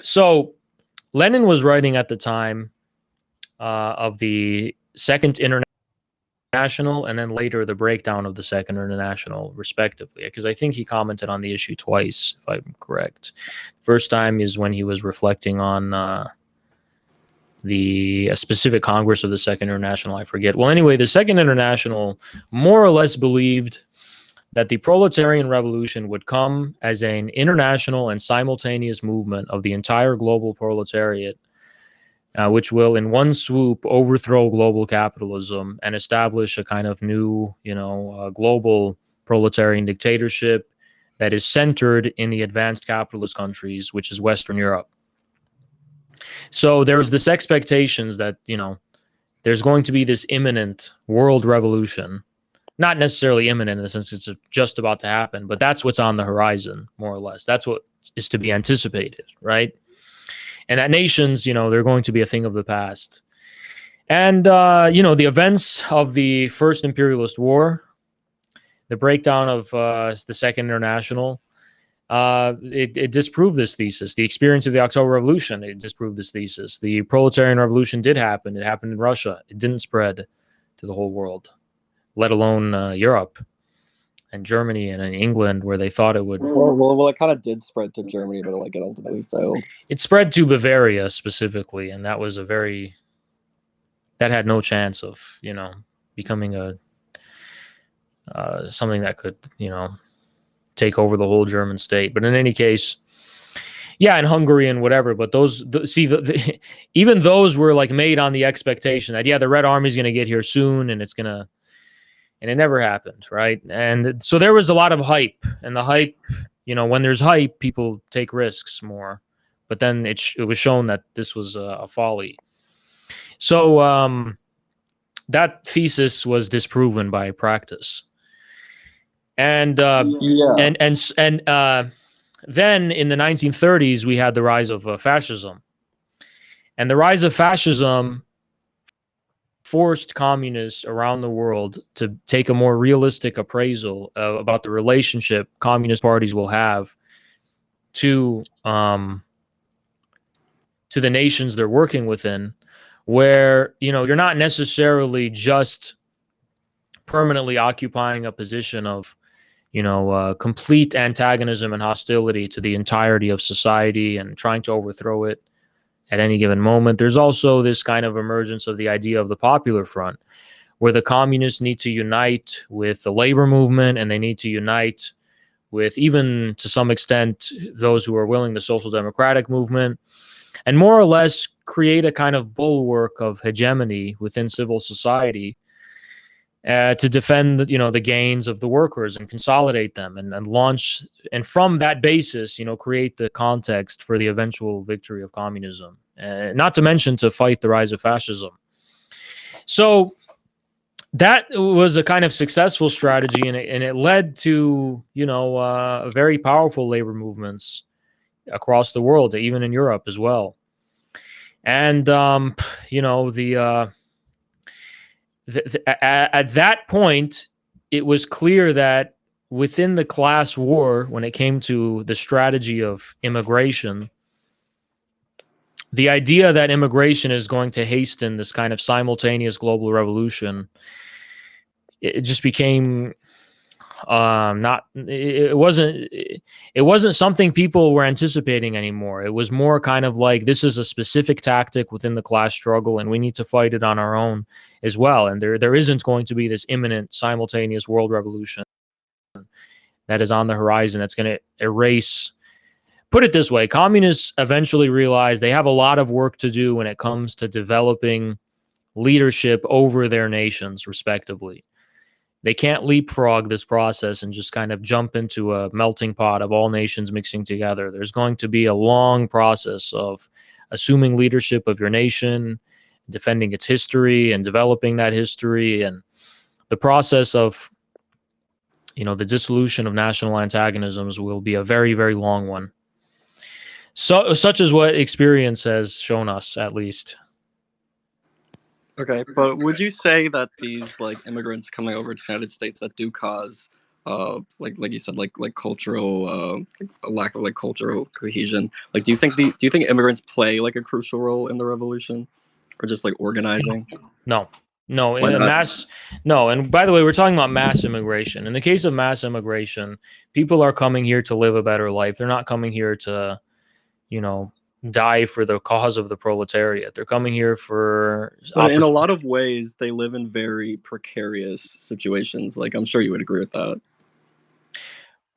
So Lenin was writing at the time of the Second International and then later the breakdown of the Second International, respectively, because I think he commented on the issue twice, if I'm correct. First time is when he was reflecting on a specific Congress of the Second International, I forget. Well, anyway, the Second International more or less believed that the proletarian revolution would come as an international and simultaneous movement of the entire global proletariat, which will in one swoop overthrow global capitalism and establish a kind of new, global proletarian dictatorship that is centered in the advanced capitalist countries, which is Western Europe. So there was this expectations that, there's going to be this imminent world revolution. Not necessarily imminent in the sense it's just about to happen, but that's what's on the horizon, more or less. That's what is to be anticipated, right? And that nations, they're going to be a thing of the past. And, the events of the First Imperialist War, the breakdown of the Second International, it disproved this thesis. The experience of the October Revolution, it disproved this thesis. The proletarian revolution did happen. It happened in Russia. It didn't spread to the whole world, let alone Europe and Germany and in England, where they thought it would. Well, it kind of did spread to Germany, but it ultimately failed. It spread to Bavaria specifically, and that was that had no chance of becoming a something that could take over the whole German state. But in any case, yeah, in Hungary and whatever. But even those were like made on the expectation that the Red Army is going to get here soon, and and it never happened, right? And so there was a lot of hype, and the hype, when there's hype, people take risks more. But then it was shown that this was a folly. So that thesis was disproven by practice. And then in the 1930s, we had the rise of fascism. And the rise of fascism forced communists around the world to take a more realistic appraisal about the relationship communist parties will have to the nations they're working within, where you're not necessarily just permanently occupying a position of complete antagonism and hostility to the entirety of society and trying to overthrow it at any given moment. There's also this kind of emergence of the idea of the Popular Front, where the communists need to unite with the labor movement, and they need to unite with, even to some extent, those who are willing, the social democratic movement, and more or less create a kind of bulwark of hegemony within civil society to defend the gains of the workers and consolidate them and launch, and from that basis create the context for the eventual victory of communism, not to mention to fight the rise of fascism. So that was a kind of successful strategy, and it led to very powerful labor movements across the world, even in Europe as well. And at that point, it was clear that within the class war, when it came to the strategy of immigration, the idea that immigration is going to hasten this kind of simultaneous global revolution, it just became not it wasn't something people were anticipating anymore. It was more kind of like, this is a specific tactic within the class struggle and we need to fight it on our own as well, and there isn't going to be this imminent simultaneous world revolution that is on the horizon that's going to erase. Put it this way, communists eventually realize they have a lot of work to do when it comes to developing leadership over their nations respectively. They can't leapfrog this process and just kind of jump into a melting pot of all nations mixing together. There's going to be a long process of assuming leadership of your nation, defending its history and developing that history. And the process of, the dissolution of national antagonisms will be a very, very long one. So, such is what experience has shown us, at least. Okay, but would you say that these like immigrants coming over to the United States that do cause like you said, like cultural a lack of like cultural cohesion, like do you think immigrants play like a crucial role in the revolution, or just like organizing? No. Why In a not? no. And by the way, we're talking about mass immigration. In the case of mass immigration, people are coming here to live a better life. They're not coming here to, die for the cause of the proletariat. They're coming here for But in a opportunity. lot of ways, they live in very precarious situations. Like, I'm sure you would agree with that.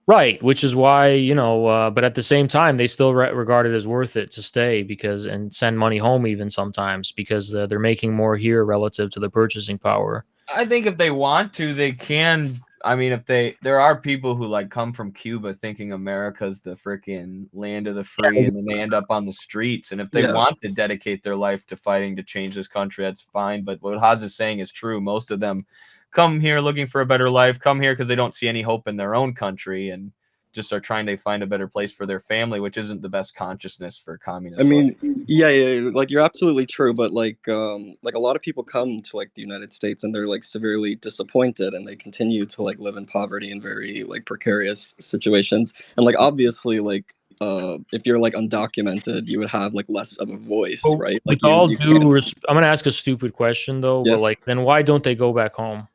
Right, which is why, but at the same time, they still regard it as worth it to stay and send money home even sometimes, because they're making more here relative to the purchasing power. I think if they want to, they can. I mean, there are people who like come from Cuba thinking America's the freaking land of the free, and then they end up on the streets. And if they want to dedicate their life to fighting to change this country, that's fine. But what Haz is saying is true. Most of them come here looking for a better life, come here because they don't see any hope in their own country, and just are trying to find a better place for their family, which isn't the best consciousness for communists. I mean, yeah, like you're absolutely true, but like a lot of people come to like the United States and they're like severely disappointed, and they continue to like live in poverty in very like precarious situations. And like obviously, like if you're like undocumented, you would have like less of a voice, right? Like With all you due can't. I'm going to ask a stupid question though, Yeah. but like, then why don't they go back home?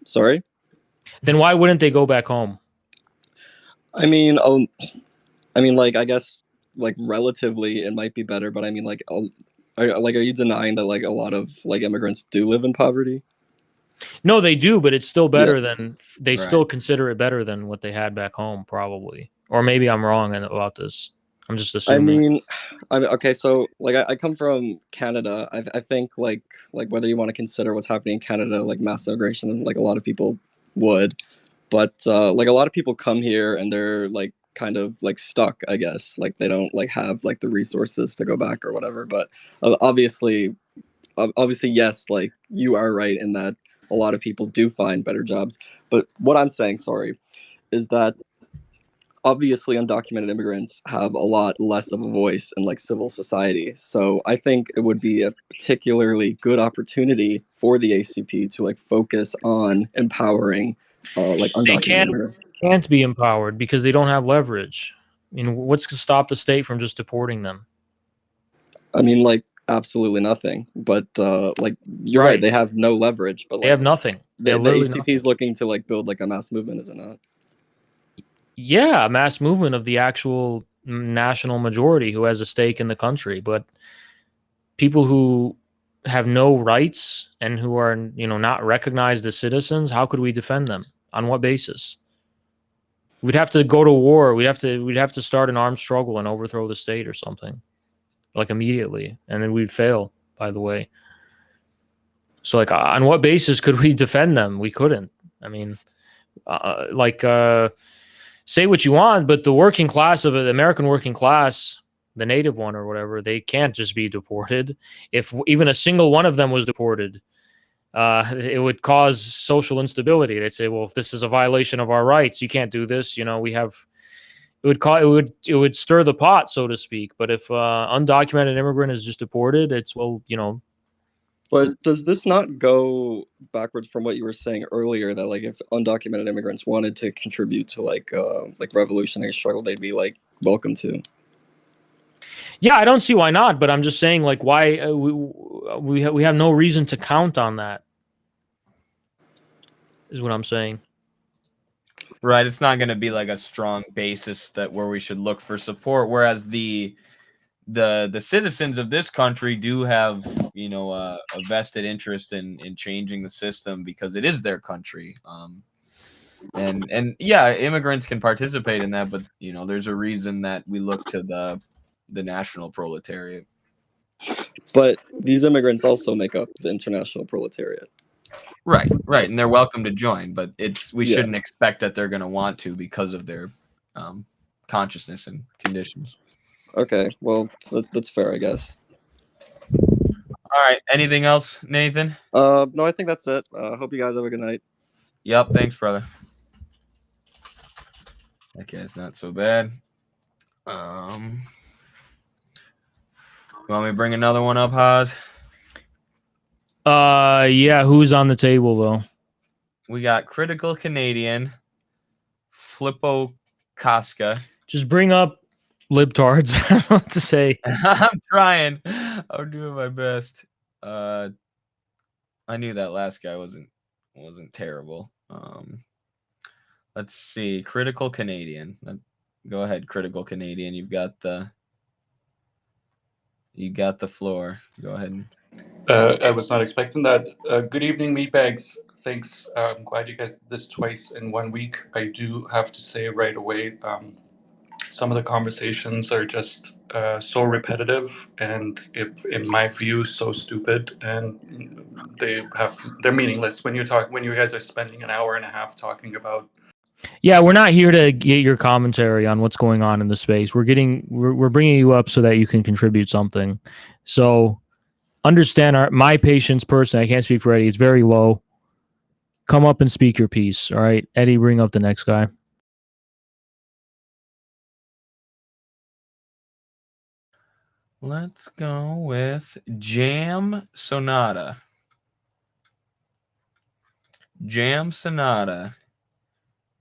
Sorry? Then why wouldn't they go back home? I mean, like I guess like relatively it might be better, but I mean, like, are you denying that like a lot of like immigrants do live in poverty? No, they do, but it's still better Yeah. than they Right. still consider it better than what they had back home, probably. Or maybe I'm wrong about this. I'm just I assuming. mean, okay, so like I come from Canada. I think like whether you want to consider what's happening in Canada like mass immigration, like a lot of people would, but like a lot of people come here and they're like kind of like stuck, I guess. Like they don't like have like the resources to go back or whatever. But obviously, yes, like you are right in that a lot of people do find better jobs. But what I'm saying, sorry, is that obviously undocumented immigrants have a lot less of a voice in like civil society. So I think it would be a particularly good opportunity for the ACP to like focus on empowering like They undocumented immigrants. can't be empowered because they don't have leverage. I mean, what's to stop the state from just deporting them? I mean, like absolutely nothing. But like you're right, they have no leverage. But They like have nothing. They the have literally ACP nothing. is looking to like build like a mass movement, is it not? Yeah, a mass movement of the actual national majority who has a stake in the country, but people who have no rights and who are, not recognized as citizens, how could we defend them? On what basis? We'd have to go to war. We'd have to start an armed struggle and overthrow the state or something, like immediately, and then we'd fail, by the way. So like, on what basis could we defend them? We couldn't. I mean, say what you want, but the working class of the American working class, the native one or whatever, they can't just be deported. If even a single one of them was deported, it would cause social instability. They'd say, well, if this is a violation of our rights, you can't do this. We have, it would stir the pot, so to speak. But if undocumented immigrant is just deported, it's, well, But does this not go backwards from what you were saying earlier, that like if undocumented immigrants wanted to contribute to like revolutionary struggle, they'd be like welcome to? Yeah, I don't see why not, but I'm just saying, like, why we have no reason to count on that, is what I'm saying. Right, it's not going to be like a strong basis that where we should look for support. Whereas the citizens of this country do have, you know, a vested interest in changing the system because it is their country. And yeah, immigrants can participate in that, but you know, there's a reason that we look to the national proletariat. But these immigrants also make up the international proletariat. Right, and they're welcome to join, but we Yeah. shouldn't expect that they're going to want to because of their consciousness and conditions. Okay, well that's fair, I guess. All right, anything else, Nathan? No, I think that's it. Hope you guys have a good night. Yep, thanks, brother. Okay, it's not so bad. You want me to bring another one up, Haz? Yeah, who's on the table though? We got Critical Canadian, Flippo Casca. Just bring up libtards. I don't know what to say. I'm trying. I'm doing my best. I knew that last guy wasn't terrible. Let's see. Critical Canadian. Go ahead, Critical Canadian. You got the floor. Go ahead. I was not expecting that. Good evening, meatbags. Thanks. I'm glad you guys did this twice in 1 week. I do have to say right away, some of the conversations are just so repetitive and, in my view, so stupid, and they're meaningless. When you guys are spending an hour and a half talking about. Yeah, we're not here to get your commentary on what's going on in the space. We're bringing you up so that you can contribute something. So understand my patience personally, I can't speak for Eddie, it's very low. Come up and speak your piece. All right, Eddie, bring up the next guy. Let's go with Jam Sonata. Jam Sonata.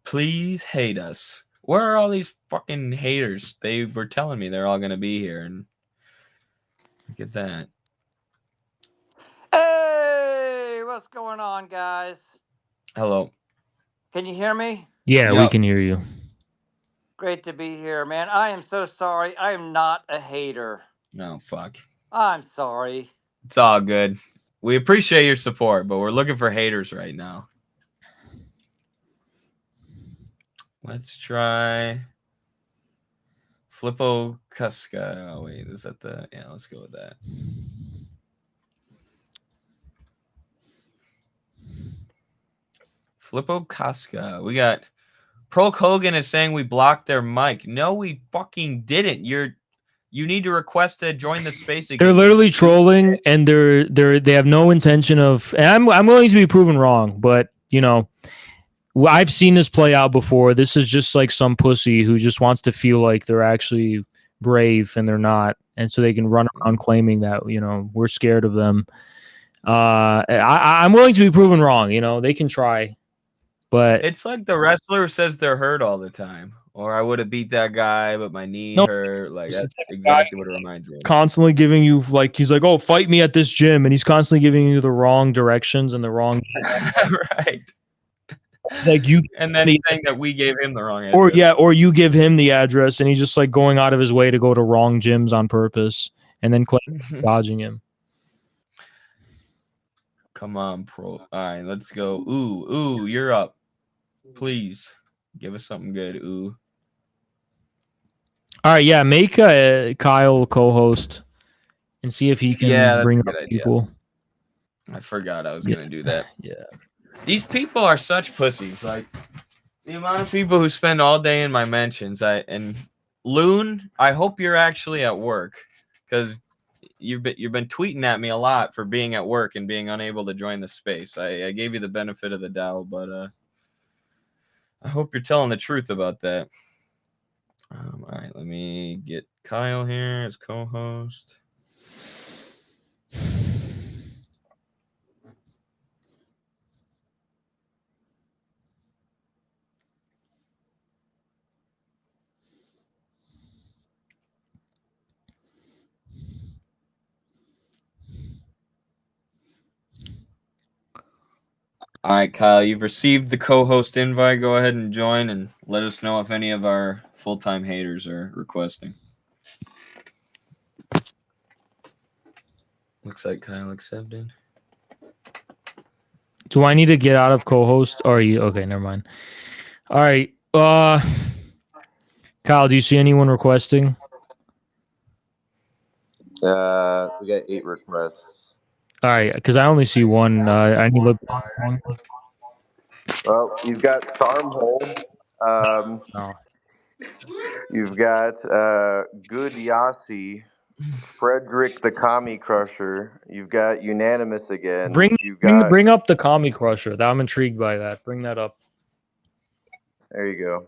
Please hate us. Where are all these fucking haters? They were telling me they're all going to be here. And look at that. Hey, what's going on, guys? Hello. Can you hear me? Yeah, we can hear you. Great to be here, man. I am so sorry. I am not a hater. No, fuck. I'm sorry. It's all good. We appreciate your support, but we're looking for haters right now. Let's try Flippo Casca. Oh, wait, is that the... Yeah, let's go with that. Flippo Casca. We got... Pro Hogan is saying we blocked their mic. No, we fucking didn't. You need to request to join the space again. They're literally trolling, and they have no intention of. And I'm willing to be proven wrong, but you know, I've seen this play out before. This is just like some pussy who just wants to feel like they're actually brave, and they're not, and so they can run around claiming that, you know, we're scared of them. I'm willing to be proven wrong. You know, they can try. But it's like the wrestler says they're hurt all the time. Or I would have beat that guy, but my knee hurt. Like, that's exactly what it reminds me of. Constantly giving you, like, he's like, oh, fight me at this gym. And he's constantly giving you the wrong directions and the wrong. Right. Like you. And then saying that we gave him the wrong address. Or you give him the address and he's just like going out of his way to go to wrong gyms on purpose and then dodging him. Come on, pro. All right, let's go. Ooh, you're up. Please give us something good. Ooh. All right, yeah, make Kyle co-host and see if he can bring up people. I forgot I was gonna do that. Yeah. These people are such pussies. Like the amount of people who spend all day in my mentions. And Loon, I hope you're actually at work, because you've been tweeting at me a lot for being at work and being unable to join the space. I gave you the benefit of the doubt, but I hope you're telling the truth about that. All right, let me get Kyle here as co-host. All right, Kyle, you've received the co-host invite. Go ahead and join and let us know if any of our full-time haters are requesting. Looks like Kyle accepted. Do I need to get out of co-host? Or are you okay? Never mind. All right. Kyle, do you see anyone requesting? We got 8 requests. All right, because I only see one. I need to look. Well, you've got Sarmhole. No. You've got Good Yassi, Frederick the Commie Crusher. You've got Unanimous again. Bring up the Commie Crusher. I'm intrigued by that. Bring that up. There you go.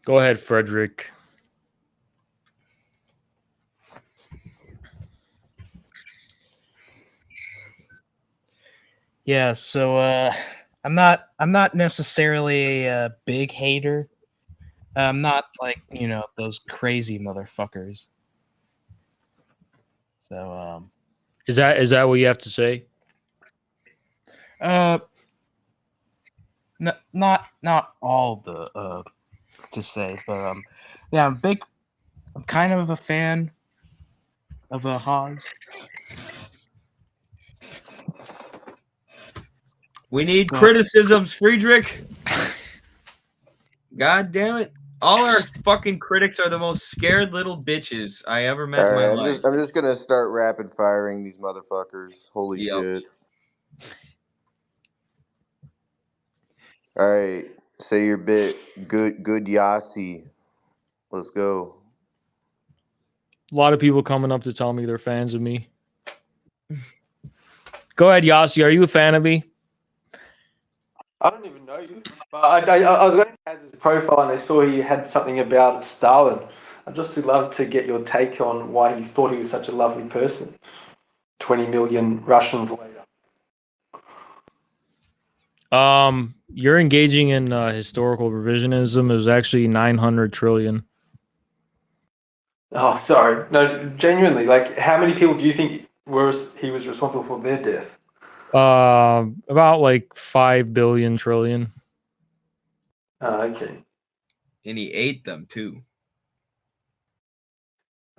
Go ahead, Frederick. Yeah, so I'm not necessarily a big hater. I'm not like, those crazy motherfuckers. So Is that what you have to say? not all the to say, but yeah, I'm kind of a fan of a Haz. We need criticisms, Friedrich. God damn it. All our fucking critics are the most scared little bitches I ever met in my life. I'm just gonna start rapid firing these motherfuckers. Holy shit. Alright, say your bit. Good Yassi. Let's go. A lot of people coming up to tell me they're fans of me. Go ahead, Yassi. Are you a fan of me? I don't even know you, but I was going to Haz's profile and I saw he had something about Stalin. I'd just love to get your take on why you thought he was such a lovely person. 20 million Russians later. You're engaging in historical revisionism. It was actually 900 trillion. Oh, sorry. No, genuinely, like, how many people do you think he was responsible for their death? About like 5 billion trillion. Oh, okay. And he ate them too.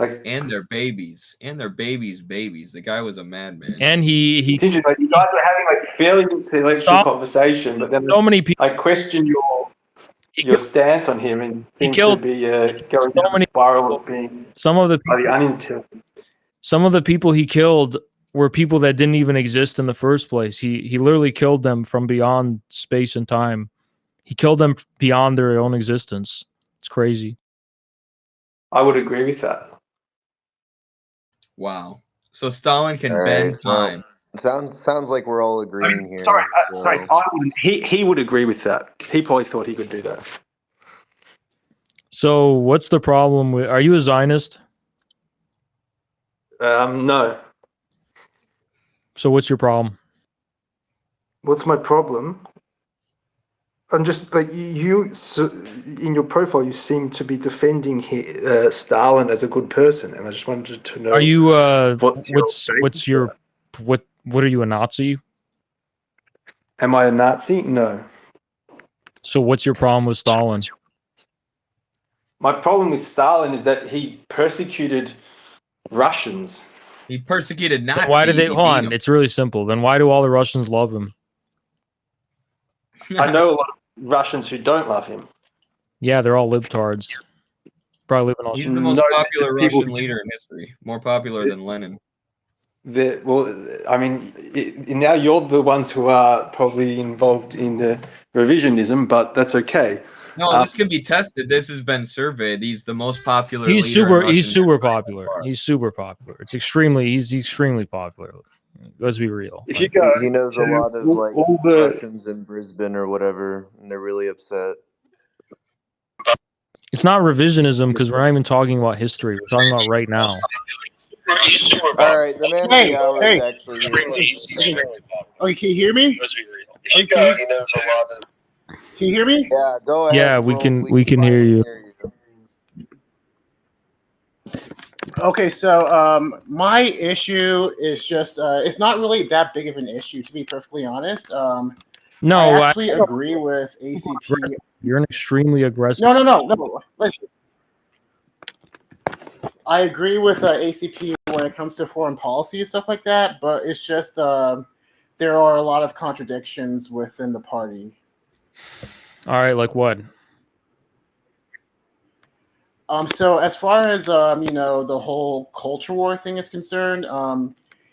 And their babies. And their babies' babies. The guy was a madman. And he it's interesting, like, you guys were having like fairly intellectual conversation, but then so many people. I questioned your stance on him and seemed to be going down the spiral of being some of the unintelligent. Some of the people he killed were people that didn't even exist in the first place. He literally killed them from beyond space and time. He killed them beyond their own existence. It's crazy. I would agree with that. Wow. So Stalin can bend time. Sounds like we're all agreeing here. Sorry, he would agree with that. He probably thought he could do that. So what's the problem with? Are you a Zionist? No. So what's your problem? What's my problem? I'm just like you. In your profile, you seem to be defending Stalin as a good person, and I just wanted to know. Are you? What are you, a Nazi? Am I a Nazi? No. So what's your problem with Stalin? My problem with Stalin is that he persecuted Russians. He persecuted Nazis. Why did they? Hold on, it's really simple. Then why do all the Russians love him? I know a lot of Russians who don't love him. Yeah, they're all libtards. Probably live in Australia. He's the most popular Russian leader in history. More popular than Lenin. Well, I mean, now you're the ones who are probably involved in the revisionism, but that's okay. No, this can be tested. This has been surveyed. He's the most popular. He's super popular. He's super popular. He's extremely popular. Let's be real. He knows a lot of Russians in Brisbane or whatever, and they're really upset. It's not revisionism because we're not even talking about history. We're talking about right now. All right, the man of the hour is actually here. Okay, can you hear me? He knows a lot of Can you hear me? Yeah, go ahead, Yeah, we Vroom. can hear finally you. hear you. Okay, so my issue is just it's not really that big of an issue, to be perfectly honest. No, I actually agree with ACP. You're an extremely aggressive. No. Listen, I agree with ACP when it comes to foreign policy and stuff like that, but it's just there are a lot of contradictions within the party. All right, like what? So as far as the whole culture war thing is concerned,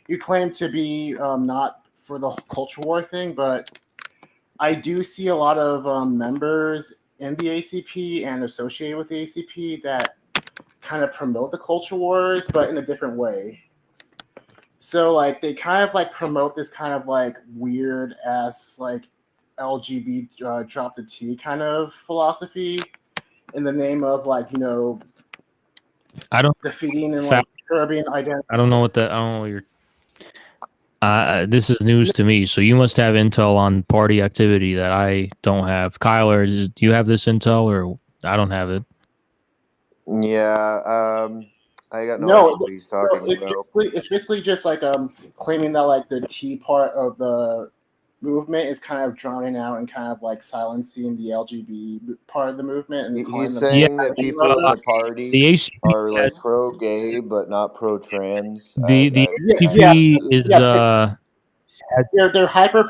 you claim to be not for the culture war thing, but I do see a lot of members in the ACP and associated with the ACP that kind of promote the culture wars, but in a different way. So like they kind of like promote this kind of like weird ass like LGBT drop the T kind of philosophy in the name of like I don't defeating and like curbing identity. I don't know what you're. This is news to me, so you must have intel on party activity that I don't have. Kyler, do you have this intel, or I don't have it? Yeah, I got no idea what he's talking about. It's basically just like claiming that like the T part of the movement is kind of drowning out and kind of like silencing the LGBT part of the movement. And He's saying that people in the party are like pro-gay but not pro-trans. The ACP is they're hyper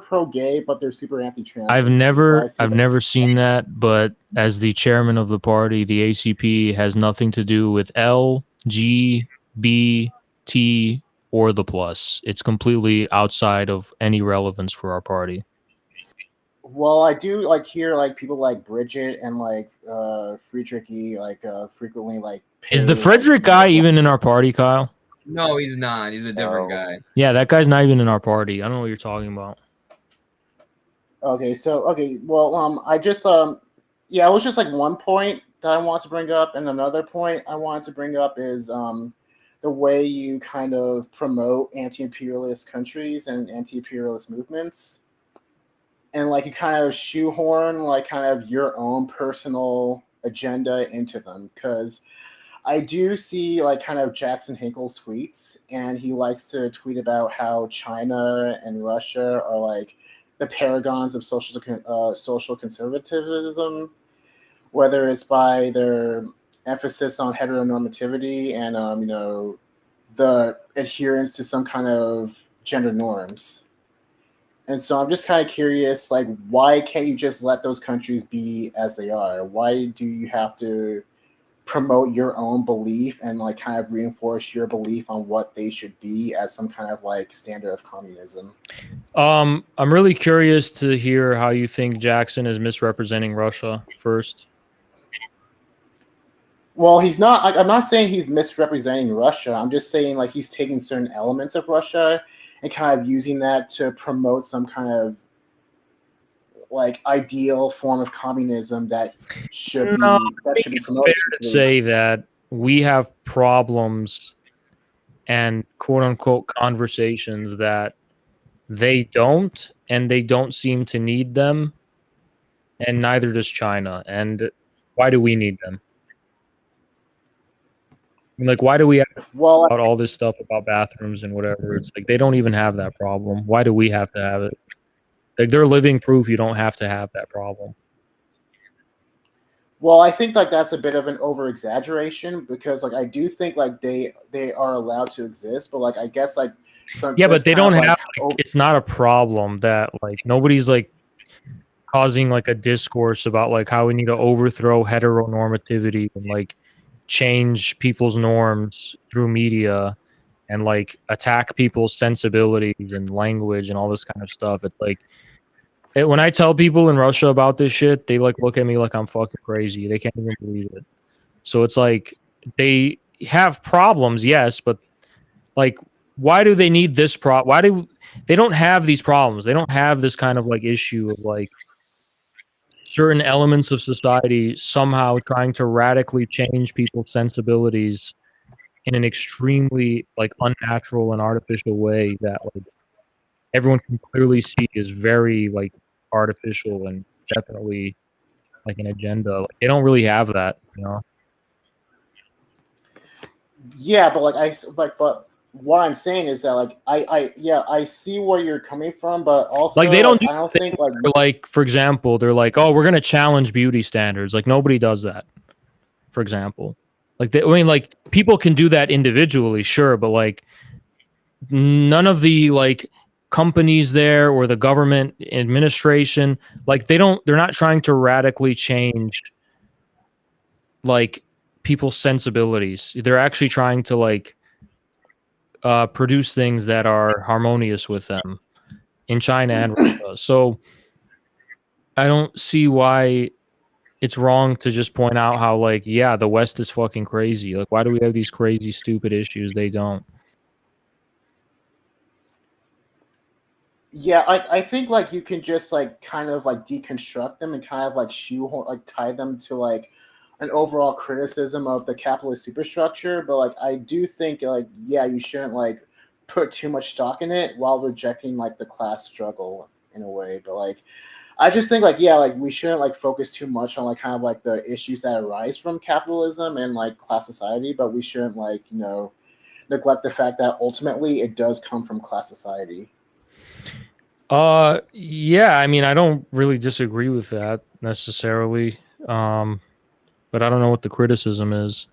pro gay, but they're super anti-trans. I've never seen that, but as the chairman of the party, the ACP has nothing to do with L, G, B, T, or the plus. It's completely outside of any relevance for our party. Well, I do like hear like people like Bridget and like Friedrich like frequently like. Is the Frederick guy even in our party, Kyle? No, he's not. He's a different guy. Yeah, that guy's not even in our party. I don't know what you're talking about. Okay, well, I just it was just like one point that I want to bring up, and another point I wanted to bring up is the way you kind of promote anti-imperialist countries and anti-imperialist movements, and like you kind of shoehorn like kind of your own personal agenda into them, because I do see like kind of Jackson Hinkle's tweets, and he likes to tweet about how China and Russia are like the paragons of social conservatism, whether it's by their emphasis on heteronormativity and the adherence to some kind of gender norms. And so I'm just kind of curious, like, why can't you just let those countries be as they are? Why do you have to promote your own belief and like kind of reinforce your belief on what they should be as some kind of like standard of communism? I'm really curious to hear how you think Jackson is misrepresenting Russia first. Well, he's not. I'm not saying he's misrepresenting Russia. I'm just saying like he's taking certain elements of Russia and kind of using that to promote some kind of like ideal form of communism that should be promoted. It's fair to say that we have problems and quote unquote conversations that they don't, and they don't seem to need them, and neither does China. And why do we need them? Like, why do we have about all this stuff about bathrooms and whatever? It's like they don't even have that problem. Why do we have to have it? Like, they're living proof you don't have to have that problem. Well, I think like that's a bit of an over exaggeration, because like I do think like they are allowed to exist, but like I guess like but they don't have it's not a problem that like nobody's like causing like a discourse about like how we need to overthrow heteronormativity and like change people's norms through media and like attack people's sensibilities and language and all this kind of stuff. It's like when I tell people in Russia about this shit, they like look at me like I'm fucking crazy. They can't even believe it. So it's like they have problems, yes, but like why do they need this why do they don't have these problems? They don't have this kind of like issue of like certain elements of society somehow trying to radically change people's sensibilities in an extremely like unnatural and artificial way that like everyone can clearly see is very like artificial and definitely like an agenda. Like, they don't really have that, you know. Yeah, but but what I'm saying is that like I see where you're coming from, but also Like they don't do I don't think like for example, they're like, oh, we're gonna challenge beauty standards. Like nobody does that. For example, like I mean, like people can do that individually, sure, but like none of the like companies there or the government administration, like they're not trying to radically change like people's sensibilities. They're actually trying to like produce things that are harmonious with them in China and Russia. So I don't see why it's wrong to just point out how like, yeah, the West is fucking crazy. Like, why do we have these crazy, stupid issues? They don't. Yeah, I think like you can just like kind of like deconstruct them and kind of like shoehorn like tie them to like an overall criticism of the capitalist superstructure. But like I do think like yeah, you shouldn't like put too much stock in it while rejecting like the class struggle in a way. But like I just think like yeah, like we shouldn't like focus too much on like kind of like the issues that arise from capitalism and like class society, but we shouldn't like, you know, neglect the fact that ultimately it does come from class society. Yeah, I mean, I don't really disagree with that necessarily. But I don't know what the criticism is.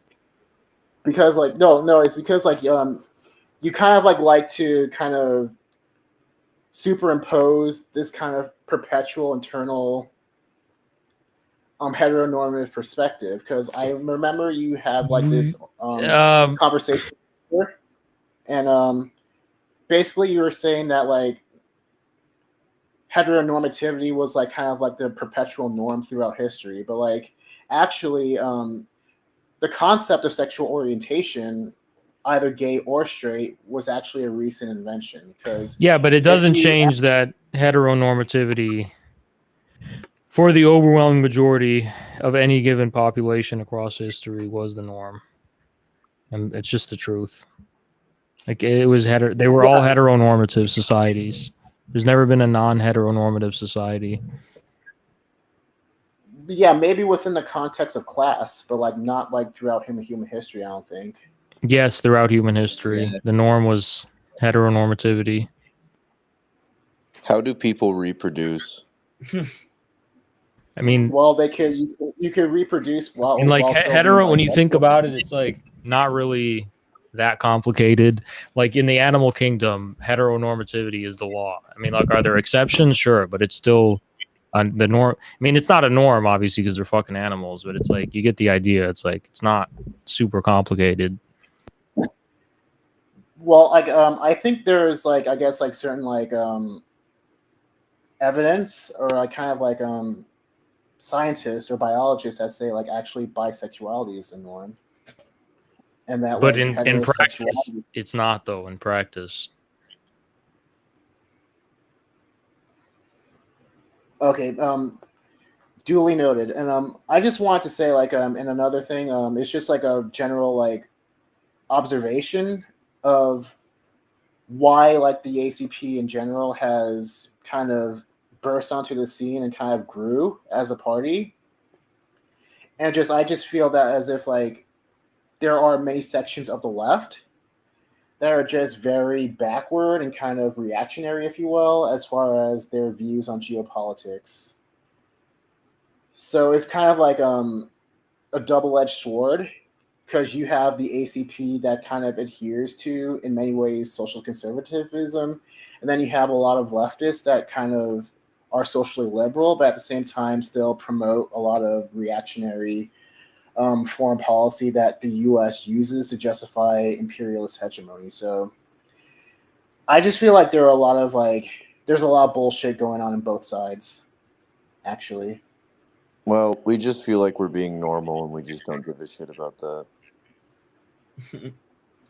Because like no, it's because like you kind of like to kind of superimpose this kind of perpetual internal heteronormative perspective. Because I remember you had like this conversation here, and basically you were saying that like heteronormativity was like kind of like the perpetual norm throughout history, but like actually the concept of sexual orientation, either gay or straight, was actually a recent invention. Because yeah, but it doesn't change that heteronormativity for the overwhelming majority of any given population across history was the norm, and it's just the truth. Like it was they were all heteronormative societies. There's never been a non-heteronormative society. Yeah, maybe within the context of class, but like not like throughout human history, I don't think. Yes, throughout human history, the norm was heteronormativity. How do people reproduce? I mean, well, you could reproduce while and like while still hetero. being When you think bisexual. about it, it's like not really that complicated. Like in the animal kingdom, heteronormativity is the law. I mean, like, are there exceptions? Sure, but it's still the norm. I mean, it's not a norm, obviously, because they're fucking animals. But it's like you get the idea. It's like it's not super complicated. Well, like I think there's like I guess like certain like evidence or like kind of like scientists or biologists that say like actually bisexuality is the norm. And that, but like, in practice, it's not though. In practice, okay. Duly noted. And I just wanted to say, like, and another thing, it's just like a general like observation of why like the ACP in general has kind of burst onto the scene and kind of grew as a party. And I just feel that as if like there are many sections of the left that are just very backward and kind of reactionary, if you will, as far as their views on geopolitics. So it's kind of like a double-edged sword, because you have the ACP that kind of adheres to, in many ways, social conservatism, and then you have a lot of leftists that kind of are socially liberal, but at the same time still promote a lot of reactionary foreign policy that the U.S. uses to justify imperialist hegemony. So I just feel like there's a lot of bullshit going on both sides, actually. Well, we just feel like we're being normal and we just don't give a shit about that.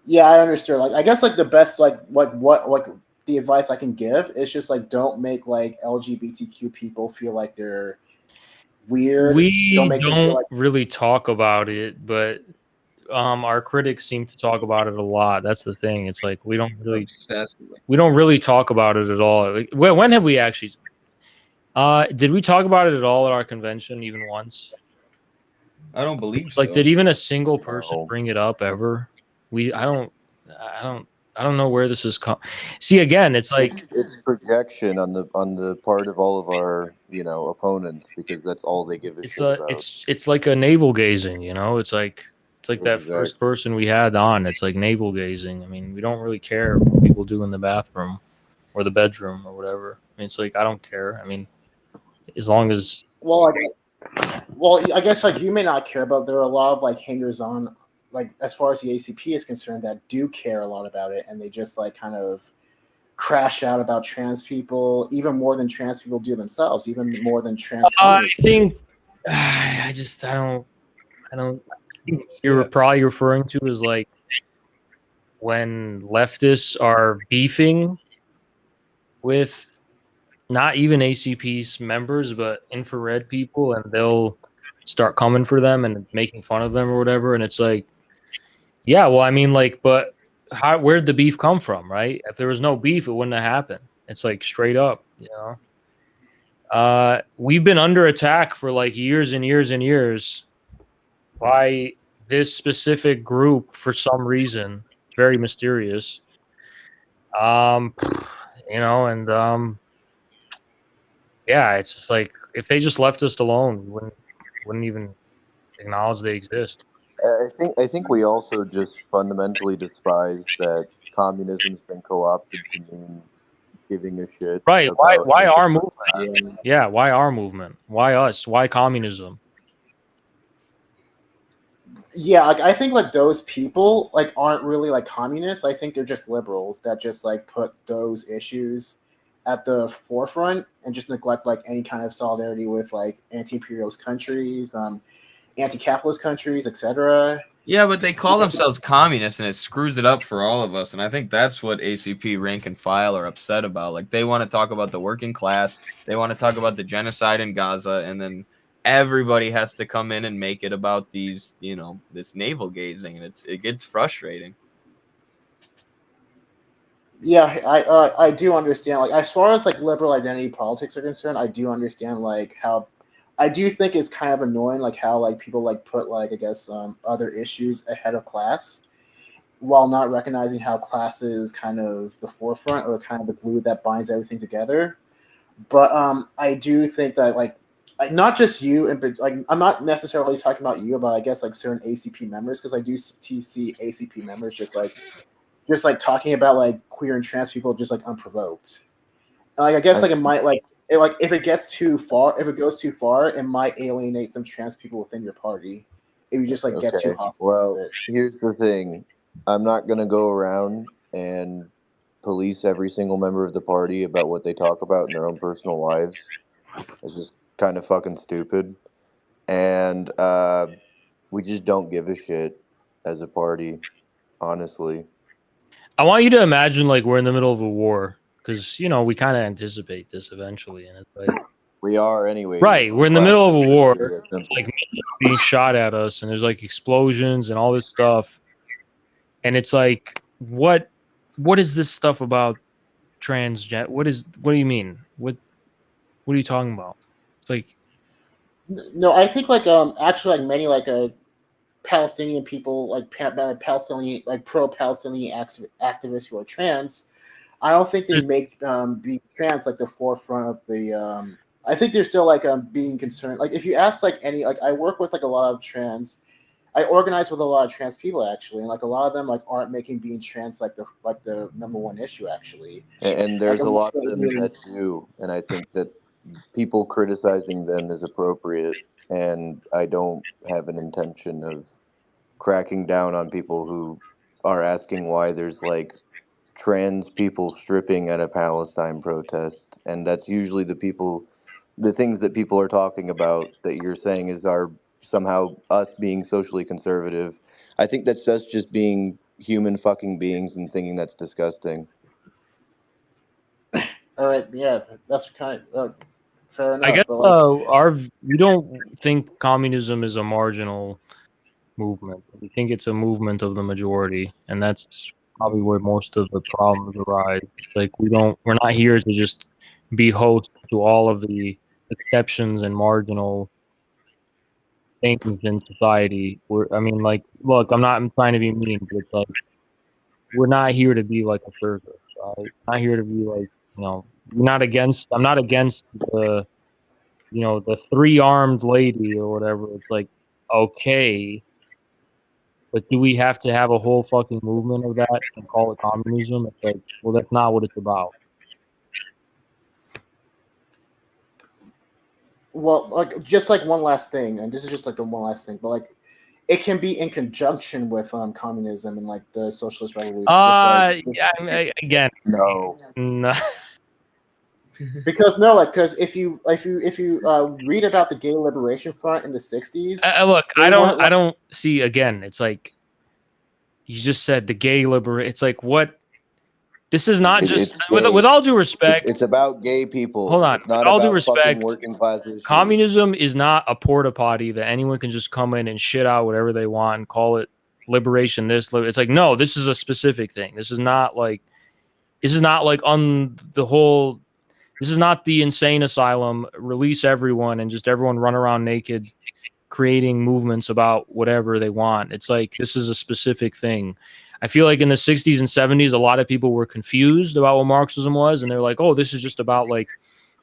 Yeah, I understand. Like, I guess like the best what the advice I can give is just like don't make like LGBTQ people feel like they're weird. We don't make them feel like really talk about it, but our critics seem to talk about it a lot. That's the thing. It's like we don't really talk about it at all. Like, when have we actually? Did we talk about it at all at our convention even once? I don't believe Like, so. did even a single person No. bring it up ever? I don't know where this is See, again, it's like It's projection on the part of all of our opponents, because that's all they give a shit about. it's like a navel gazing, you know? It's like that first Exactly. person we had on. It's like navel gazing. I mean, we don't really care what people do in the bathroom or the bedroom or whatever. I mean, it's like I don't care. I mean, as long as Well, I guess like you may not care, but there are a lot of like hangers on, like as far as the ACP is concerned, that do care a lot about it, and they just like kind of crash out about trans people even more than trans people do themselves, even more than trans I communists do. think I don't. You're probably referring to is like when leftists are beefing with not even ACP's members, but infrared people, and they'll start coming for them and making fun of them or whatever. And it's like, yeah, well, I mean, like, but where'd the beef come from, right? If there was no beef, it wouldn't have happened. It's like straight up, you know. We've been under attack for like years and years and years by this specific group for some reason, very mysterious. Um, you know, and yeah, it's just like if they just left us alone, we wouldn't even acknowledge they exist. I think we also just fundamentally despise that communism's been co-opted to mean giving a shit Right? about Why anything our but movement? class. Yeah, why our movement? Why us? Why communism? Yeah, like I think like those people like aren't really like communists. I think they're just liberals that just like put those issues at the forefront and just neglect like any kind of solidarity with like anti-imperialist countries, anti-capitalist countries, etc. Yeah, but they call themselves communists, and it screws it up for all of us. And I think that's what ACP rank and file are upset about. Like, they want to talk about the working class, they want to talk about the genocide in Gaza, and then everybody has to come in and make it about these, this navel gazing, and it gets frustrating. Yeah, I do understand. Like as far as like liberal identity politics are concerned, I do understand like how I do think it's kind of annoying like how like people like put like I guess other issues ahead of class while not recognizing how class is kind of the forefront or kind of the glue that binds everything together. But I do think that like not just you and like I'm not necessarily talking about you, but I guess like certain ACP members because I do see ACP members just like talking about like queer and trans people just like unprovoked. Like I guess like it might like if it goes too far, it might alienate some trans people within your party if you just like get too Okay. hostile Well, with it. here's the thing. I'm not going to go around and police every single member of the party about what they talk about in their own personal lives. It's just kind of fucking stupid. And we just don't give a shit as a party, honestly. I want you to imagine like we're in the middle of a war because we kind of anticipate this eventually, and it's like We are, anyways. It's right, the we're in the middle of a classic war. trilogy. That's There's simple. like missiles being shot at us, and there's like explosions and all this stuff, and it's like what is this stuff about transgen? What do you mean? What are you talking about? It's like No, I think like actually like many like Palestinian people like Palestinian like pro-Palestinian activists who are trans. I don't think they make being trans like the forefront of the. I think they're still like being concerned. Like if you ask like any like I work with like a lot of trans. I organize with a lot of trans people actually, and like a lot of them like aren't making being trans like the number one issue actually. And Like there's a I'm lot of them that do. And I think that people criticizing them is appropriate. And I don't have an intention of cracking down on people who are asking why there's like trans people stripping at a Palestine protest, and that's usually the things that people are talking about that you're saying is are somehow us being socially conservative. I think that's just being human fucking beings and thinking that's disgusting. all right, yeah, that's kind of fair I enough, guess but like we don't think communism is a marginal movement. We think it's a movement of the majority, and that's probably where most of the problems arise. Like we're not here to just be host to all of the exceptions and marginal things in society. I mean, like, look, I'm trying to be mean, but it's like, we're not here to be like a circus, right? Not here to be like, I'm not against the, the 3-armed lady or whatever. It's like, okay, but do we have to have a whole fucking movement of that and call it communism? It's like, well, that's not what it's about. Well, like just like one last thing, and this is just like the one last thing, but like it can be in conjunction with communism and like the socialist revolution. Again, No. Because if you read about the gay liberation front in the 60s, look, I don't see, again, it's like you just said the gay liberation. It's like, what? This is not just with all due respect. It's about gay people. Hold on. It's not with all about due respect, fucking working class issues. Communism is not a porta potty that anyone can just come in and shit out whatever they want and call it liberation. It's like, no, this is a specific thing. This is not like on the whole. This is not the insane asylum. Release everyone and just everyone run around naked, creating movements about whatever they want. It's like, this is a specific thing. I feel like in the 60s and 70s, a lot of people were confused about what Marxism was, and they're like, oh, this is just about like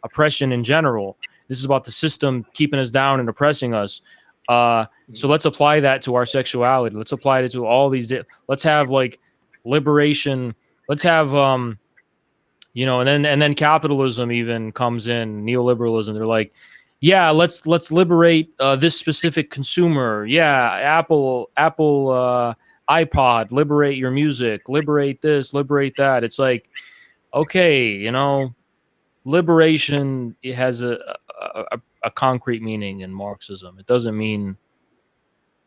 oppression in general. This is about the system keeping us down and oppressing us. So let's apply that to our sexuality. Let's apply it to all these. Let's have like liberation. Let's have and then capitalism even comes in, neoliberalism. They're like, yeah, let's liberate this specific consumer. Yeah, Apple iPod, liberate your music, liberate this, liberate that. It's like, okay, liberation, it has a concrete meaning in Marxism. It doesn't mean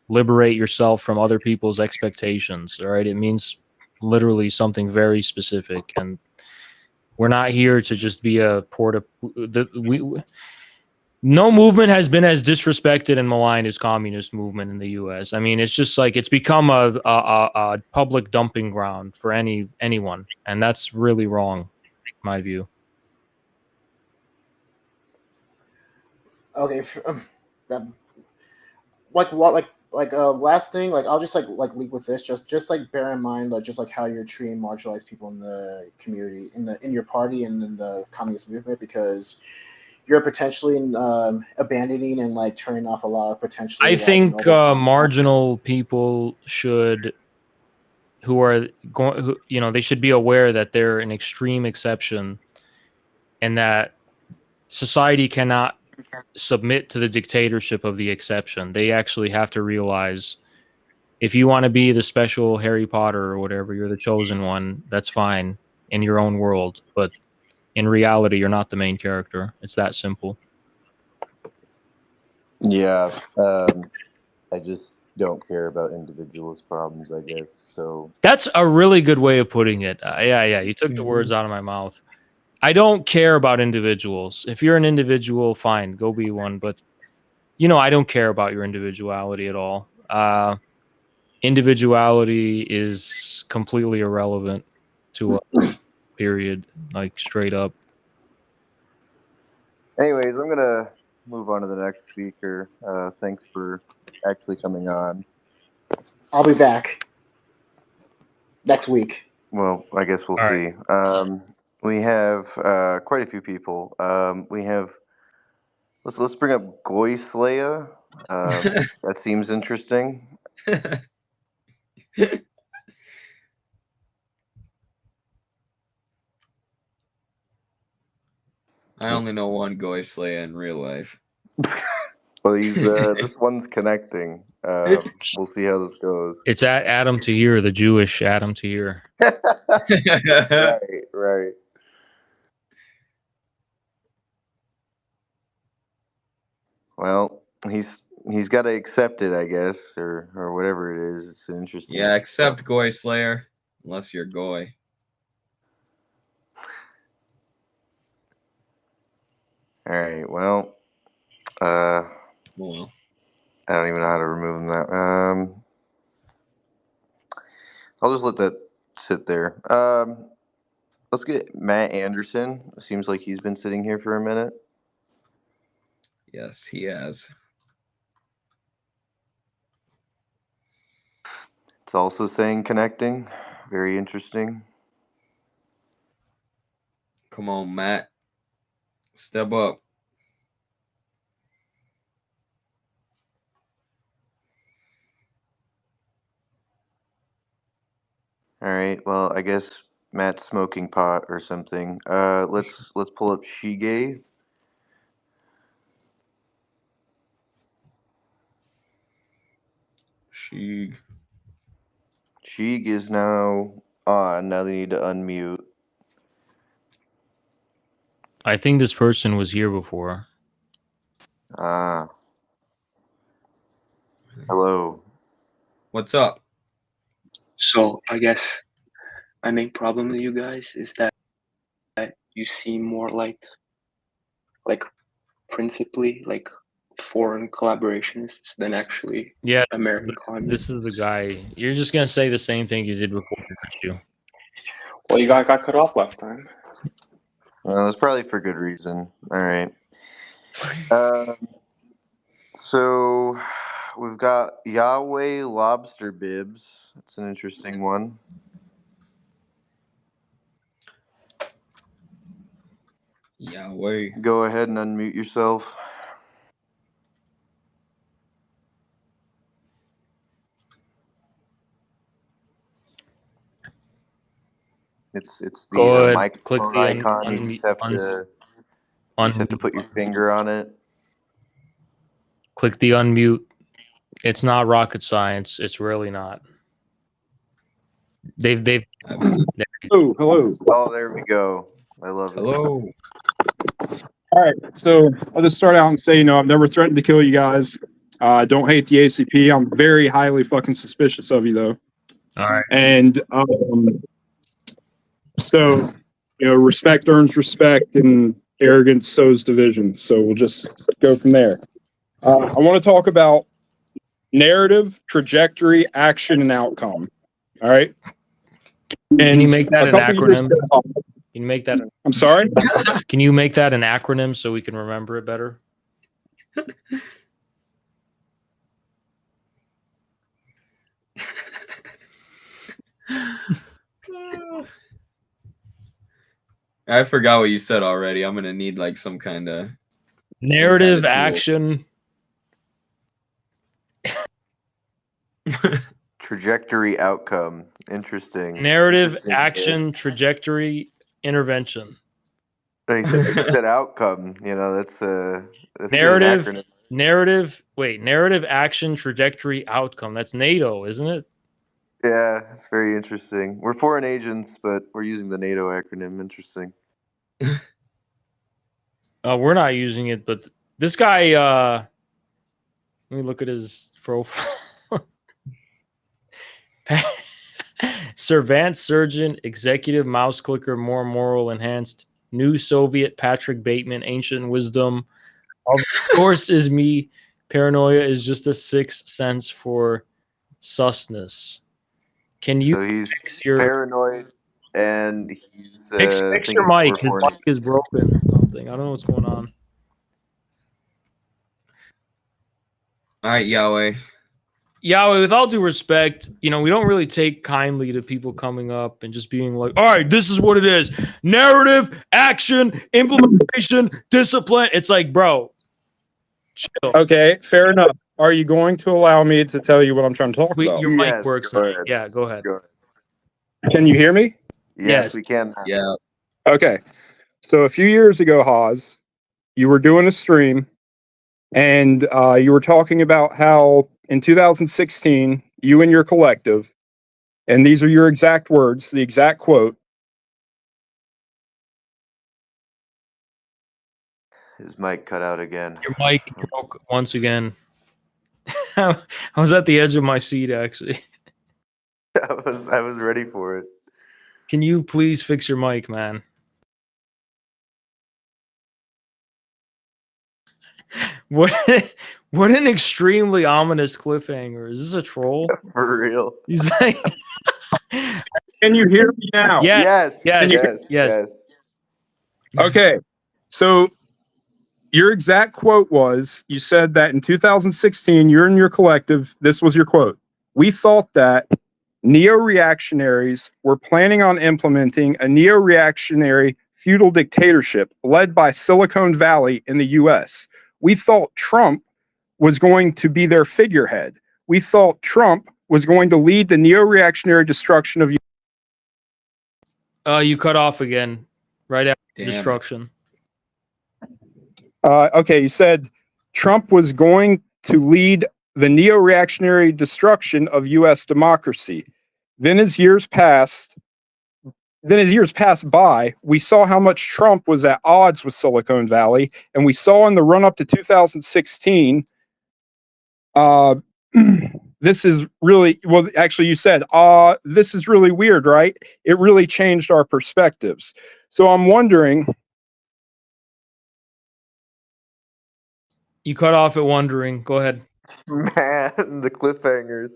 liberate yourself from other people's expectations. All right, it means literally something very specific, and we're not here to just be a no movement has been as disrespected and maligned as communist movement in the U.S. I mean, it's just like it's become a public dumping ground for anyone, and that's really wrong, in my view. Okay, last thing, like I'll just like leave with this. Just like bear in mind, like just like how you're treating marginalized people in the community, in your party and in the communist movement, because you're potentially abandoning and like turning off a lot of potentially. I think marginal people should, they should be aware that they're an extreme exception, and that society cannot submit to the dictatorship of the exception. They actually have to realize, if you want to be the special Harry Potter or whatever, you're the chosen one, that's fine in your own world, but in reality, you're not the main character. It's that simple. Yeah, I just don't care about individualist problems, I guess. So that's a really good way of putting it. Yeah. You took the words out of my mouth. I don't care about individuals. If you're an individual, fine, go be one. But I don't care about your individuality at all. Individuality is completely irrelevant to us. Period. Like, straight up. Anyways, I'm gonna move on to the next speaker. Thanks for actually coming on. I'll be back next week. Well, I guess we'll see. Right. We have quite a few people. We have let's bring up Goy Slayer. That seems interesting. I only know one Goy Slayer in real life. Well, he's this one's connecting. We'll see how this goes. It's at Adam Tahir, the Jewish Adam Tahir. Right. Well, he's got to accept it, I guess, or whatever it is. It's an interesting. Yeah, accept Goy Slayer, unless you're Goy. All right. Well, I don't even know how to remove that. I'll just let that sit there. Let's get Matt Anderson. Seems like he's been sitting here for a minute. Yes, he has. It's also saying connecting. Very interesting. Come on, Matt. Step up. All right. Well, I guess Matt's smoking pot or something. Let's pull up Shige. She. Shig is now on. Now they need to unmute. I think this person was here before. Ah. Hello. What's up? So I guess my main problem with you guys is that you seem more like principally like foreign collaborationists than actually Yeah, American communists. this is the guy. You're just gonna say the same thing you did before, aren't you? Well, you got cut off last time. Well, it's probably for good reason. All right. So we've got Yahweh Lobster Bibs. That's an interesting one. Yahweh. Go ahead and unmute yourself. It's the microphone icon. You just have to put your finger on it. Click the unmute. It's not rocket science. It's really not. They've. Oh, hello. Oh, there we go. I love it. Hello. All right, so I'll just start out and say, I've never threatened to kill you guys. I don't hate the ACP. I'm very highly fucking suspicious of you, though. All right. And so, respect earns respect, and arrogance sows division. So we'll just go from there. I want to talk about narrative, trajectory, action, and outcome. All right. Can you make that an acronym? Can you make that? I'm sorry? Can you make that an acronym so we can remember it better? I forgot what you said already. I'm gonna need like some kind of narrative, action, trajectory, outcome. Interesting. Narrative, action, trajectory, intervention. He said outcome. That's narrative. Narrative, action, trajectory, outcome. That's NATO, isn't it? Yeah, it's very interesting. We're foreign agents, but we're using the NATO acronym. Interesting. We're not using it, but this guy. Let me look at his profile. Servant surgeon, executive mouse clicker, more moral enhanced, new Soviet Patrick Bateman, ancient wisdom. Of course is me. Paranoia is just a sixth sense for susness. Can you fix your paranoid and he's fix your mic? His mic is broken or something. I don't know what's going on. All right, Yahweh. Yahweh, with all due respect, we don't really take kindly to people coming up and just being like, all right, this is what it is. Narrative, action, implementation, discipline. It's like, bro, chill. Okay, fair enough. Are you going to allow me to tell you what I'm trying to talk about? Your mic works. Yeah, go ahead. Can you hear me? Yes, we can. Yeah. Okay. So a few years ago, Haz, you were doing a stream and you were talking about how in 2016, you and your collective, and these are your exact words, the exact quote. His mic cut out again. Your mic broke once again. I was at the edge of my seat, actually. I was ready for it. Can you please fix your mic, man? What an extremely ominous cliffhanger. Is this a troll? For real. He's like, can you hear me now? Yes. Yes. Okay. So your exact quote was, you said that in 2016, you're in your collective, this was your quote. We thought that neo-reactionaries were planning on implementing a neo-reactionary feudal dictatorship led by Silicon Valley in the US. We thought Trump was going to be their figurehead. We thought Trump was going to lead the neo-reactionary destruction of. You cut off again right after Damn destruction. Okay, you said Trump was going to lead the neo-reactionary destruction of U.S. democracy. Then as years passed by, we saw how much Trump was at odds with Silicon Valley, and we saw in the run-up to 2016, this is really, well, actually you said, this is really weird, right? It really changed our perspectives. So I'm wondering. You cut off at wondering. Go ahead. Man, the cliffhangers.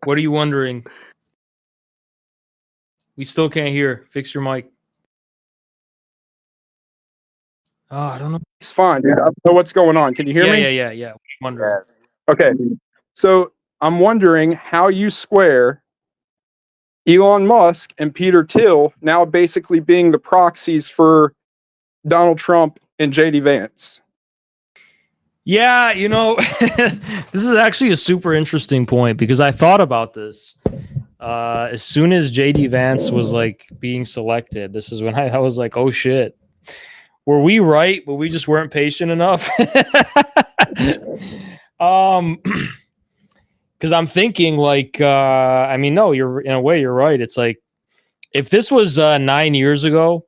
What are you wondering? We still can't hear. Fix your mic. Oh, I don't know. It's fine, dude. I don't know what's going on. Can you hear me? Yeah. Wondering. Yes. Okay. So I'm wondering how you square Elon Musk and Peter Thiel now basically being the proxies for Donald Trump and JD Vance. Yeah, you know, this is actually a super interesting point because I thought about this. As soon as JD Vance was like being selected, this is when I was like, oh shit. Were we right, but we just weren't patient enough? Because I'm thinking like, I mean, no, you're in a way, you're right. It's like, if this was 9 years ago,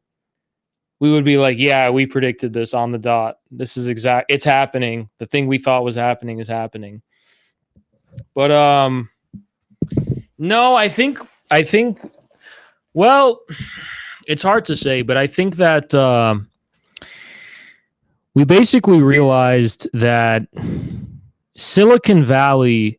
we would be like, yeah, we predicted this on the dot. This is exact. It's happening. The thing we thought was happening is happening. But no, I think, well, it's hard to say, but I think that we basically realized that Silicon Valley,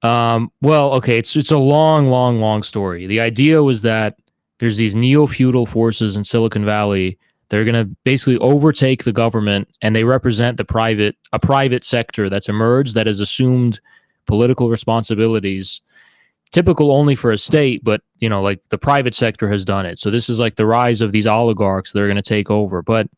well, okay, it's a long story. The idea was that there's these neo-feudal forces in Silicon Valley. They're going to basically overtake the government, and they represent a private sector that's emerged that has assumed political responsibilities, typical only for a state, but you know, like the private sector has done it. So this is like the rise of these oligarchs that are going to take over. But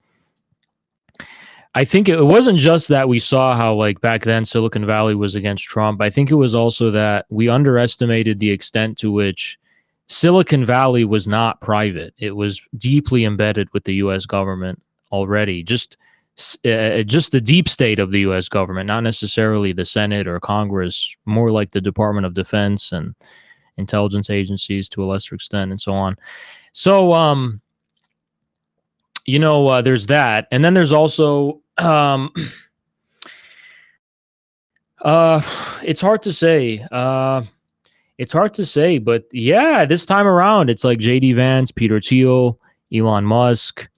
I think it wasn't just that we saw how like back then Silicon Valley was against Trump. I think it was also that we underestimated the extent to which Silicon Valley was not private. It was deeply embedded with the U.S. government already. Just the deep state of the U.S. government, not necessarily the Senate or Congress, more like the Department of Defense and intelligence agencies to a lesser extent, and so on. So, you know, there's that, and then there's also it's hard to say. It's hard to say, but yeah, this time around, it's like JD Vance, Peter Thiel, Elon Musk,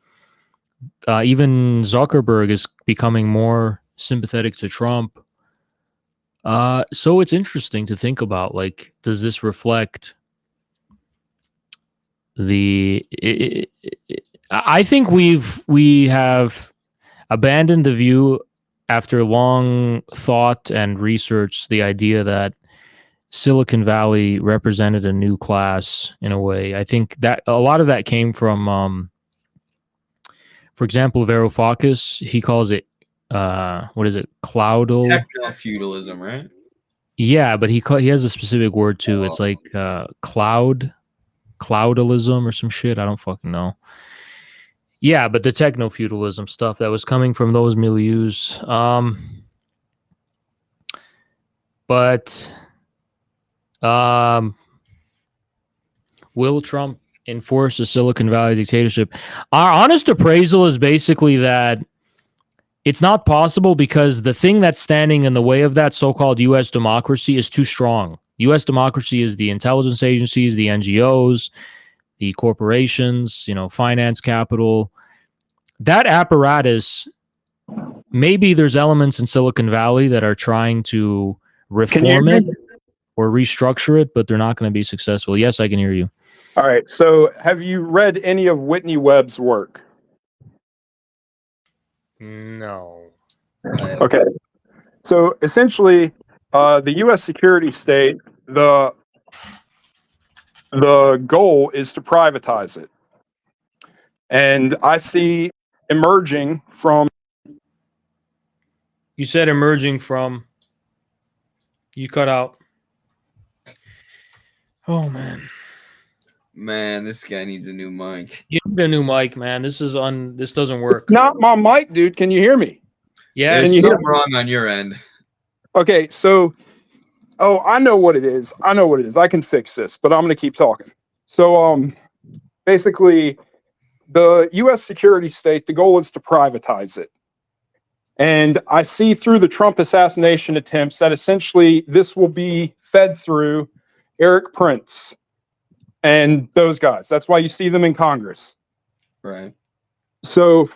even Zuckerberg is becoming more sympathetic to Trump. So it's interesting to think about, like, does this reflect I think we have abandoned the view after long thought and research, the idea that Silicon Valley represented a new class in a way. I think that a lot of that came from, for example, Varoufakis. He calls it, what is it, cloudal? Techno feudalism, right? Yeah, but he has a specific word too. It's like cloudalism or some shit. I don't fucking know. Yeah, but the techno feudalism stuff that was coming from those milieus. But will Trump enforce a Silicon Valley dictatorship? Our honest appraisal is basically that it's not possible because the thing that's standing in the way of that so-called U.S. democracy is too strong. U.S. democracy is the intelligence agencies, the NGOs, the corporations, you know, finance capital. That apparatus, maybe there's elements in Silicon Valley that are trying to reform it or restructure it, but they're not going to be successful. Yes, I can hear you. All right. So have you read any of Whitney Webb's work? No. Okay. So essentially, the U.S. security state, the goal is to privatize it. And I see emerging from. You said emerging from. You cut out. Oh, man. Man, this guy needs a new mic. You need a new mic, man. This doesn't work. Not my mic, dude. Can you hear me? Yeah. There's Can you hear something wrong on your end. Okay, so, I know what it is. I can fix this, but I'm going to keep talking. So, basically, the U.S. security state, the goal is to privatize it. And I see through the Trump assassination attempts that essentially this will be fed through Eric Prince and those guys. That's why you see them in Congress. Right. So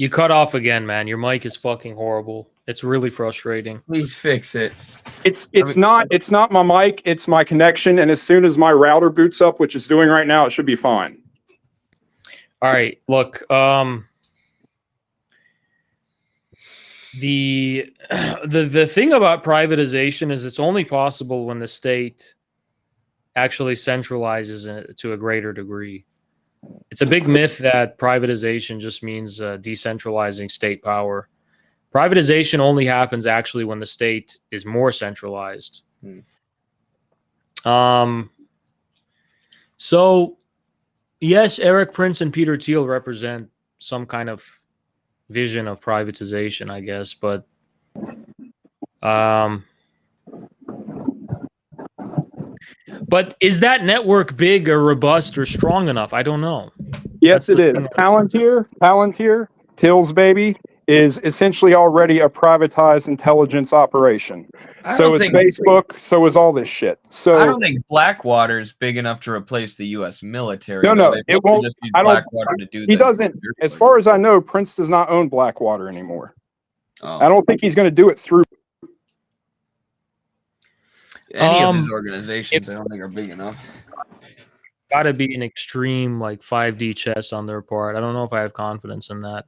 You cut off again, man. Your mic is fucking horrible. It's really frustrating. Please fix it. it's not my mic, it's my connection. And as soon as my router boots up, which it's doing right now, it should be fine. All right, look. The thing about privatization is it's only possible when the state actually centralizes it to a greater degree. It's a big myth that privatization just means decentralizing state power. Privatization only happens actually when the state is more centralized. So, yes, Eric Prince and Peter Thiel represent some kind of vision of privatization, I guess, but is that network big or robust or strong enough? I don't know. Yes, it is. Palantir, Till's baby, is essentially already a privatized intelligence operation. So is Facebook, so is all this shit. So I don't think Blackwater is big enough to replace the U.S. military. No, They it won't. Just use I don't. Blackwater to do He that. doesn't. As far as I know, Prince does not own Blackwater anymore. Oh. I don't think he's going to do it through Any of his organizations. I don't think are big enough. Got to be an extreme like 5D chess on their part. I don't know if I have confidence in that.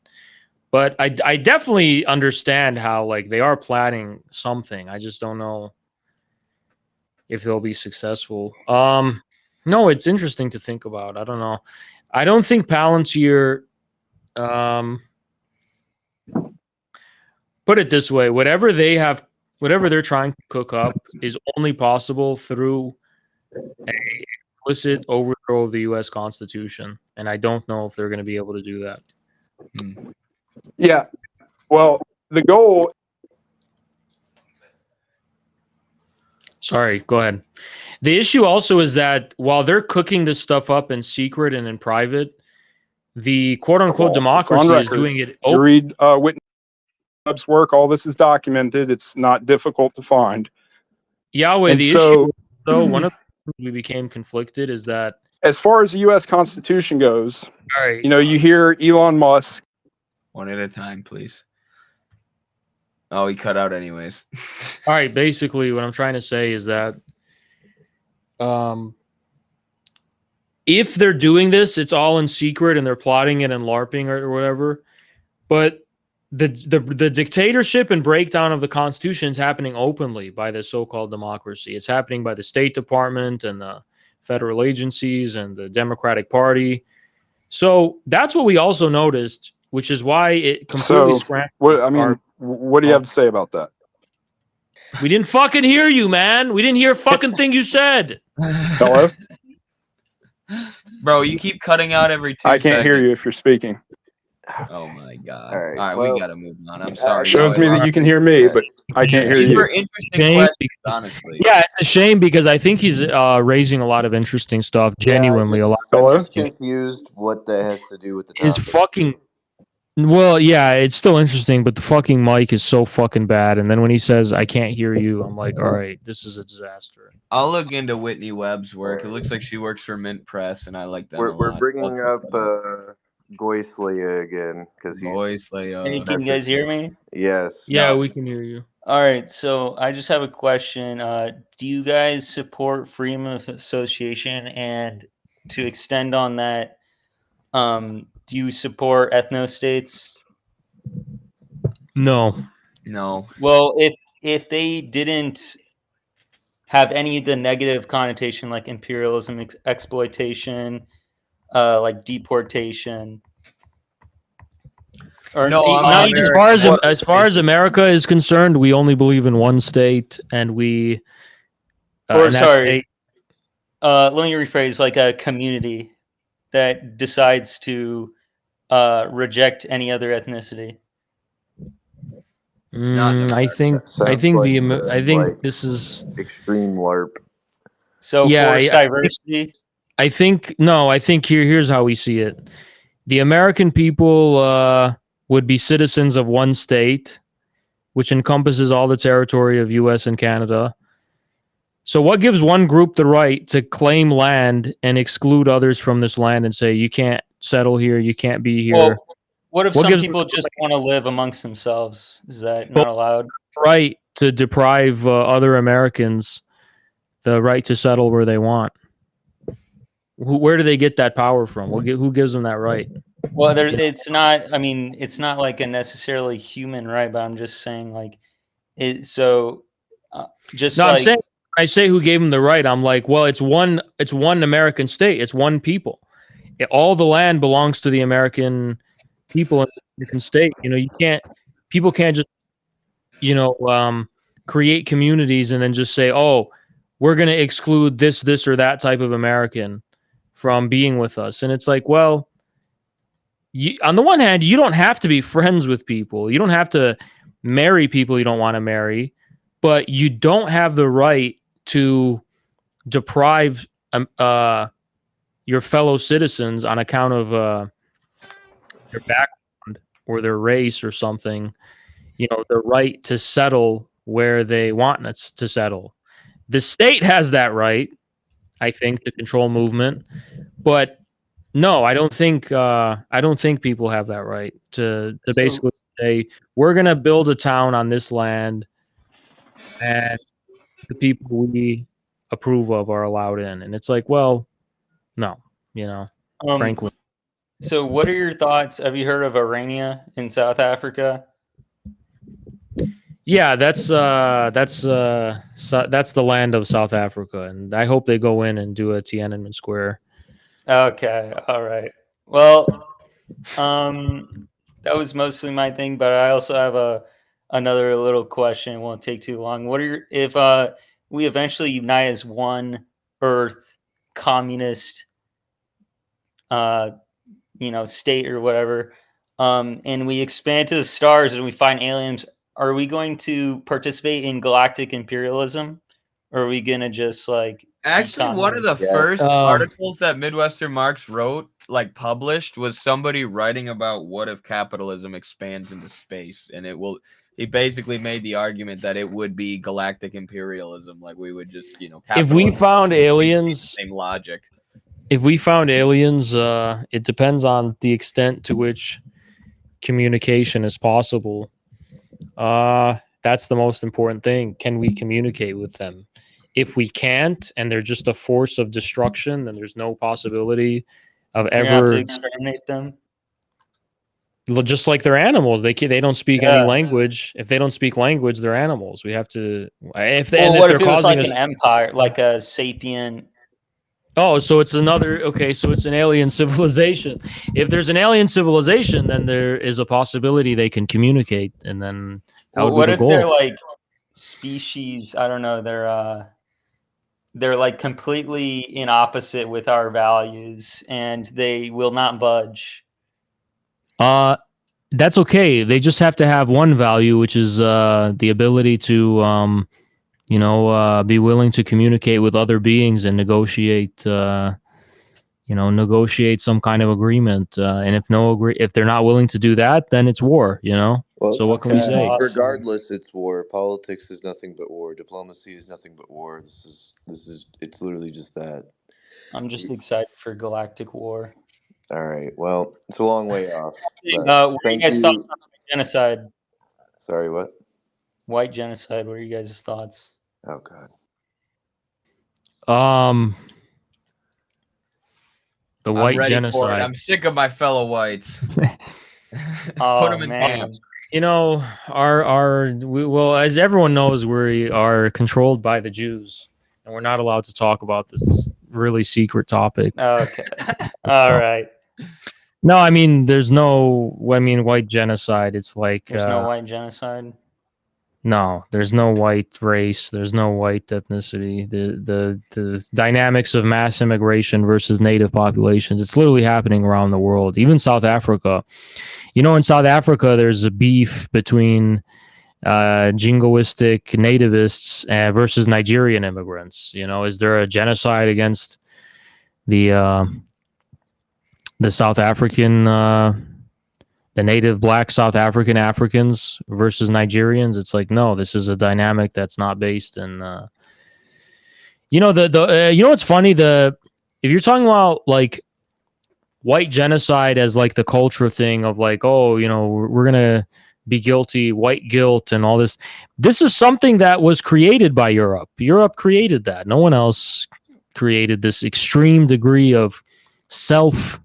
But I definitely understand how like they are planning something. I just don't know if they'll be successful. No, it's interesting to think about. I don't know. I don't think Palantir. Put it this way: whatever they're trying to cook up is only possible through a explicit overthrow of the U.S. Constitution, and I don't know if they're going to be able to do that. Yeah. Well, the goal. Sorry, go ahead. The issue also is that while they're cooking this stuff up in secret and in private, the quote-unquote democracy is doing it open. You read Whitney Webb's work, all this is documented. It's not difficult to find. Yahweh, and the issue, though, one of the things we became conflicted is that as far as the U.S. Constitution goes, all right, you hear Elon Musk. One at a time, please. Oh, he cut out anyways. All right, basically what I'm trying to say is that if they're doing this, it's all in secret and they're plotting it and LARPing or whatever. But the dictatorship and breakdown of the Constitution is happening openly by the so-called democracy. It's happening by the State Department and the federal agencies and the Democratic Party. So that's what we also noticed, which is why it completely scrambled. What do you have to say about that? We didn't fucking hear you, man. We didn't hear a fucking thing you said. Hello? Bro, you keep cutting out every 2 I can't seconds. hear you if you're speaking. Oh my god. All right, All right, well, we gotta move on. I'm sorry. Shows me that you can hear me, but I can't hear These you. were interesting questions, honestly. Yeah, it's a shame because I think he's raising a lot of interesting stuff. Genuinely, a lot. I'm just confused what that has to do with the topic. His fucking. Well, yeah, it's still interesting, but the fucking mic is so fucking bad. And then when he says, I can't hear you, I'm like, all right, this is a disaster. I'll look into Whitney Webb's work. It looks like she works for Mint Press, and I like that a lot. We're bringing up Goisley again because he's Goisley. Hey, can you guys hear me? Yes. Yeah, we can hear you. All right, so I just have a question. Do you guys support freedom of association? And to extend on that, Do you support ethnostates? No. No. Well, if they didn't have any of the negative connotation like imperialism, exploitation, like deportation, or No, I'm not an even American. As far as America is concerned, we only believe in one state, and we or and that sorry, state. let me rephrase, like a community that decides to reject any other ethnicity. Not in I think Sounds like some like this is extreme LARP. So yeah. forced diversity. I think here's how we see it. The American people would be citizens of one state, which encompasses all the territory of U.S. and Canada. So what gives one group the right to claim land and exclude others from this land and say, you can't settle here, you can't be here? Well, what if some gives people just want to live amongst themselves? Is that not allowed? right to deprive other Americans the right to settle where they want? Where do they get that power from? Who gives them that right? Well, it's not. I mean, it's not like a necessarily human right, but I'm just saying, like, it. So, just No, like I'm saying, I say who gave them the right. I'm like, well, it's one American state. It's one people. All the land belongs to the American people in the American state. You know, people can't just, create communities and then just say, oh, we're going to exclude this or that type of American from being with us. And it's like, well, on the one hand, you don't have to be friends with people. You don't have to marry people you don't want to marry, but you don't have the right to deprive your fellow citizens on account of their background or their race or something. You know, the right to settle where they want us to settle. The state has that right, I think, to control movement, but no, I don't think people have that right to basically say we're going to build a town on this land, and the people we approve of are allowed in. And it's like, well, no, frankly. So, what are your thoughts? Have you heard of Orania in South Africa? Yeah, that's the land of South Africa, and I hope they go in and do a Tiananmen Square. Okay, all right. Well, that was mostly my thing, but I also have another little question. It won't take too long. What are if we eventually unite as one Earth communist state or whatever, and we expand to the stars and we find aliens, are we going to participate in galactic imperialism, or are we gonna just like Actually, one of the first articles that Midwestern Marx wrote, like published, was somebody writing about what if capitalism expands into space, and he basically made the argument that it would be galactic imperialism, like we would just, if we found aliens, same logic. If we found aliens, it depends on the extent to which communication is possible. That's the most important thing. Can we communicate with them? If we can't, and they're just a force of destruction, then there's no possibility of You're gonna have to ever. exterminate them. Just like they're animals, they don't speak any language. If they don't speak language, they're animals. We have to. If it was like an empire, like a sapient? Oh, so it's so it's an alien civilization. If there's an alien civilization, then there is a possibility they can communicate, and then that would What be the if goal. they're like species? I don't know. They're like completely in opposite with our values, and they will not budge. That's okay. They just have to have one value, which is the ability to be willing to communicate with other beings and negotiate some kind of agreement. And if they're not willing to do that, then it's war, Well, so what can we say? regardless, it's war. Politics is nothing but war. Diplomacy is nothing but war. It's literally just that. I'm just excited for galactic war. All right. Well, it's a long way off. What are you guys' thoughts on genocide? Sorry, what? White genocide. What are you guys' thoughts? Oh God. The I'm white ready for it. genocide. I'm sick of my fellow whites. Put Oh them in man. camps. You know, well, as everyone knows, we are controlled by the Jews, and we're not allowed to talk about this really secret topic. Okay. All right. No, I mean, there's no. I mean, white genocide. It's like There's no white genocide. no, there's no white race. There's no white ethnicity. The dynamics of mass immigration versus native populations. It's literally happening around the world, even South Africa. You know, in South Africa, there's a beef between jingoistic nativists versus Nigerian immigrants. You know, is there a genocide against the South African, the native black South Africans versus Nigerians? It's like, no, this is a dynamic that's not based in, you know, you know, what's funny? If you're talking about like white genocide as like the culture thing of like, oh, you know, we're going to be guilty, white guilt and all this. This is something that was created by Europe. Europe created that. No one else created this extreme degree of self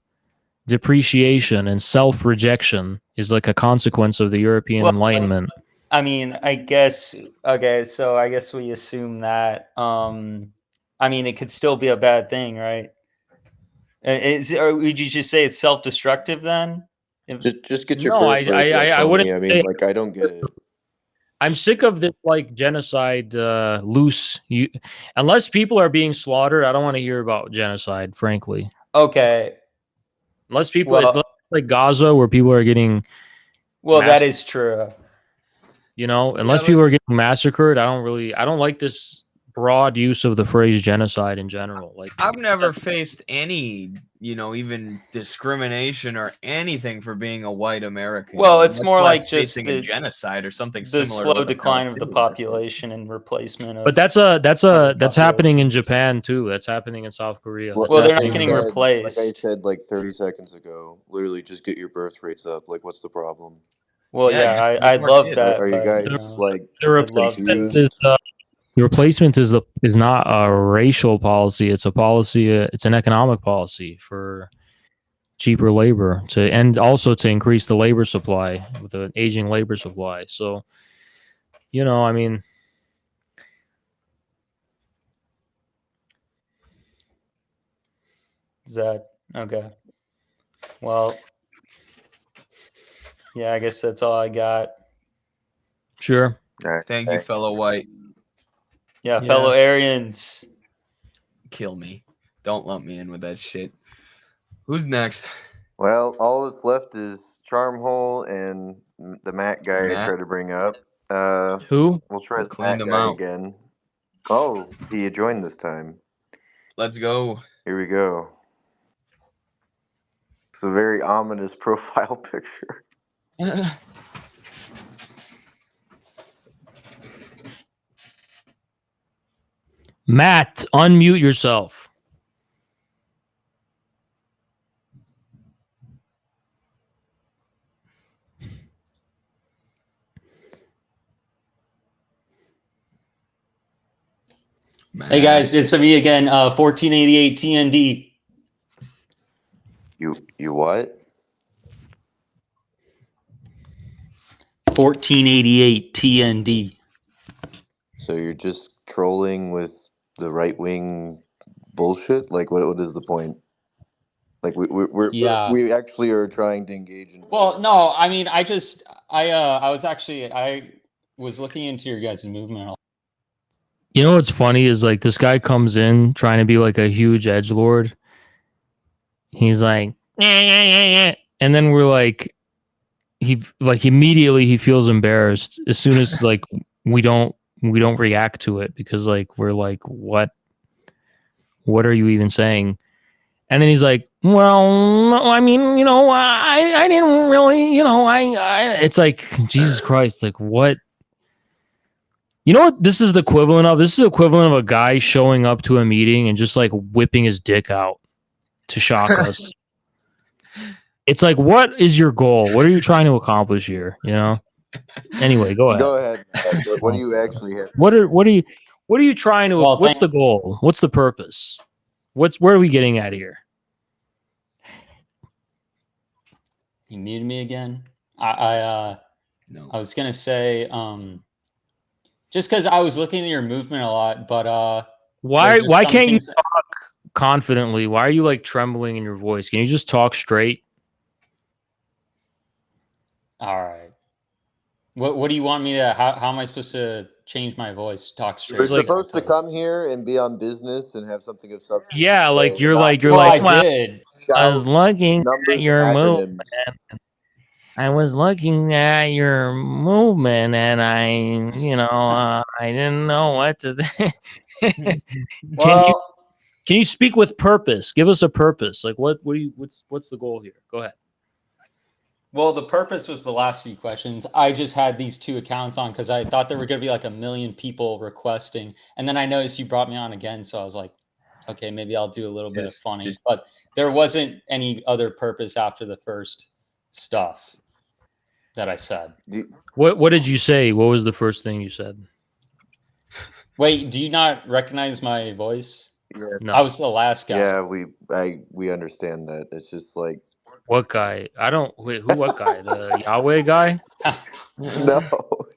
depreciation and self-rejection is like a consequence of the European Enlightenment. I mean, I guess, okay, so I guess we assume that, I mean, it could still be a bad thing, right? Or would you just say it's self-destructive then? Just get your No, first verse right, I Tony. wouldn't I mean, say, like, I don't get it. I'm sick of this like genocide loose. Unless people are being slaughtered, I don't want to hear about genocide, frankly. Okay. Unless people like Gaza where people are getting that is true. You know, unless people are getting massacred, I don't like this broad use of the phrase genocide in general. Like, I've never faced any, you know, even discrimination or anything for being a white American. Well, it's much more less like just facing a genocide or something the similar to slow what the decline of the Palestinians are population and replacement of. But that's happening in Japan too. That's happening in South Korea. Well, they're not getting replaced. Like I said, like 30 seconds ago, literally just get your birth rates up. Like, what's the problem? Well, yeah, I love that. Are you guys you know, like the replacement confused? the replacement is not a racial policy. It's a policy. It's an economic policy for cheaper labor and also to increase the labor supply with an aging labor supply. So, you know, I mean, is that okay? Well, yeah, I guess that's all I got. Sure. Thank you, fellow white. Yeah, fellow Aryans. Kill me. Don't lump me in with that shit. Who's next? Well, all that's left is Charmhole and the Matt guy I tried to bring up. Who? We'll try the Cleaned Matt him guy out. again. Oh, he joined this time. Let's go. Here we go. It's a very ominous profile picture. Matt, unmute yourself. Hey guys, it's me again. 1488 TND. You what? 1488 TND. So you're just trolling with the right wing bullshit? Like, what is the point? Like, we actually are trying to engage in. Well, no, I mean, I was looking into your guys' movement. You know what's funny is like this guy comes in trying to be like a huge edgelord. He's like, and then we're like, he immediately he feels embarrassed as soon as like we don't react to it because like we're like, what are you even saying? And then he's like, well, I mean, you know, I didn't really, you know, it's like, Jesus Christ, like what? You know what this is the equivalent of? This is the equivalent of a guy showing up to a meeting and just like whipping his dick out to shock us. It's like, what is your goal? What are you trying to accomplish here? You know? Anyway, go ahead. Go ahead. What do you actually have? What are you trying to, what's the goal? What's the purpose? Where are we getting at here? He muted me again. I was gonna say, just because I was looking at your movement a lot, but why can't you talk confidently? Why are you like trembling in your voice? Can you just talk straight? All right. What do you want me to? How am I supposed to change my voice? Talk You're straight. supposed to come here and be on business and have something of substance. Yeah, to like say, you're not like you're Well, like. I "Well, did. I was shout looking at numbers your and movement. acronyms. I was looking at your movement, and I didn't know what to think. Well, Can you speak with purpose? Give us a purpose. Like what's the goal here? Go ahead. Well, the purpose was the last few questions. I just had these two accounts on because I thought there were going to be like 1 million people requesting, and then I noticed you brought me on again, so I was like, okay, maybe I'll do a little bit of funny. But there wasn't any other purpose after the first stuff that I said. What did you say? What was the first thing you said? Wait, do you not recognize my voice? Yeah. No. I was the last guy. Yeah, we understand that. It's just like What guy? I don't. Wait, who? What guy? The Yahweh guy? no. All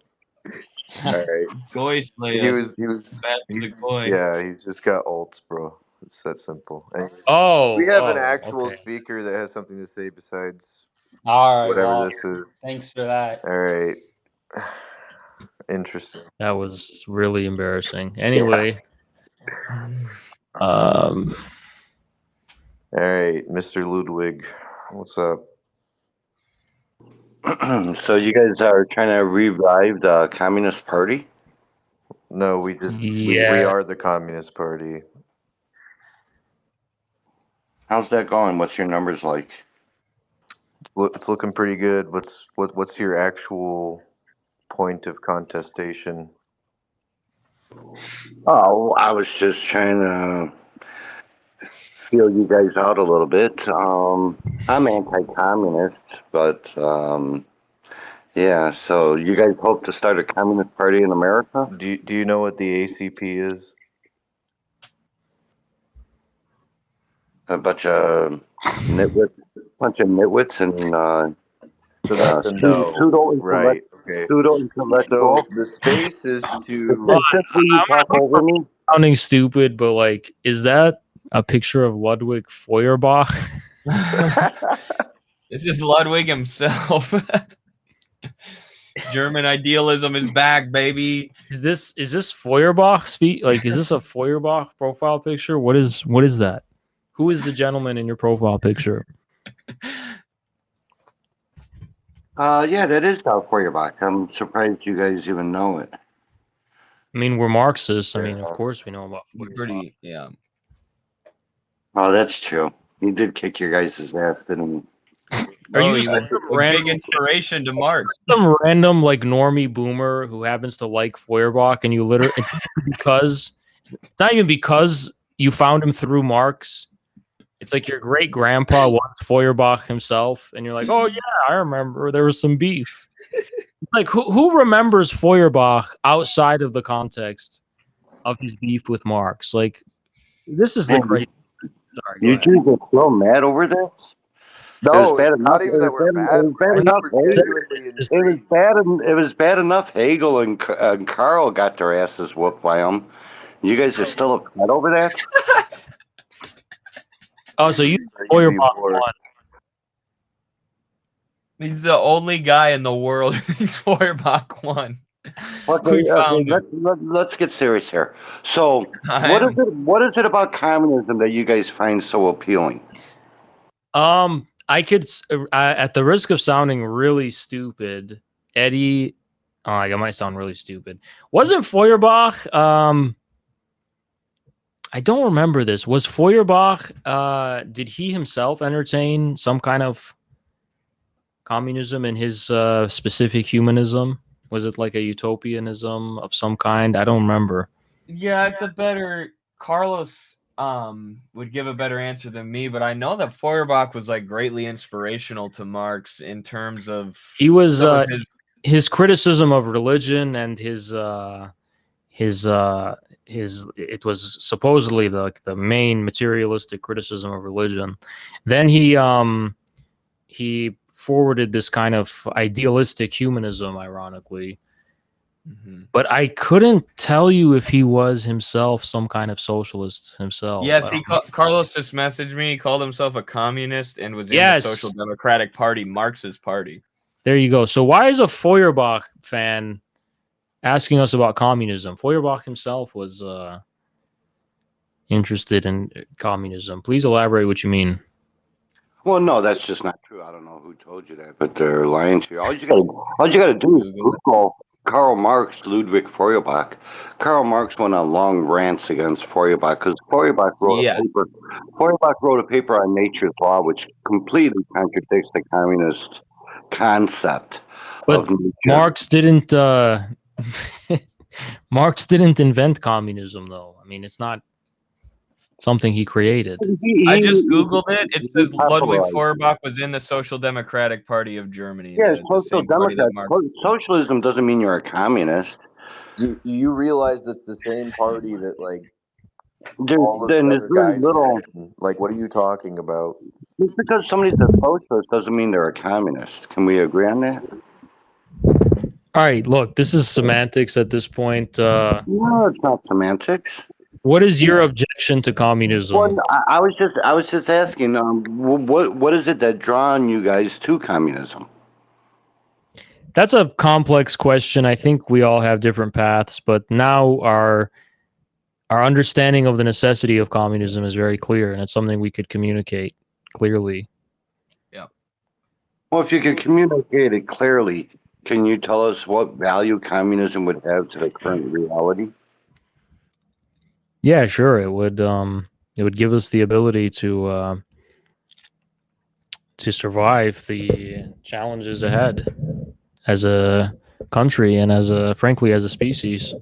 right. Goy He Slayer. was yeah, he's just got ults, bro. It's that simple. Anyway, we have an actual okay. speaker that has something to say besides All right, whatever well, this is. thanks for that. All right. Interesting. That was really embarrassing. Anyway, All right, Mr. Ludwig, what's up? So you guys are trying to revive the Communist Party? No, we are the Communist Party. How's that going? What's your numbers like? It's looking pretty good. What's your actual point of contestation? Oh, I was just trying to feel you guys out a little bit. I'm anti-communist, but yeah. So you guys hope to start a communist party in America? Do you know what the ACP is? A bunch of nitwits and so that's a no, right? Okay. Pseudo-intellectual. So the space is to. You talk over me. Sounding stupid, but like, is that a picture of Ludwig Feuerbach? This is Ludwig himself. German idealism is back, baby. Is this Feuerbach speak? Like, is this a Feuerbach profile picture? What is that? Who is the gentleman in your profile picture? Yeah, that is Feuerbach. I'm surprised you guys even know it. I mean, we're Marxists. I mean, of course we know about Feuerbach. Yeah. Oh, that's true. He did kick your guys' ass, didn't he? Are you he was a big inspiration to Marx? Some random like normie boomer who happens to like Feuerbach, and you literally it's not even because you found him through Marx. It's like your great grandpa was Feuerbach himself, and you're like, oh yeah, I remember there was some beef. Like who remembers Feuerbach outside of the context of his beef with Marx? Like this is the great. Sorry, you two get so mad over this. No, it's not even that we're mad. It was bad enough Hegel and Karl got their asses whooped by him. You guys are still upset over that? Oh, so you Feuerbach won. He's the only guy in the world who thinks Feuerbach won. Okay, let's get serious here. So, what is it about communism that you guys find so appealing? I could, at the risk of sounding really stupid, Eddie. Oh, I might sound really stupid. Wasn't Feuerbach? I don't remember this. Was Feuerbach? Did he himself entertain some kind of communism in his specific humanism? Was it like a utopianism of some kind? I don't remember. Yeah, it's a better Carlos would give a better answer than me, but I know that Feuerbach was like greatly inspirational to Marx in terms of he was his criticism of religion and his it was supposedly the main materialistic criticism of religion. Then he forwarded this kind of idealistic humanism, ironically. Mhm. But I couldn't tell you if he was himself some kind of socialist himself. Yes, I don't know. Carlos just messaged me. He called himself a communist and was in the Yes. Social Democratic Party, Marx's party. There you go. So why is a Feuerbach fan asking us about communism? Feuerbach himself was interested in communism. Please elaborate what you mean. Well, no, that's just not true. I don't know who told you that, but they're lying to you. All you gotta do is Google Karl Marx, Ludwig Feuerbach. Karl Marx went on long rants against Feuerbach because Feuerbach wrote a paper. Feuerbach wrote a paper on nature's law, which completely contradicts the communist concept But of nature. Marx didn't Marx didn't invent communism, though. I mean, it's not something he created. I just Googled it. It says Ludwig Feuerbach was in the Social Democratic Party of Germany. Yeah, the social same party that democrat. Marx. Socialism doesn't mean you're a communist. You realize that's the same party that like There's, all of then the there's other very guys little. are in. Like, what are you talking about? Just because somebody's a socialist doesn't mean they're a communist. Can we agree on that? All right, look, this is semantics at this point. No, it's not semantics. What is your objection to communism? Well, I was just asking. What is it that drawn you guys to communism? That's a complex question. I think we all have different paths, but now our understanding of the necessity of communism is very clear, and it's something we could communicate clearly. Yeah. Well, if you can communicate it clearly, can you tell us what value communism would have to the current reality? Yeah, sure. It would give us the ability to survive the challenges ahead as a country and frankly as a species.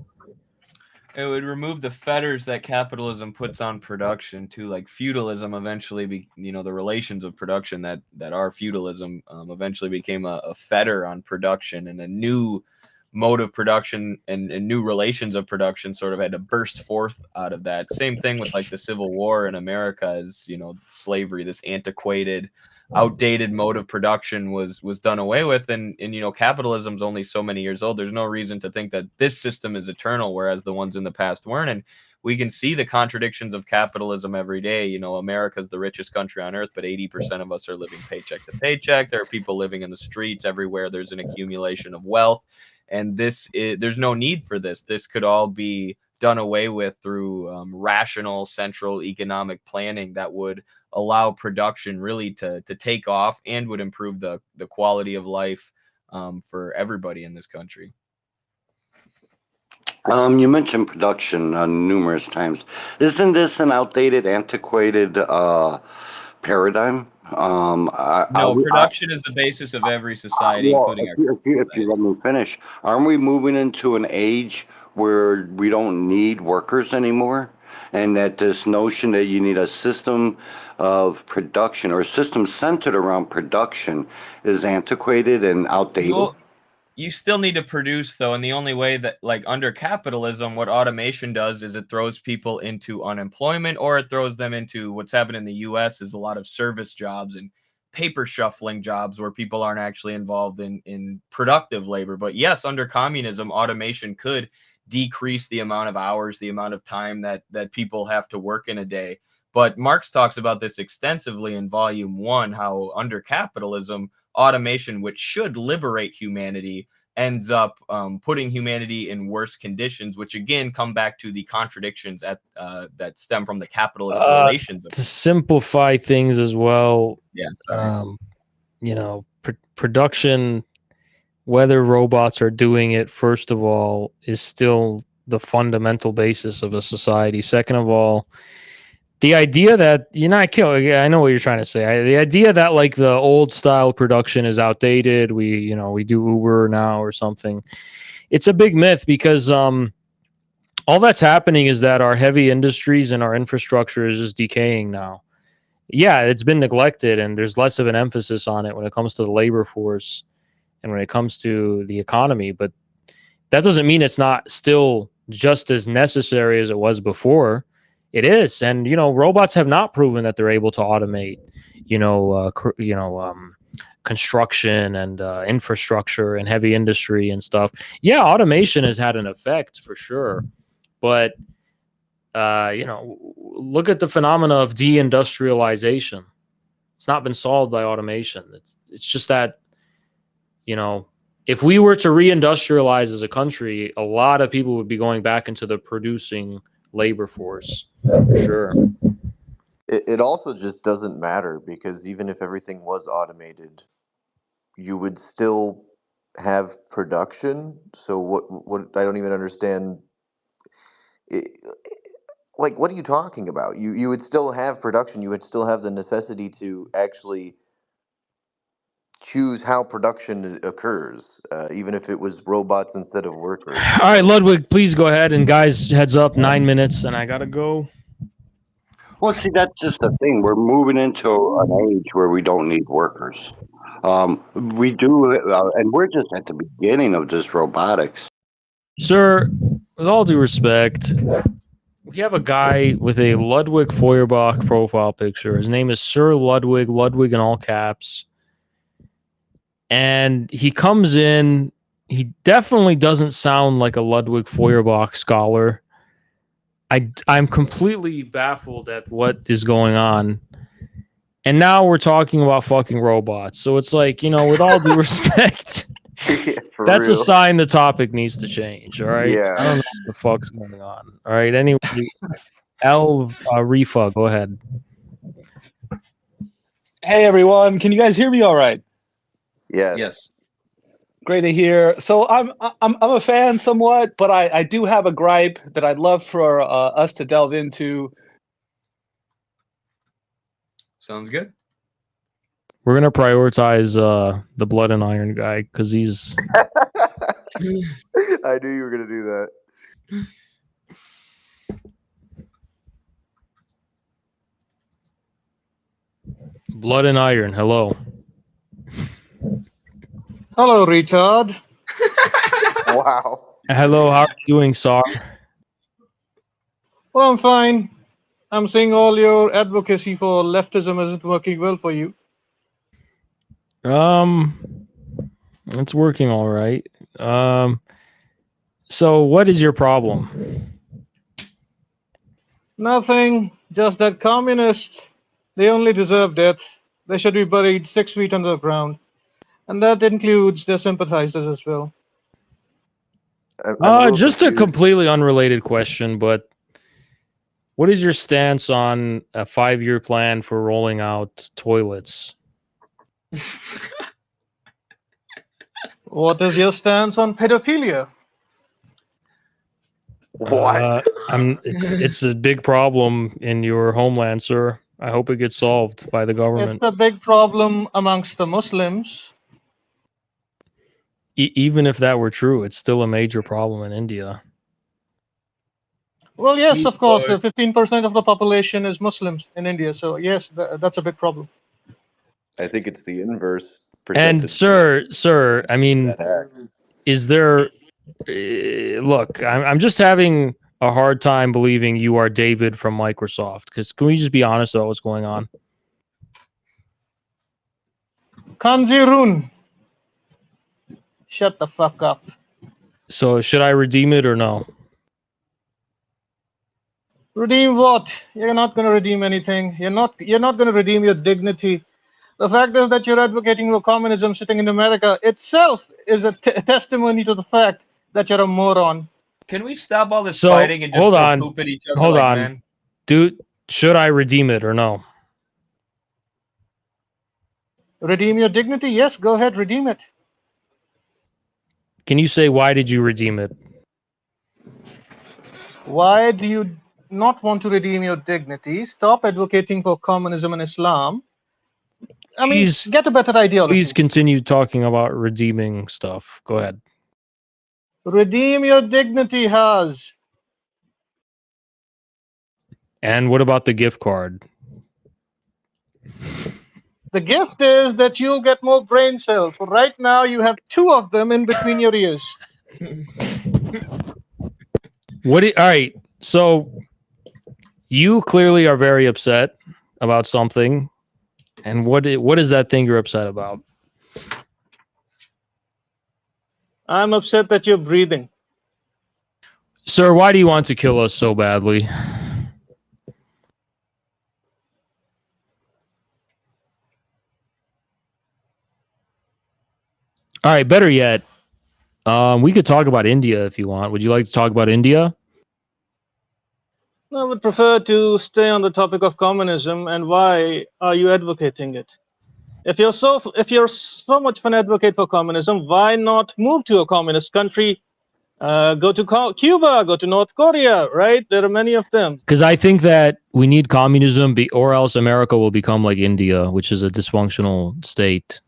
It would remove the fetters that capitalism puts on production too, like feudalism eventually the relations of production that are feudalism eventually became a fetter on production, and a new mode of production and new relations of production sort of had to burst forth out of that. Same thing with like the Civil War in America, as slavery, this antiquated, outdated mode of production was done away with, and capitalism's only so many years old. There's no reason to think that this system is eternal, whereas the ones in the past weren't. And we can see the contradictions of capitalism every day. America's the richest country on earth, but 80% of us are living paycheck to paycheck. There are people living in the streets everywhere. There's an accumulation of wealth, and there's no need for this. This could all be done away with through rational central economic planning that would allow production really to take off and would improve the quality of life for everybody in this country. You mentioned production numerous times. Isn't this an outdated, antiquated paradigm? No, production is the basis of every society, including our if you let me finish, aren't we moving into an age where we don't need workers anymore? And that this notion that you need a system of production or a system centered around production is antiquated and outdated? You still need to produce, though, and the only way that, like under capitalism, what automation does is it throws people into unemployment, or it throws them into what's happened in the U.S. is a lot of service jobs and paper shuffling jobs where people aren't actually involved in productive labor. But yes, under communism, automation could decrease the amount of hours, the amount of time that people have to work in a day. But Marx talks about this extensively in Volume 1, how under capitalism, automation, which should liberate humanity, ends up putting humanity in worse conditions, which again come back to the contradictions that stem from the capitalist relations. To simplify things as well, production, whether robots are doing it, first of all, is still the fundamental basis of a society. Second of all, the idea that I know what you're trying to say. The idea that like the old style production is outdated. We do Uber now or something. It's a big myth because all that's happening is that our heavy industries and our infrastructure is just decaying now. Yeah, it's been neglected, and there's less of an emphasis on it when it comes to the labor force and when it comes to the economy. But that doesn't mean it's not still just as necessary as it was before. It is, and robots have not proven that they're able to automate, construction and infrastructure and heavy industry and stuff. Yeah, automation has had an effect for sure, but look at the phenomena of deindustrialization. It's not been solved by automation. It's just that, if we were to reindustrialize as a country, a lot of people would be going back into the producing labor force for sure. It also just doesn't matter, because even if everything was automated, you would still have production. So what I don't even understand. Like, what are you talking about? You would still have production. You would still have the necessity to actually choose how production occurs, even if it was robots instead of workers. All right, Ludwig, please go ahead. And guys, heads up, 9 minutes, and I gotta go. Well, see, that's just the thing. We're moving into an age where we don't need workers. We do, and we're just at the beginning of this robotics. Sir, with all due respect, we have a guy with a Ludwig Feuerbach profile picture. His name is Sir Ludwig in all caps. And he comes in, he definitely doesn't sound like a Ludwig Feuerbach scholar. I'm completely baffled at what is going on. And now we're talking about fucking robots. So it's like, with all due respect, that's real. A sign the topic needs to change, all right? Yeah. I don't know what the fuck's going on. All right, anyway, Rifa, go ahead. Hey, everyone. Can you guys hear me all right? Yes. Great to hear. So I'm a fan somewhat, but I do have a gripe that I'd love for us to delve into. Sounds good. We're gonna prioritize the Blood and Iron guy because he's. I knew you were gonna do that. Blood and Iron. Hello. Hello, retard. Wow. Hello, how are you doing, Saar? Well, I'm fine. I'm seeing all your advocacy for leftism isn't working well for you. It's working all right. So what is your problem? Nothing. Just that communists, they only deserve death. They should be buried 6 feet under the ground. And that includes their sympathizers as well. Just a completely unrelated question, but what is your stance on a 5-year plan for rolling out toilets? What is your stance on pedophilia? What? It's a big problem in your homeland, sir. I hope it gets solved by the government. It's a big problem amongst the Muslims. Even if that were true, it's still a major problem in India. Well, yes, of course. 15% of the population is Muslims in India. So, yes, that's a big problem. I think it's the inverse. And, sir, I mean, is there... look, I'm just having a hard time believing you are David from Microsoft. Because can we just be honest about what's going on? Kanzirun. Shut the fuck up. So should I redeem it or no? Redeem what? You're not going to redeem anything. You're not going to redeem your dignity. The fact is that you're advocating for communism sitting in America itself is a testimony to the fact that you're a moron. Can we stop all this fighting and just hold on. poop at each other? Hold like on. Men? Dude, should I redeem it or no? Redeem your dignity? Yes, go ahead, redeem it. Can you say why did you redeem it? Why do you not want to redeem your dignity? Stop advocating for communism and Islam. I mean, get a better ideology. Please continue talking about redeeming stuff. Go ahead. Redeem your dignity, Haz. And what about the gift card? The gift is that you'll get more brain cells. For right now, you have 2 of them in between your ears. All right. So you clearly are very upset about something. And what is that thing you're upset about? I'm upset that you're breathing. Sir, why do you want to kill us so badly? All right, better yet, we could talk about India if you want. Would you like to talk about India? I would prefer to stay on the topic of communism and why are you advocating it? If you're so much of an advocate for communism, why not move to a communist country? Go to Cuba, go to North Korea, right? There are many of them. Because I think that we need communism, or else America will become like India, which is a dysfunctional state.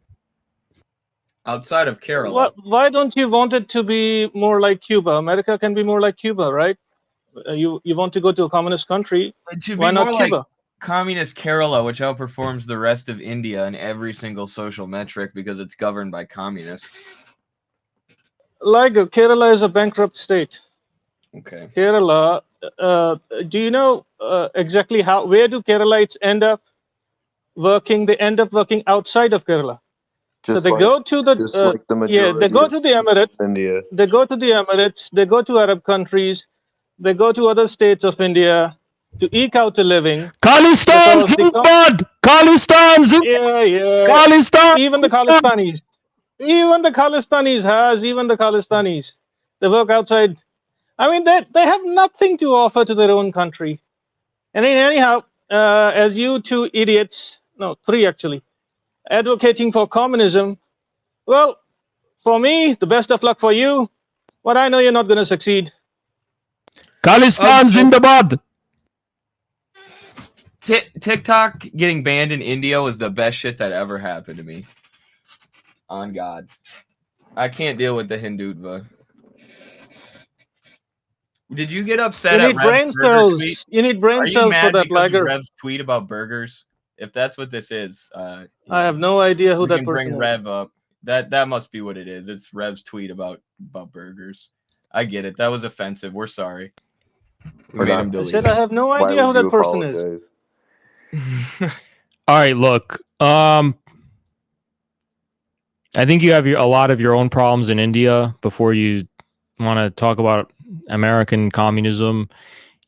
Outside of Kerala. Why don't you want it to be more like Cuba? America can be more like Cuba, right? You want to go to a communist country. It should Why be not more Cuba? like communist Kerala, which outperforms the rest of India in every single social metric because it's governed by communists. Like Kerala is a bankrupt state. Okay. Kerala, do you know exactly where do Keralites end up working? They end up working outside of Kerala. So they go to the they go to the Emirates. India. They go to the Emirates. They go to Arab countries. They go to other states of India to eke out a living. Khalistan Zindabad! Khalistan Yeah, yeah. Khalistan! Even the Khalistanis. Even the Khalistanis. They work outside. I mean, they have nothing to offer to their own country. And anyhow, as you two idiots, no, three actually, advocating for communism, well, for me, the best of luck for you, but I know you're not going to succeed. Khalistan Zindabad! TikTok getting banned in India was the best shit that ever happened to me. On God. I can't deal with the Hindutva. Did you get upset You at need Rev's brain burger cells. tweet? You need brain Are you cells for mad that because of lager. Rev's tweet about burgers? If that's what this is, I have no idea who we that can person bring is. Rev up. That must be what it is. It's Rev's tweet about burgers. I get it. That was offensive. We're sorry. We made him I delete said it. I have no idea who that person is. All right, look. I think you have a lot of your own problems in India. Before you want to talk about American communism,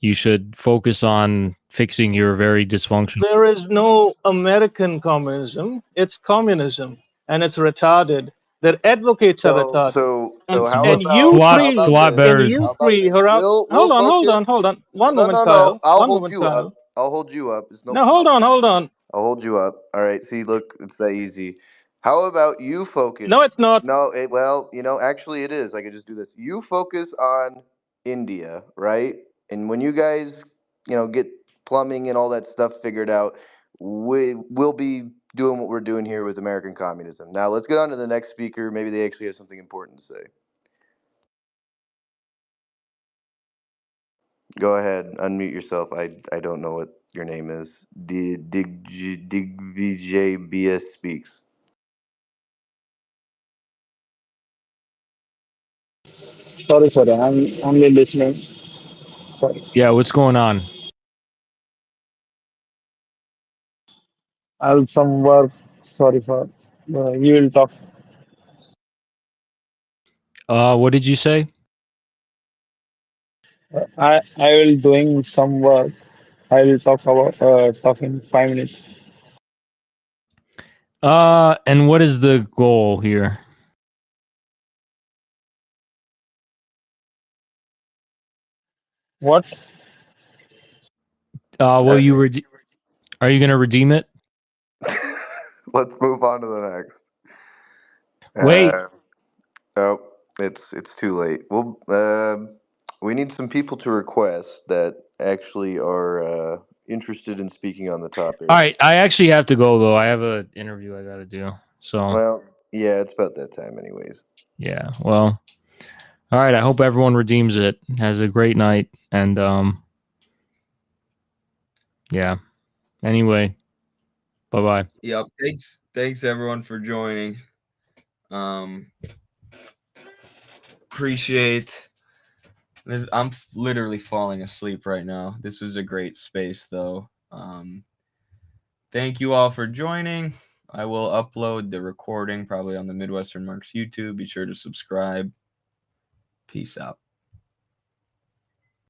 you should focus on fixing your very dysfunctional. There is no American communism. It's communism, and it's retarded. Their advocates are retarded. So It's how and about you how three, about It's a lot this? better. and you How about three, this? We'll hold focus. on. One moment, No. Kyle. I'll One hold moment, you up. Kyle. I'll hold you up. It's no No, problem. hold on. I'll hold you up. All right. See, look, it's that easy. How about you focus? No, it's not. No, well, actually it is. I could just do this. You focus on India, right? And when you guys, get plumbing and all that stuff figured out, we'll be doing what we're doing here with American communism. Now, let's get on to the next speaker. Maybe they actually have something important to say. Go ahead, unmute yourself. I don't know what your name is. Digvijay BS speaks. Sorry, I'm only listening. Sorry. Yeah, what's going on? I'll some work. Sorry for. You will talk. What did you say? I will doing some work. I will talk in 5 minutes. And what is the goal here? What? Will you are you going to redeem it? Let's move on to the next. Wait. Oh, it's too late. Well, we need some people to request that actually are interested in speaking on the topic. All right, I actually have to go though. I have an interview I got to do. So. Well, yeah, it's about that time, anyways. Yeah. Well. All right. I hope everyone redeems it. Has a great night, and yeah. Anyway. Bye-bye. Yep. Thanks everyone for joining. Appreciate. I'm literally falling asleep right now. This was a great space, though. Thank you all for joining. I will upload the recording probably on the Midwestern Marks YouTube. Be sure to subscribe. Peace out.